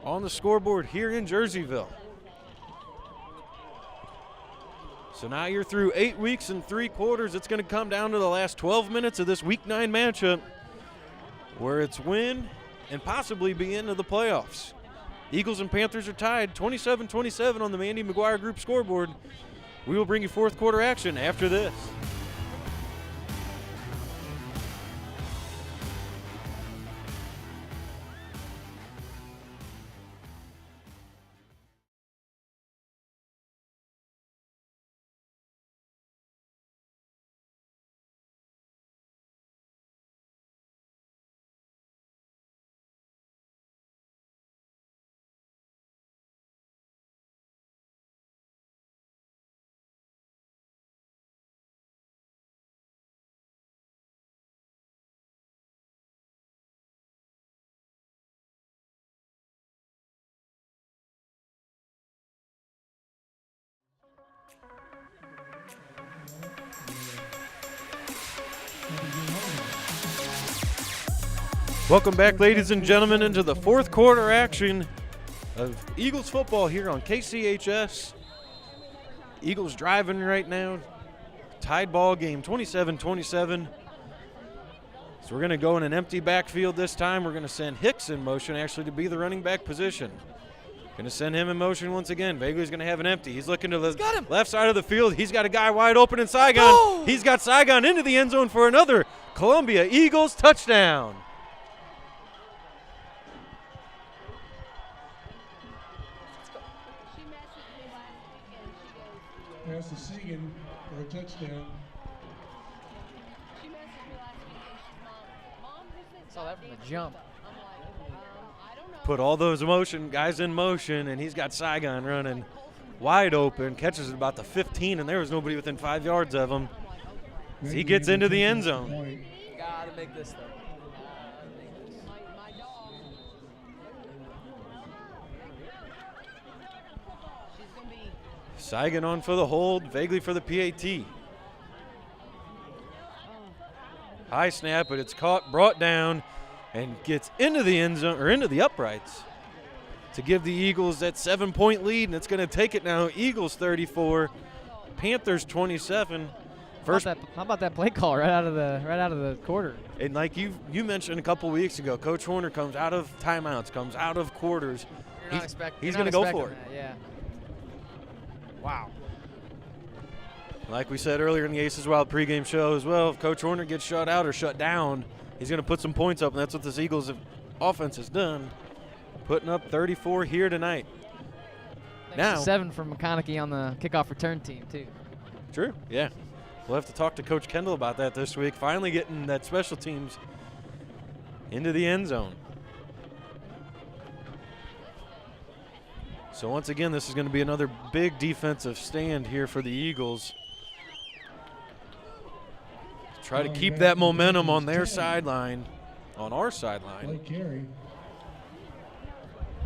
on the scoreboard here in Jerseyville. So now you're through 8 weeks and 3 quarters. It's going to come down to the last 12 minutes of this Week 9 matchup, where it's win and possibly be into the playoffs. Eagles and Panthers are tied 27-27 on the Mandy McGuire Group scoreboard. We will bring you fourth quarter action after this. Welcome back, ladies and gentlemen, into the fourth quarter action of Eagles football here on KCHS. Eagles driving right now. Tied ball game, 27-27. So we're going to go in an empty backfield this time. We're going to send Hicks in motion, actually, to be the running back position. Going to send him in motion once again. Bagley's going to have an empty. He's looking to the left side of the field. He's got a guy wide open in Saigon. Oh! He's got Saigon into the end zone for another Columbia Eagles touchdown. Pass to Segan for a touchdown. Saw that from the jump. Put all those guys in motion, and he's got Saigon running wide open. Catches it about the 15, and there was nobody within 5 yards of him. As he gets into the end zone. Gotta make this though. Saigon on for the hold, Vaguely for the PAT. High snap, but it's caught, brought down, and gets into the end zone, or into the uprights, to give the Eagles that 7-point lead, and it's going to take it now. Eagles 34, Panthers 27. How about that play call right out of the quarter? And like you mentioned a couple weeks ago, Coach Horner comes out of timeouts, comes out of quarters. He's going to go for it. Yeah. Wow. Like we said earlier in the Aces Wild pregame show as well, if Coach Horner gets shut out or shut down, he's going to put some points up, and that's what this Eagles offense has done, putting up 34 here tonight. Now 7 from McConaughey on the kickoff return team, too. True, yeah. We'll have to talk to Coach Kendall about that this week, finally getting that special teams into the end zone. So once again, this is going to be another big defensive stand here for the Eagles. Try to keep that momentum on their sideline, on our sideline.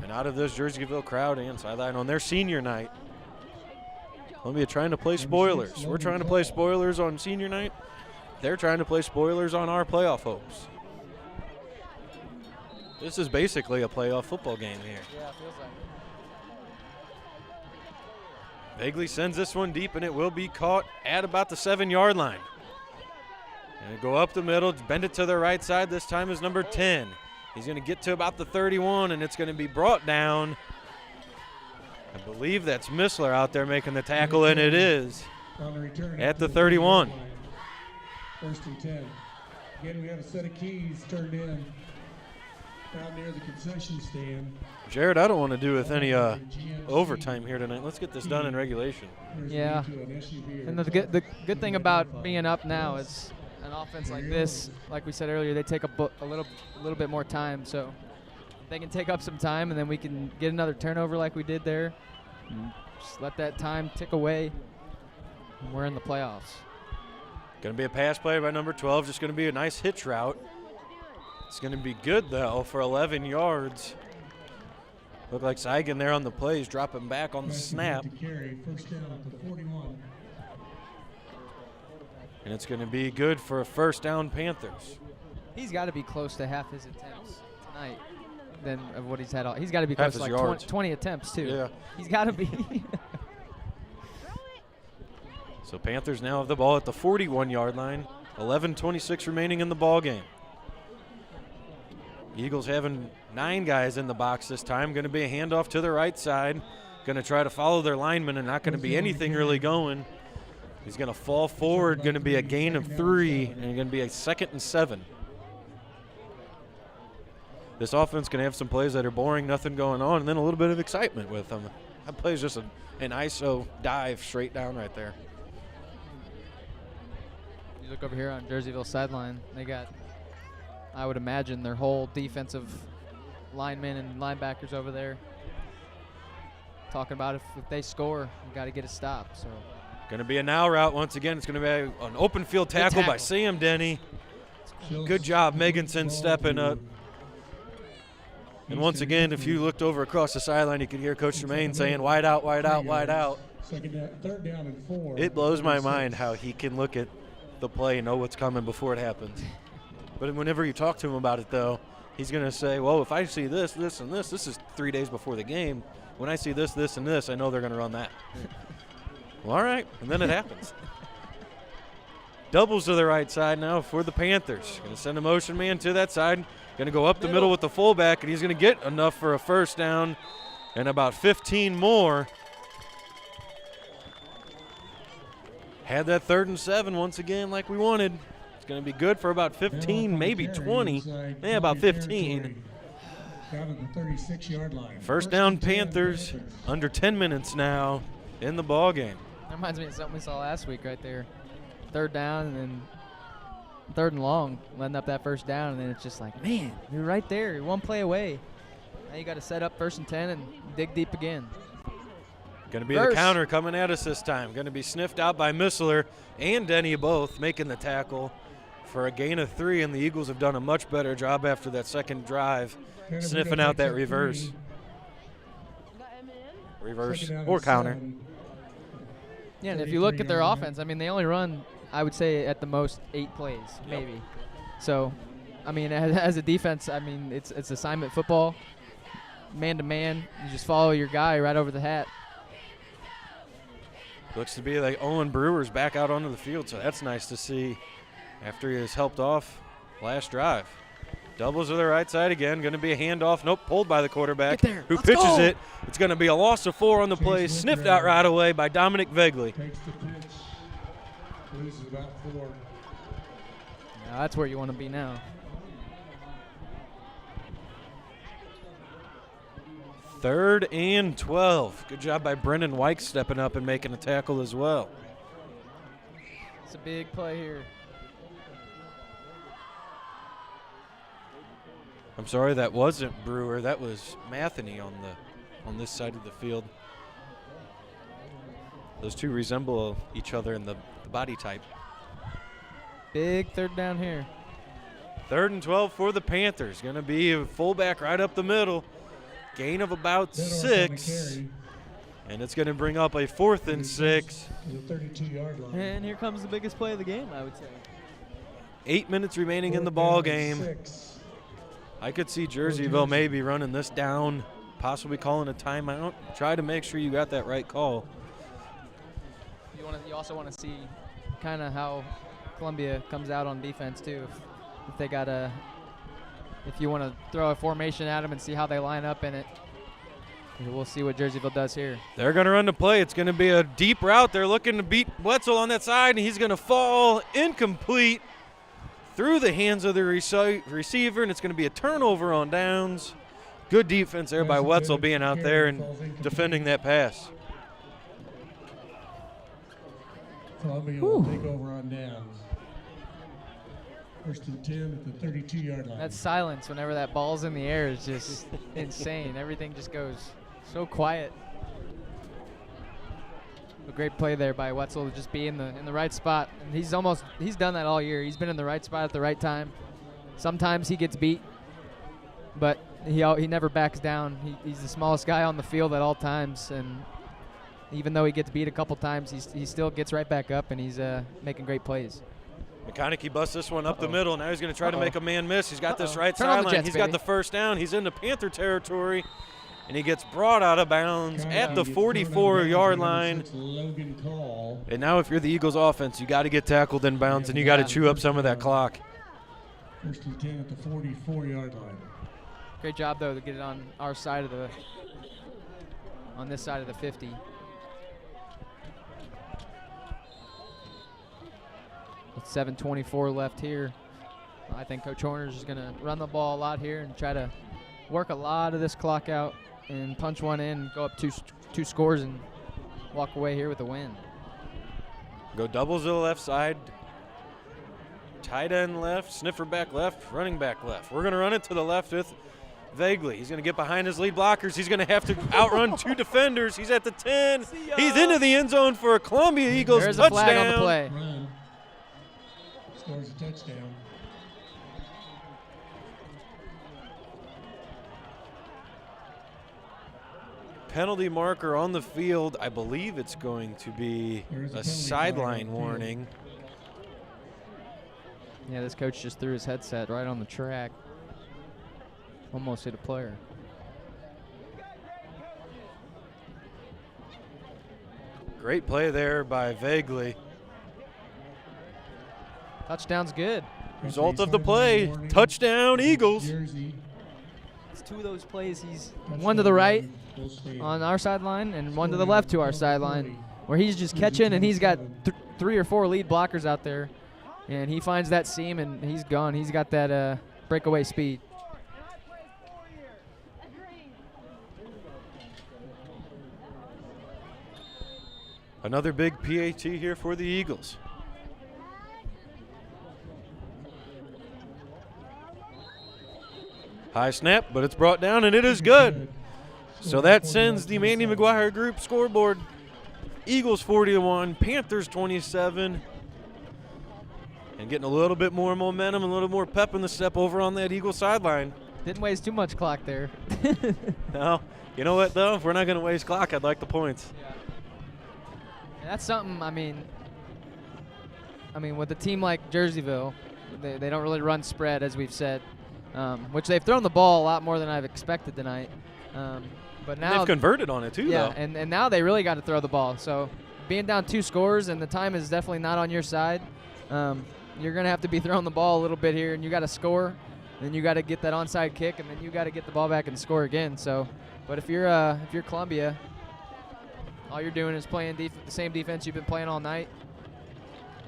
And out of this Jerseyville crowd and sideline on their senior night. Columbia trying to play spoilers. We're trying to play spoilers on senior night. they're trying to play spoilers on our playoff hopes. This is basically a playoff football game here. Yeah, it feels like. Begley sends this one deep, and it will be caught at about the 7-yard line. And go up the middle, bend it to the right side. This time is number 10. He's going to get to about the 31, and it's going to be brought down. I believe that's Missler out there making the tackle, and it is at the 31. First and 10. Again, we have a set of keys turned in down near the concession stand. Jared, I don't want to do with any overtime here tonight. Let's get this done in regulation. Yeah. And the good thing about being up now is an offense like this, like we said earlier, they take a little bit more time. So they can take up some time, and then we can get another turnover like we did there. And just let that time tick away, and we're in the playoffs. Going to be a pass play by number 12. Just going to be a nice hitch route. It's going to be good, though, for 11 yards. Look like Seigan there on the play. He's dropping back on the snap. First down at the 41. And it's going to be good for a first down, Panthers. He's got to be close to half his attempts tonight than of what he's had. He's got to be close to like 20 attempts, too. Yeah. He's got to be. So Panthers now have the ball at the 41-yard line. 11:26 remaining in the ball game. Eagles having 9 guys in the box this time. Going to be a handoff to the right side. Going to try to follow their lineman and not going to be anything really going. He's going to fall forward. Going to be a gain of 3, and going to be a 2nd and 7. This offense going to have some plays that are boring, nothing going on, and then a little bit of excitement with them. That play is just an ISO dive straight down right there. You look over here on Jerseyville sideline, they got, I would imagine, their whole defensive linemen and linebackers over there talking about if they score, you got to get a stop. So going to be a now route once again. It's going to be an open field tackle by Sam Denny. Good job, Meganson stepping up. And once again, if you looked over across the sideline, you could hear Coach Tremaine saying, wide out, wide out, wide out. Third down and 4. It blows my mind how he can look at the play and know what's coming before it happens. But whenever you talk to him about it, though, he's going to say, well, if I see this, this, and this is 3 days before the game. When I see this, this, and this, I know they're going to run that. Well, all right, and then it happens. Doubles to the right side now for the Panthers. Going to send a motion man to that side. Going to go up the middle with the fullback, and he's going to get enough for a first down and about 15 more. Had that 3rd and 7 once again like we wanted. It's going to be good for about 15, maybe 20. Yeah, about 15. Down at the 36-yard line. First down, Panthers. Under 10 minutes now in the ball game. that reminds me of something we saw last week right there. 3rd down and then 3rd and long, letting up that first down, and then it's just like, man, you're right there. You're one play away. Now you got to set up 1st and 10 and dig deep again. Going to be the counter coming at us this time. Going to be sniffed out by Missler and Denny both making the tackle for a gain of 3, and the Eagles have done a much better job after that second drive, sniffing out that reverse. Reverse or counter. Yeah, and if you look at their offense, I mean, they only run, I would say, at the most 8 plays, maybe. So, I mean, as a defense, I mean, it's assignment football, man-to-man. You just follow your guy right over the hat. Looks to be like Owen Brewer's back out onto the field, so that's nice to see after he was helped off last drive. Doubles to the right side again. Going to be a handoff. Nope, pulled by the quarterback who pitches it. It's going to be a loss of 4 on the play. Sniffed out right away by Dominic Vegley. Takes the pitch. Loses about 4. Now that's where you want to be now. 3rd and 12. Good job by Brendan Wyke stepping up and making a tackle as well. It's a big play here. I'm sorry, that wasn't Brewer. That was Matheny on this side of the field. Those two resemble each other in the body type. Big 3rd down here. 3rd and 12 for the Panthers. Going to be a fullback right up the middle. Gain of about 6. And it's going to bring up a 4th and 6. The 32-yard line. And here comes the biggest play of the game, I would say. 8 minutes remaining in the ball game. 6. I could see Jerseyville maybe running this down, possibly calling a timeout. Try to make sure you got that right call. You also want to see kind of how Columbia comes out on defense too. If they got if you want to throw a formation at them and see how they line up in it. We'll see what Jerseyville does here. They're going to run the play. It's going to be a deep route. They're looking to beat Wetzel on that side, and he's going to fall incomplete through the hands of the receiver, and it's going to be a turnover on downs. Good defense there by Wetzel being out there and defending that pass. Columbia will take over on downs. 1st and 10 at the 32-yard line. That silence whenever that ball's in the air is just insane. Everything just goes so quiet. A great play there by Wetzel to just be in the right spot. And he's done that all year. He's been in the right spot at the right time. Sometimes he gets beat, but he never backs down. He's the smallest guy on the field at all times, and even though he gets beat a couple times, he still gets right back up, and he's making great plays. McConaughey busts this one up the middle. Now he's going to try to make a man miss. He's got this right Turn on the sideline. Jets, He's baby. got the first down. He's into Panther territory, and he gets brought out of bounds at the 44-yard line. Logan Call. And now if you're the Eagles offense, you got to get tackled in bounds, and you got to chew up some of that clock. 1st and 10 at the 44-yard line. Great job, though, to get it on our side of on this side of the 50. With 7:24 left here, I think Coach Horner's is going to run the ball a lot here and try to work a lot of this clock out and punch one in, go up two scores, and walk away here with a win. Go doubles to the left side. Tight end left, sniffer back left, running back left. We're going to run it to the left with Vaguely. He's going to get behind his lead blockers. He's going to have to outrun 2 defenders. He's at the 10. He's into the end zone for a Columbia Eagles There's touchdown. a flag on the play. Run. Scores a touchdown. Penalty marker on the field. I believe it's going to be a sideline warning. Yeah, this coach just threw his headset right on the track. Almost hit a player. Great play there by Vaguely. Touchdown's good. Result of the play, touchdown Eagles. Jersey. It's 2 of those plays. He's one to the right on our sideline and one to the left to our sideline, where he's just catching, and he's got 3 or 4 lead blockers out there, and he finds that seam and he's gone. He's got that breakaway speed. Another big PAT here for the Eagles. High snap, but it's brought down, and it is good. So that sends the Mandy McGuire Group scoreboard. Eagles 40-1, Panthers 27. And getting a little bit more momentum, a little more pep in the step over on that Eagle sideline. Didn't waste too much clock there. No, you know what, though? If we're not going to waste clock, I'd like the points. Yeah. And that's something, I mean, with a team like Jerseyville, they don't really run spread, as we've said, which they've thrown the ball a lot more than I've expected tonight. But now they've converted on it, too, yeah, though. and now they really got to throw the ball. So being down 2 scores and the time is definitely not on your side, you're going to have to be throwing the ball a little bit here, and you got to score, then you got to get that onside kick, and then you got to get the ball back and score again. So, but if you're Columbia, all you're doing is playing the same defense you've been playing all night,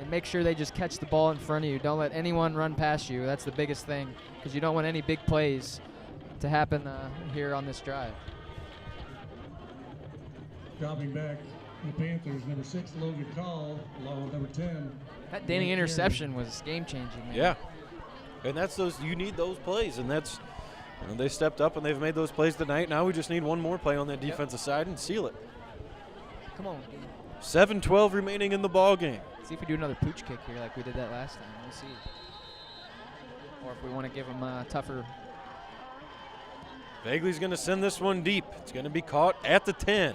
and make sure they just catch the ball in front of you. Don't let anyone run past you. That's the biggest thing, because you don't want any big plays to happen here on this drive. Dropping back the Panthers, number 6, Logan Call, along with number 10. That Danny interception was game-changing, man. Yeah. And that's those, you need those plays, and that's, they stepped up and they've made those plays tonight. Now we just need one more play on that defensive side and seal it. Come on. 7:12 remaining in the ball game. See if we do another pooch kick here like we did that last time. We'll see. Or if we want to give them a tougher. Vaguely's going to send this one deep. It's going to be caught at the 10.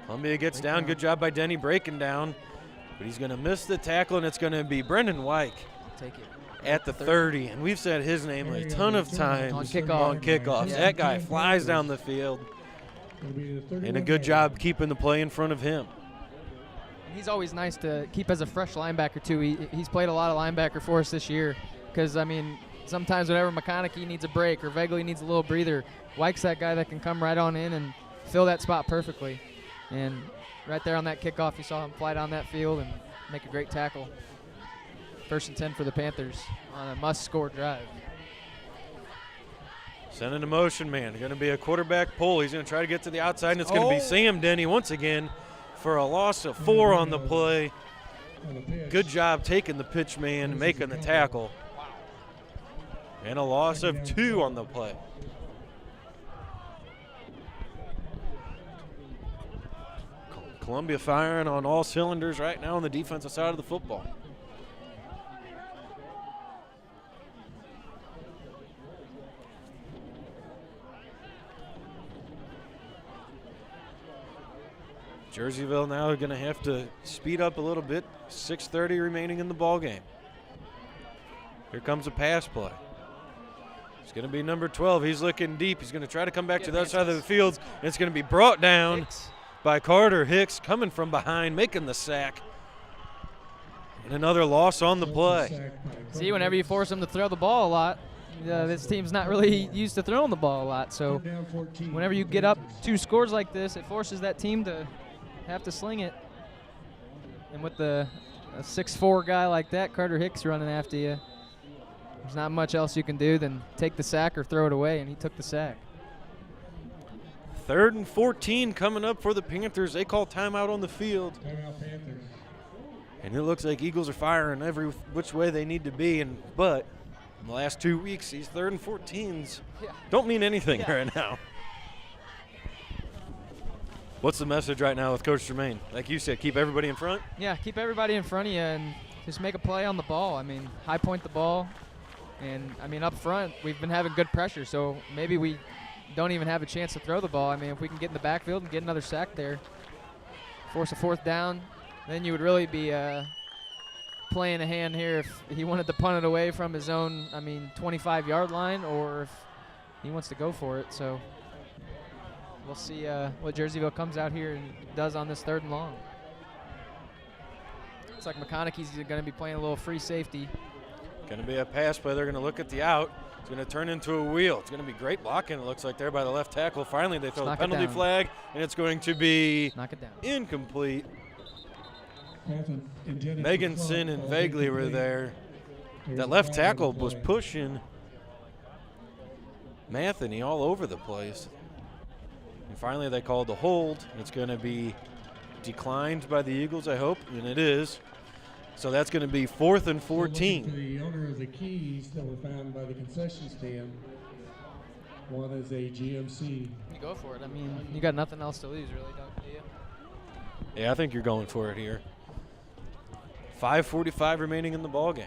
Columbia gets down. Good job by Denny breaking down. But he's going to miss the tackle, and it's going to be Brendan Wyke. take it. At the 30, and we've said his name a ton of times On kickoff. on kickoffs. Yeah. That guy flies down the field, and a good job keeping the play in front of him. He's always nice to keep as a fresh linebacker, too. He's played a lot of linebacker for us this year because, I mean, sometimes whenever McConaughey needs a break or Vegley needs a little breather, Wyke's that guy that can come right on in and fill that spot perfectly. And right there on that kickoff, you saw him fly down that field and make a great tackle. 1st and 10 for the Panthers on a must-score drive. Sending a motion man. Going to be a quarterback pull. He's going to try to get to the outside, and it's going to be Sam Denny once again for a loss of 4 on the play. Good job taking the pitch man, making the tackle. And a loss of 2 on the play. Columbia firing on all cylinders right now on the defensive side of the football. Jerseyville now going to have to speed up a little bit. 6:30 remaining in the ball game. Here comes a pass play. It's going to be number 12. He's looking deep. He's going to try to come back to the other side of the field. And it's going to be brought down by Carter Hicks, coming from behind, making the sack. And another loss on the play. See, whenever you force them to throw the ball a lot, this team's not really used to throwing the ball a lot. So whenever you get up 2 scores like this, it forces that team to have to sling it. And with a 6'4" guy like that, Carter Hicks running after you, there's not much else you can do than take the sack or throw it away, and he took the sack. 3rd and 14 coming up for the Panthers. They call timeout on the field. And it looks like Eagles are firing every which way they need to be. But in the last 2 weeks, these 3rd and 14s don't mean anything right now. What's the message right now with Coach Tremaine? Like you said, keep everybody in front? Yeah, keep everybody in front of you and just make a play on the ball. I mean, high point the ball. And, I mean, up front, we've been having good pressure, so maybe we don't even have a chance to throw the ball. I mean, if we can get in the backfield and get another sack there, force a 4th down, then you would really be playing a hand here if he wanted to punt it away from his own, 25-yard line, or if he wants to go for it. So we'll see what Jerseyville comes out here and does on this 3rd and long. Looks like McConaughey's going to be playing a little free safety. Going to be a pass play. They're going to look at the out. It's going to turn into a wheel. It's going to be great blocking, it looks like, there by the left tackle. Finally, they throw the penalty flag, and it's going to be incomplete. Meganson and Vegley were there. That left tackle was pushing Matheny all over the place. And finally, they called the hold. It's going to be declined by the Eagles, I hope, and it is. So that's going to be 4th and 14. The owner of the keys that were found by the concession stand. One is a GMC. You go for it. I mean, you got nothing else to lose, really, don't you? Yeah, I think you're going for it here. 5:45 remaining in the ball game.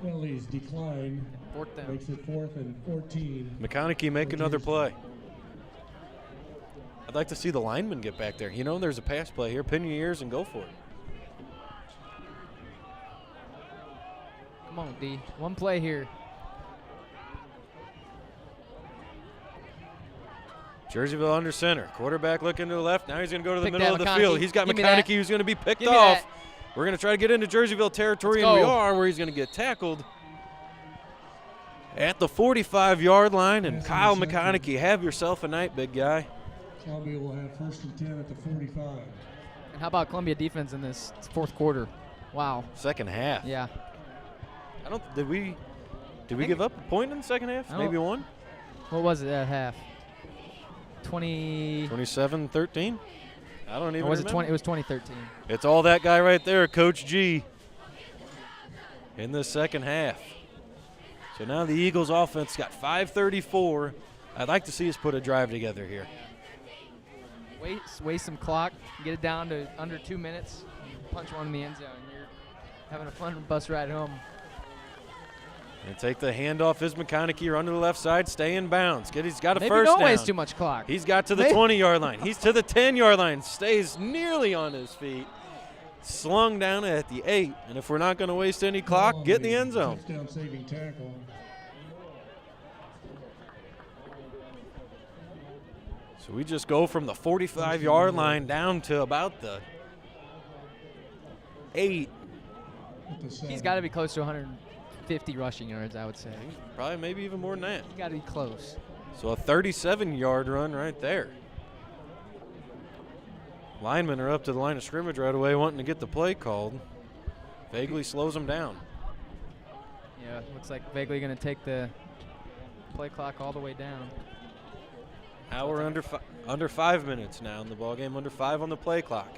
Penalties decline. 4th down. Makes it 4th and 14. McConaughey make another play. I'd like to see the lineman get back there. You know, there's a pass play here. Pin your ears and go for it. Come on, D. One play here. Jerseyville under center. Quarterback looking to the left. Now he's going to go to the middle of the field. He's got Give McConaughey who's going to be picked off. We're going to try to get into Jerseyville territory, and we are, where he's going to get tackled at the 45-yard line. And Kyle McConaughey, have yourself a night, big guy. Columbia will have 1st and 10 at the 45. And how about Columbia defense in this 4th quarter? Wow. Second half. Yeah. Did we give up a point in the second half? Maybe one? What was it at half? 27-13? I don't even or was remember. It was 2013. It's all that guy right there, Coach G, in the second half. So now the Eagles offense got 5:34. I'd like to see us put a drive together here. Waste some clock, get it down to under 2 minutes, punch one in the end zone. You're having a fun bus ride home. And take the handoff is McConaughey, run to the left side, stay in bounds. He's got a Maybe first down. Don't waste too much clock. He's got to the 20-yard line. He's to the 10-yard line, stays nearly on his feet. slung down at the 8. And if we're not going to waste any clock, get in the end zone. Touchdown saving tackle. So we just go from the 45-yard line down to about the 8. He's got to be close to 150 rushing yards, I would say. Probably maybe even more than that. He's got to be close. So a 37-yard run right there. Linemen are up to the line of scrimmage right away wanting to get the play called. Vaguely slows them down. Yeah, looks like Vaguely going to take the play clock all the way down. Hour under 5 minutes now in the ball game, under 5 on the play clock.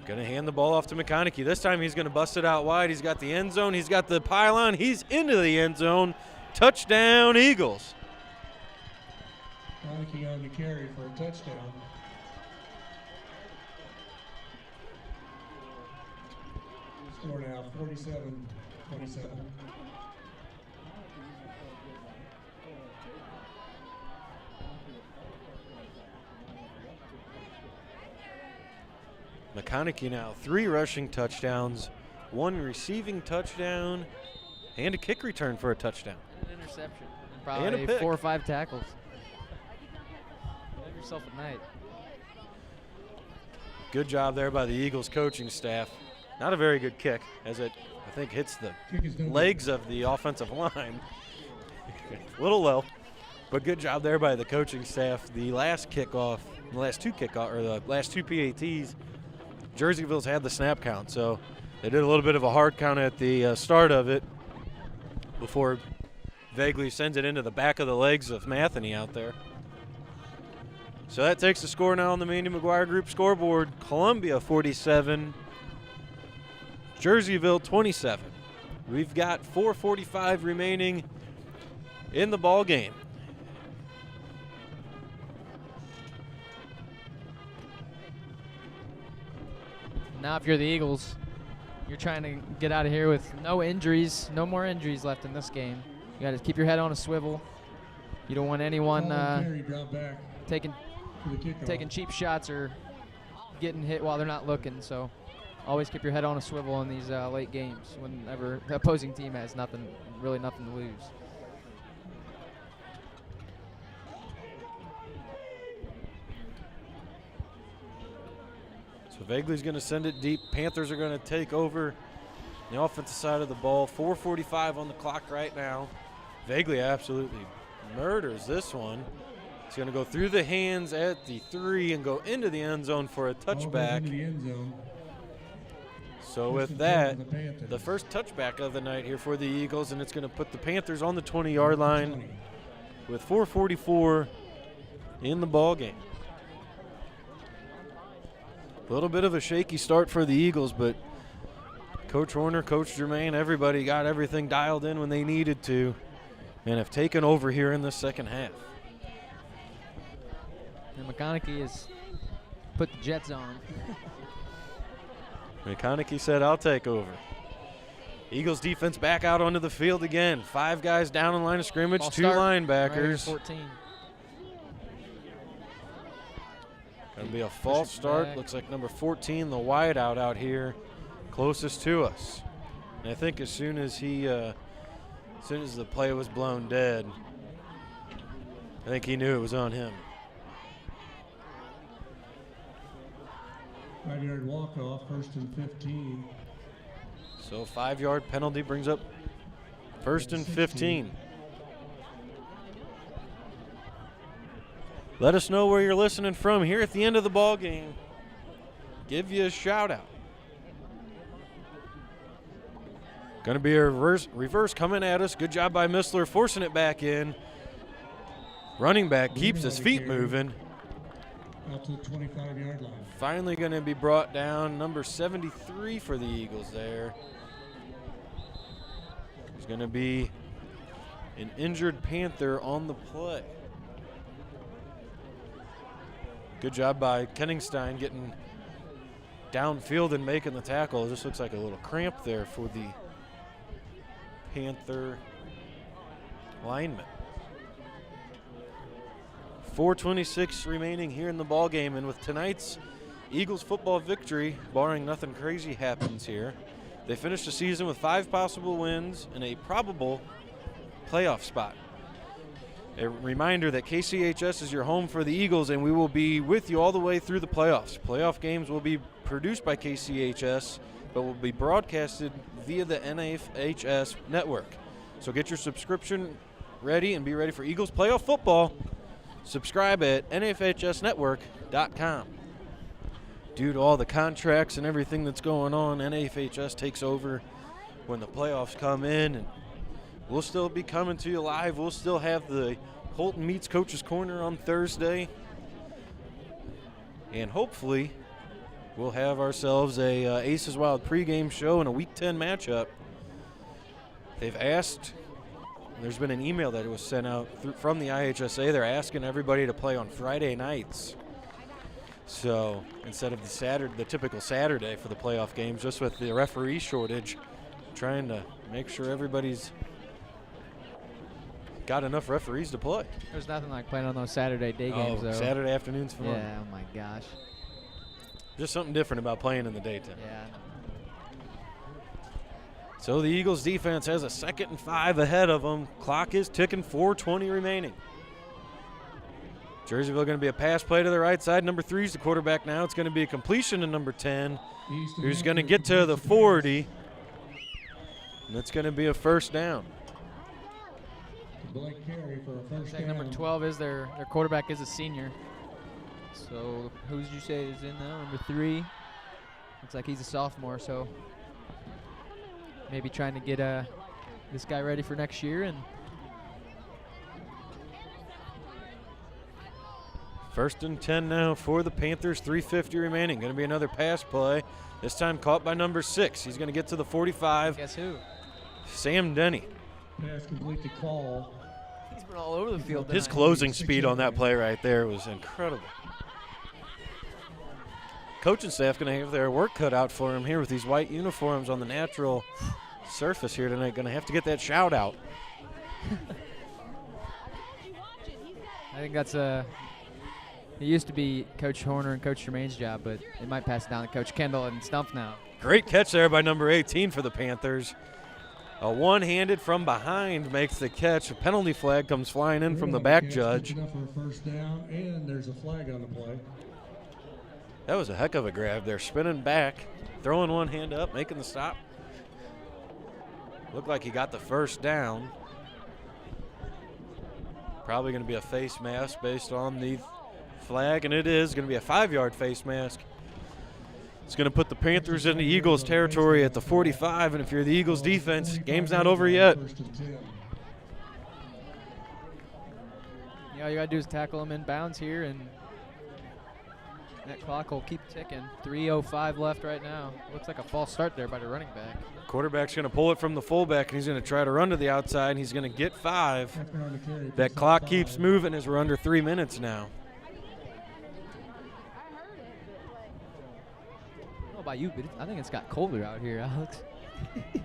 Going to hand the ball off to McConaughey. This time he's going to bust it out wide. He's got the end zone. He's got the pylon. He's into the end zone. Touchdown, Eagles. McConaughey on the carry for a touchdown. Score now 47-27. McConaughey now 3 rushing touchdowns, 1 receiving touchdown, and a kick return for a touchdown. An interception. And Probably a pick. 4 or 5 tackles. Have yourself a night. Good job there by the Eagles coaching staff. Not a very good kick, as it, I think, hits the legs of the offensive line. A little low, but good job there by the coaching staff. The last kickoff, the last two PATs, Jerseyville's had the snap count, so they did a little bit of a hard count at the start of it before Vaguely sends it into the back of the legs of Matheny out there. So that takes the score now on the Mandy McGuire Group scoreboard. Columbia 47, Jerseyville 27. We've got 4:45 remaining in the ball game. Now if you're the Eagles, you're trying to get out of here with no injuries, no more injuries left in this game. You got to keep your head on a swivel. You don't want anyone taking cheap shots or getting hit while they're not looking. So always keep your head on a swivel in these late games whenever the opposing team has really nothing to lose. So Vaguely's going to send it deep. Panthers are going to take over the offensive side of the ball. 4:45 on the clock right now. Vaguely absolutely murders this one. He's going to go through the hands at the 3 and go into the end zone for a touchback. So with that, the first touchback of the night here for the Eagles, and it's going to put the Panthers on the 20-yard line with 4:44 in the ball game. A little bit of a shaky start for the Eagles, but Coach Horner, Coach Germain, everybody got everything dialed in when they needed to and have taken over here in the second half. And McConaughey has put the Jets on. McConaughey said, I'll take over. Eagles defense back out onto the field again. 5 guys down in line of scrimmage, 2 linebackers. Right 14. Going to be a false start. Back. Looks like number 14, the wideout out here, closest to us. And I think as soon as the play was blown dead, I think he knew it was on him. 5-yard walk-off, 1st and 15. So 5-yard penalty brings up 1st and 15. Let us know where you're listening from here at the end of the ball game. Give you a shout out. Going to be a reverse coming at us. Good job by Missler forcing it back in. Running back keeps his feet moving. Out to the 25-yard line. Finally going to be brought down. Number 73 for the Eagles there. There's going to be an injured Panther on the play. Good job by Kenningstein getting downfield and making the tackle. This looks like a little cramp there for the Panther lineman. 4:26 remaining here in the ball game, and with tonight's Eagles football victory, barring nothing crazy happens here. They finished the season with 5 possible wins and a probable playoff spot. A reminder that KCHS is your home for the Eagles, and we will be with you all the way through the playoffs. Playoff games will be produced by KCHS, but will be broadcasted via the IHSA network. So get your subscription ready and be ready for Eagles playoff football. Subscribe at NFHSnetwork.com. Due to all the contracts and everything that's going on, NFHS takes over when the playoffs come in, and we'll still be coming to you live. We'll still have the Holton Meets Coach's Corner on Thursday. And hopefully we'll have ourselves a Aces Wild pregame show and a Week 10 matchup. They've asked, there's been an email that was sent out from the IHSA. They're asking everybody to play on Friday nights. So instead of the typical Saturday for the playoff games, just with the referee shortage, trying to make sure everybody's got enough referees to play. There's nothing like playing on those Saturday day games, though. Saturday afternoons fun. Yeah, oh my gosh. Just something different about playing in the daytime. Yeah. So the Eagles defense has a 2nd and 5 ahead of them. Clock is ticking, 4:20 remaining. Jerseyville going to be a pass play to the right side. Number 3 is the quarterback now. It's going to be a completion to number 10, who's going to get to the 40. And it's going to be a first down. Blake Carey for a first down. Number 12 is their quarterback is a senior. So who did you say is in now? Number 3. Looks like he's a sophomore, so maybe trying to get this guy ready for next year. And First and 10 now for the Panthers, 3:50 remaining. Going to be another pass play, this time caught by number 6. He's going to get to the 45. Guess who? Sam Denny. Pass complete to Call. He's been all over the field His tonight. closing speed on that play right there was incredible. Coaching staff going to have their work cut out for him here with these white uniforms on the natural surface here tonight. Going to have to get that shout out. I think that's it used to be Coach Horner and Coach Tremaine's job, but it might pass down to Coach Kendall and Stump now. Great catch there by number 18 for the Panthers. A one-handed from behind makes the catch. A penalty flag comes flying in from the back judge. For a first down, and there's a flag on the play. That was a heck of a grab there. Spinning back, throwing one hand up, making the stop. Looked like he got the first down. Probably going to be a face mask based on the flag, and it is going to be a 5-yard face mask. It's going to put the Panthers in the Eagles territory at the 45, and if you're the Eagles defense, game's not over yet. Yeah, all you got to do is tackle them in bounds here, and that clock will keep ticking. 3:05 left right now. Looks like a false start there by the running back. Quarterback's going to pull it from the fullback, and he's going to try to run to the outside, and he's going to get 5. That clock keeps moving as we're under 3 minutes now. I don't know about you, but I think it's got colder out here, Alex. We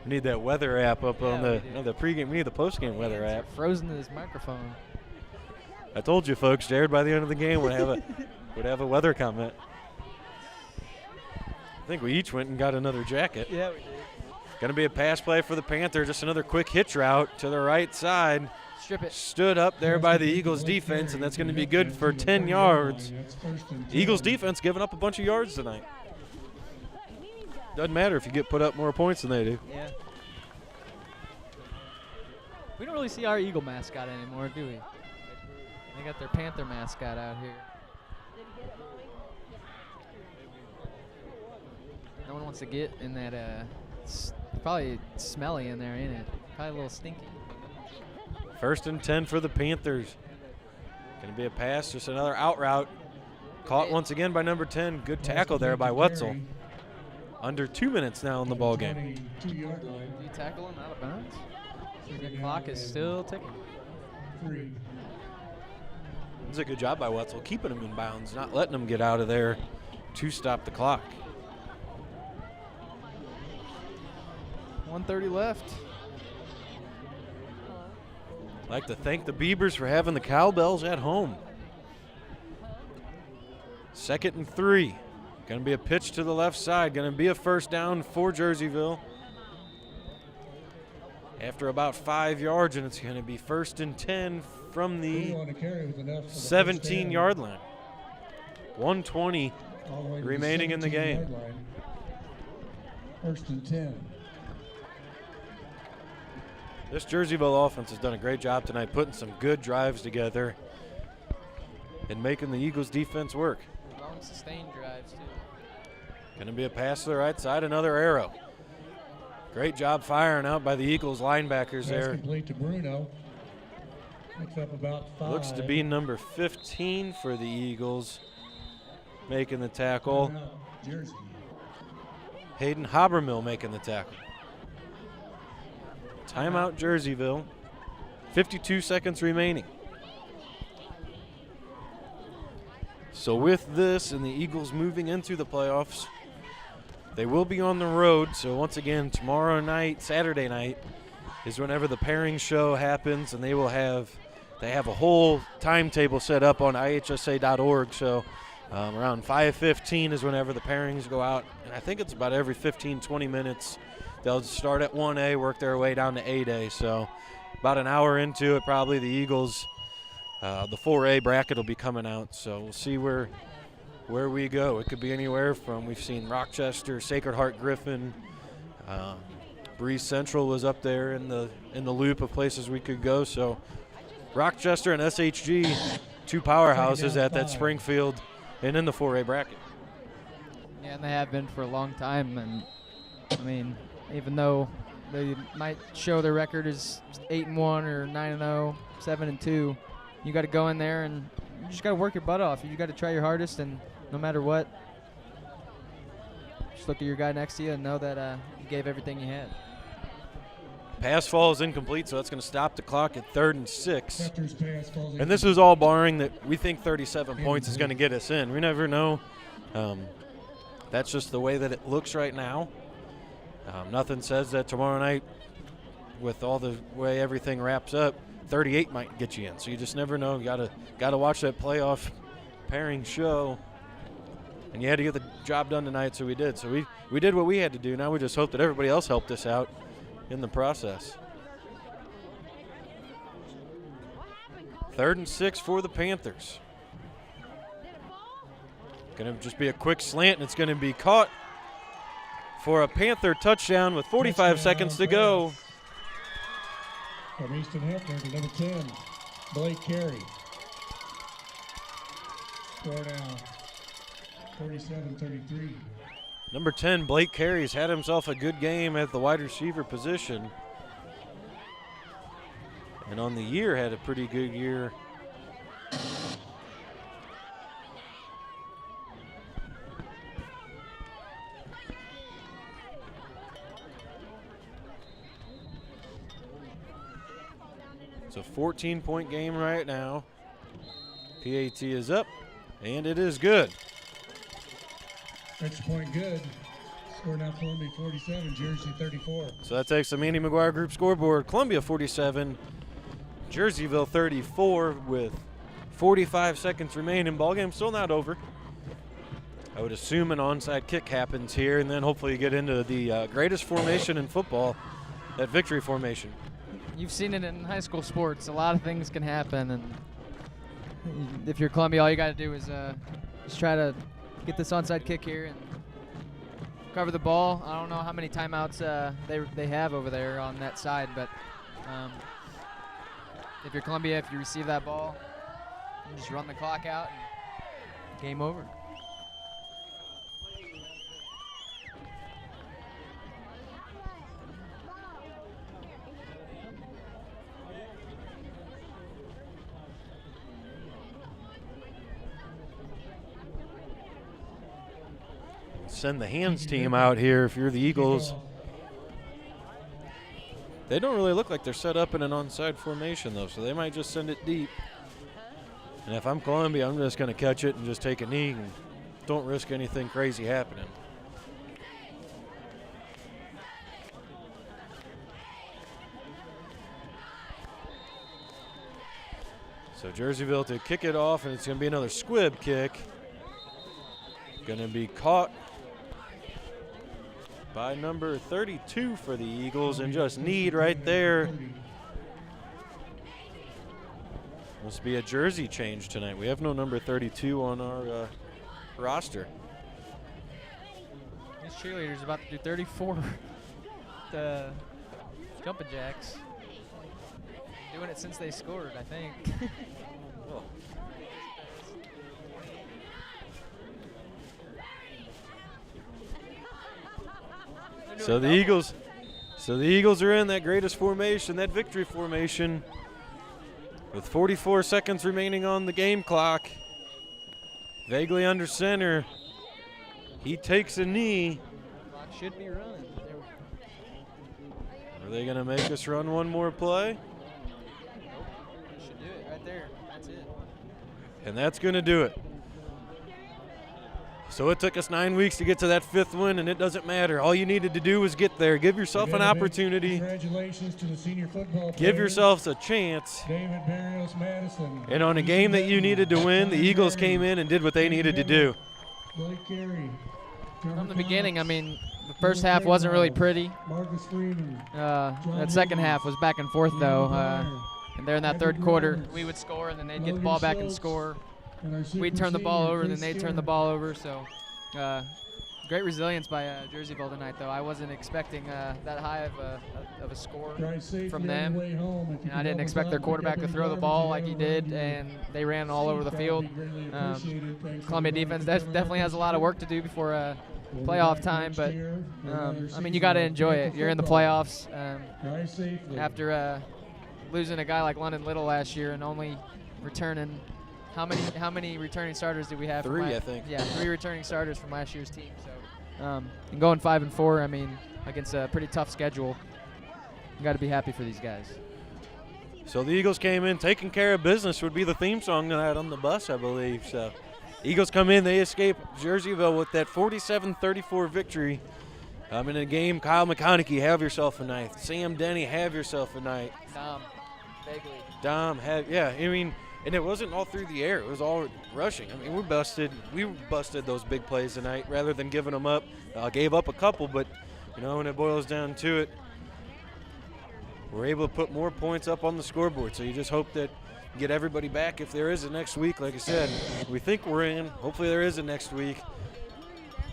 need that weather app up on we the pregame. We need the postgame weather It's app. frozen to this microphone. I told you, folks. Jared, by the end of the game, would have a weather comment. I think we each went and got another jacket. Yeah, we did. Going to be a pass play for the Panther. Just another quick hitch route to the right side. Strip it. Stood up there by the Eagles defense, and that's going to be good for 10 yards. Eagles defense giving up a bunch of yards tonight. Doesn't matter if you get put up more points than they do. Yeah. We don't really see our Eagle mascot anymore, do we? They got their Panther mascot out here. No one wants to get in that, probably smelly in there, ain't it? Probably a little stinky. First and 10 for the Panthers. Going to be a pass, just another out route. Caught once again by number 10. Good tackle there by Wetzel. Under 2 minutes now in the ball game. Did you tackle him out of bounds? The clock is still ticking. It's a good job by Wetzel, keeping him in bounds, not letting him get out of there to stop the clock. 1:30 left. I'd like to thank the Beavers for having the cowbells at home. 2nd and 3. Going to be a pitch to the left side. Going to be a first down for Jerseyville. After about 5 yards, and it's going to be 1st and 10 from the 17-yard line. 1:20 remaining in the game. 1st and 10. This Jerseyville offense has done a great job tonight putting some good drives together and making the Eagles defense work. Long sustained drives, too. Going to be a pass to the right side, another arrow. Great job firing out by the Eagles linebackers there. Complete to Bruno. Picks up about 5. Looks to be number 15 for the Eagles making the tackle. Jersey. Hayden Habermill making the tackle. Timeout Jerseyville. 52 seconds remaining. So with this and the Eagles moving into the playoffs, they will be on the road. So once again, tomorrow night, Saturday night, is whenever the pairing show happens, and they have a whole timetable set up on IHSA.org. So around 5:15 is whenever the pairings go out, and I think it's about every 15-20 minutes. They'll start at 1A, work their way down to 8A. So about an hour into it, probably the Eagles, the 4A bracket will be coming out. So we'll see where we go. It could be anywhere from, we've seen Rochester, Sacred Heart Griffin, Breeze Central was up there in the loop of places we could go. So Rochester and SHG, 2 powerhouses at that Springfield and in the 4A bracket. Yeah, and they have been for a long time. And I mean, even though they might show their record as 8-1 or 9-0, 7-2, you got to go in there and you just got to work your butt off. You got to try your hardest, and no matter what, just look at your guy next to you and know that you gave everything you had. Pass falls incomplete, so that's going to stop the clock at 3rd and 6. And this is all barring that we think 37 points is going to get us in. We never know. That's just the way that it looks right now. Nothing says that tomorrow night, with all the way everything wraps up, 38 might get you in. So you just never know. You gotta watch that playoff pairing show. And you had to get the job done tonight, so we did. So we did what we had to do. Now we just hope that everybody else helped us out in the process. 3rd and 6 for the Panthers. Going to just be a quick slant, and it's going to be caught for a Panther touchdown with 45 seconds to go. From Easton Hefner to number 10, Blake Carey. Score now, 47-33. Number 10, Blake Carey's had himself a good game at the wide receiver position. And on the year, had a pretty good year. It's a 14-point game right now. PAT is up, and it is good. Extra point good. Score now Columbia 47, Jersey 34. So that takes the Manny McGuire Group scoreboard. Columbia 47, Jerseyville 34 with 45 seconds remaining. Ball game still not over. I would assume an onside kick happens here, and then hopefully you get into the greatest formation in football, that victory formation. You've seen it in high school sports. A lot of things can happen, and if you're Columbia, all you got to do is just try to get this onside kick here and cover the ball. I don't know how many timeouts they have over there on that side, but if you're Columbia, if you receive that ball, you just run the clock out and game over. Send the hands team out here if you're the Eagles. They don't really look like they're set up in an onside formation, though, so they might just send it deep. And if I'm Columbia, I'm just going to catch it and just take a knee and don't risk anything crazy happening. So Jerseyville to kick it off, and it's going to be another squib kick. Going to be caught by number 32 for the Eagles, and just need right there. Must be a jersey change tonight. We have no number 32 on our roster. These cheerleaders about to do 34. The jumping jacks. Doing it since they scored, I think. Oh. So the Eagles are in that greatest formation, that victory formation, with 44 seconds remaining on the game clock. Vaguely under center. He takes a knee. Clock should be run. Are they going to make us run one more play? Should do it right there. That's it. And that's going to do it. So it took us 9 weeks to get to that 5th win, and it doesn't matter. All you needed to do was get there. Give yourself an opportunity. Congratulations to the senior football Give players. yourselves a chance. David Barrios Madison. And on a game that you needed to win, the Eagles came in and did what they needed to do. Blake Carey. From the beginning, I mean, the first half wasn't really pretty. Marcus Freeman. That second half was back and forth, though. And there in that third quarter, we would score, and then they'd get the ball back and score. We'd turn the ball over, then they'd turn the ball over. So great resilience by Jerseyville tonight, though. I wasn't expecting that high of a score from them. And I didn't expect their quarterback to throw the ball like he did, and they ran all over the field. Columbia defense definitely has a lot of work to do before playoff time, but I mean, you got to enjoy it. You're in the playoffs after losing a guy like London Little last year and only returning. How many returning starters did we have? 3, I think. Yeah, 3 returning starters from last year's team. So, and going 5-4, I mean, against a pretty tough schedule, you got to be happy for these guys. So the Eagles came in, taking care of business would be the theme song tonight on the bus, I believe. So Eagles come in, they escape Jerseyville with that 47-34 victory. In a game, Kyle McConaughey, have yourself a night. Sam Denny, have yourself a night. Dom, and it wasn't all through the air. It was all rushing. I mean, we busted those big plays tonight rather than giving them up. Gave up a couple, but, when it boils down to it, we're able to put more points up on the scoreboard. So you just hope that you get everybody back if there is a next week. Like I said, we think we're in. Hopefully there is a next week.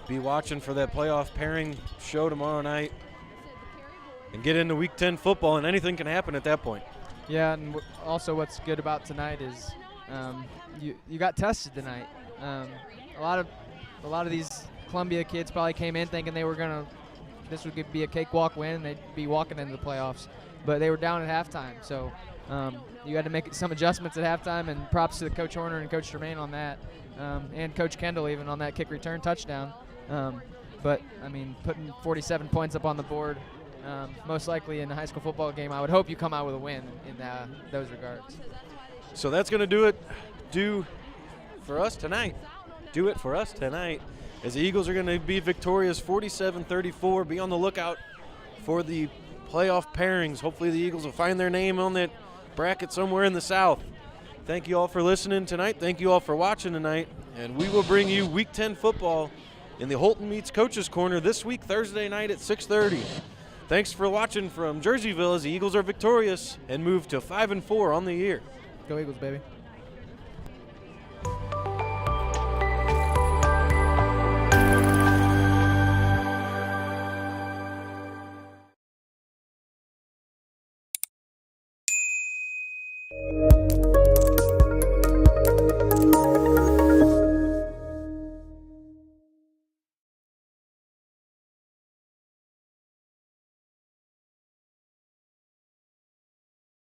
Be watching for that playoff pairing show tomorrow night and get into Week 10 football, and anything can happen at that point. Yeah, and also what's good about tonight is you got tested tonight. A lot of these Columbia kids probably came in thinking this would be a cakewalk win, and they'd be walking into the playoffs. But they were down at halftime, so you had to make some adjustments at halftime. And props to Coach Horner and Coach Tremaine on that, and Coach Kendall even on that kick return touchdown. But I mean, putting 47 points up on the board. Most likely in a high school football game, I would hope you come out with a win in those regards. So that's going to do it for us tonight. Do it for us tonight, as the Eagles are going to be victorious 47-34. Be on the lookout for the playoff pairings. Hopefully the Eagles will find their name on that bracket somewhere in the South. Thank you all for listening tonight. Thank you all for watching tonight. And we will bring you Week 10 football in the Holton Meets Coaches Corner this week, Thursday night at 6:30. Thanks for watching from Jerseyville as the Eagles are victorious and move to 5-4 on the year. Go Eagles, baby.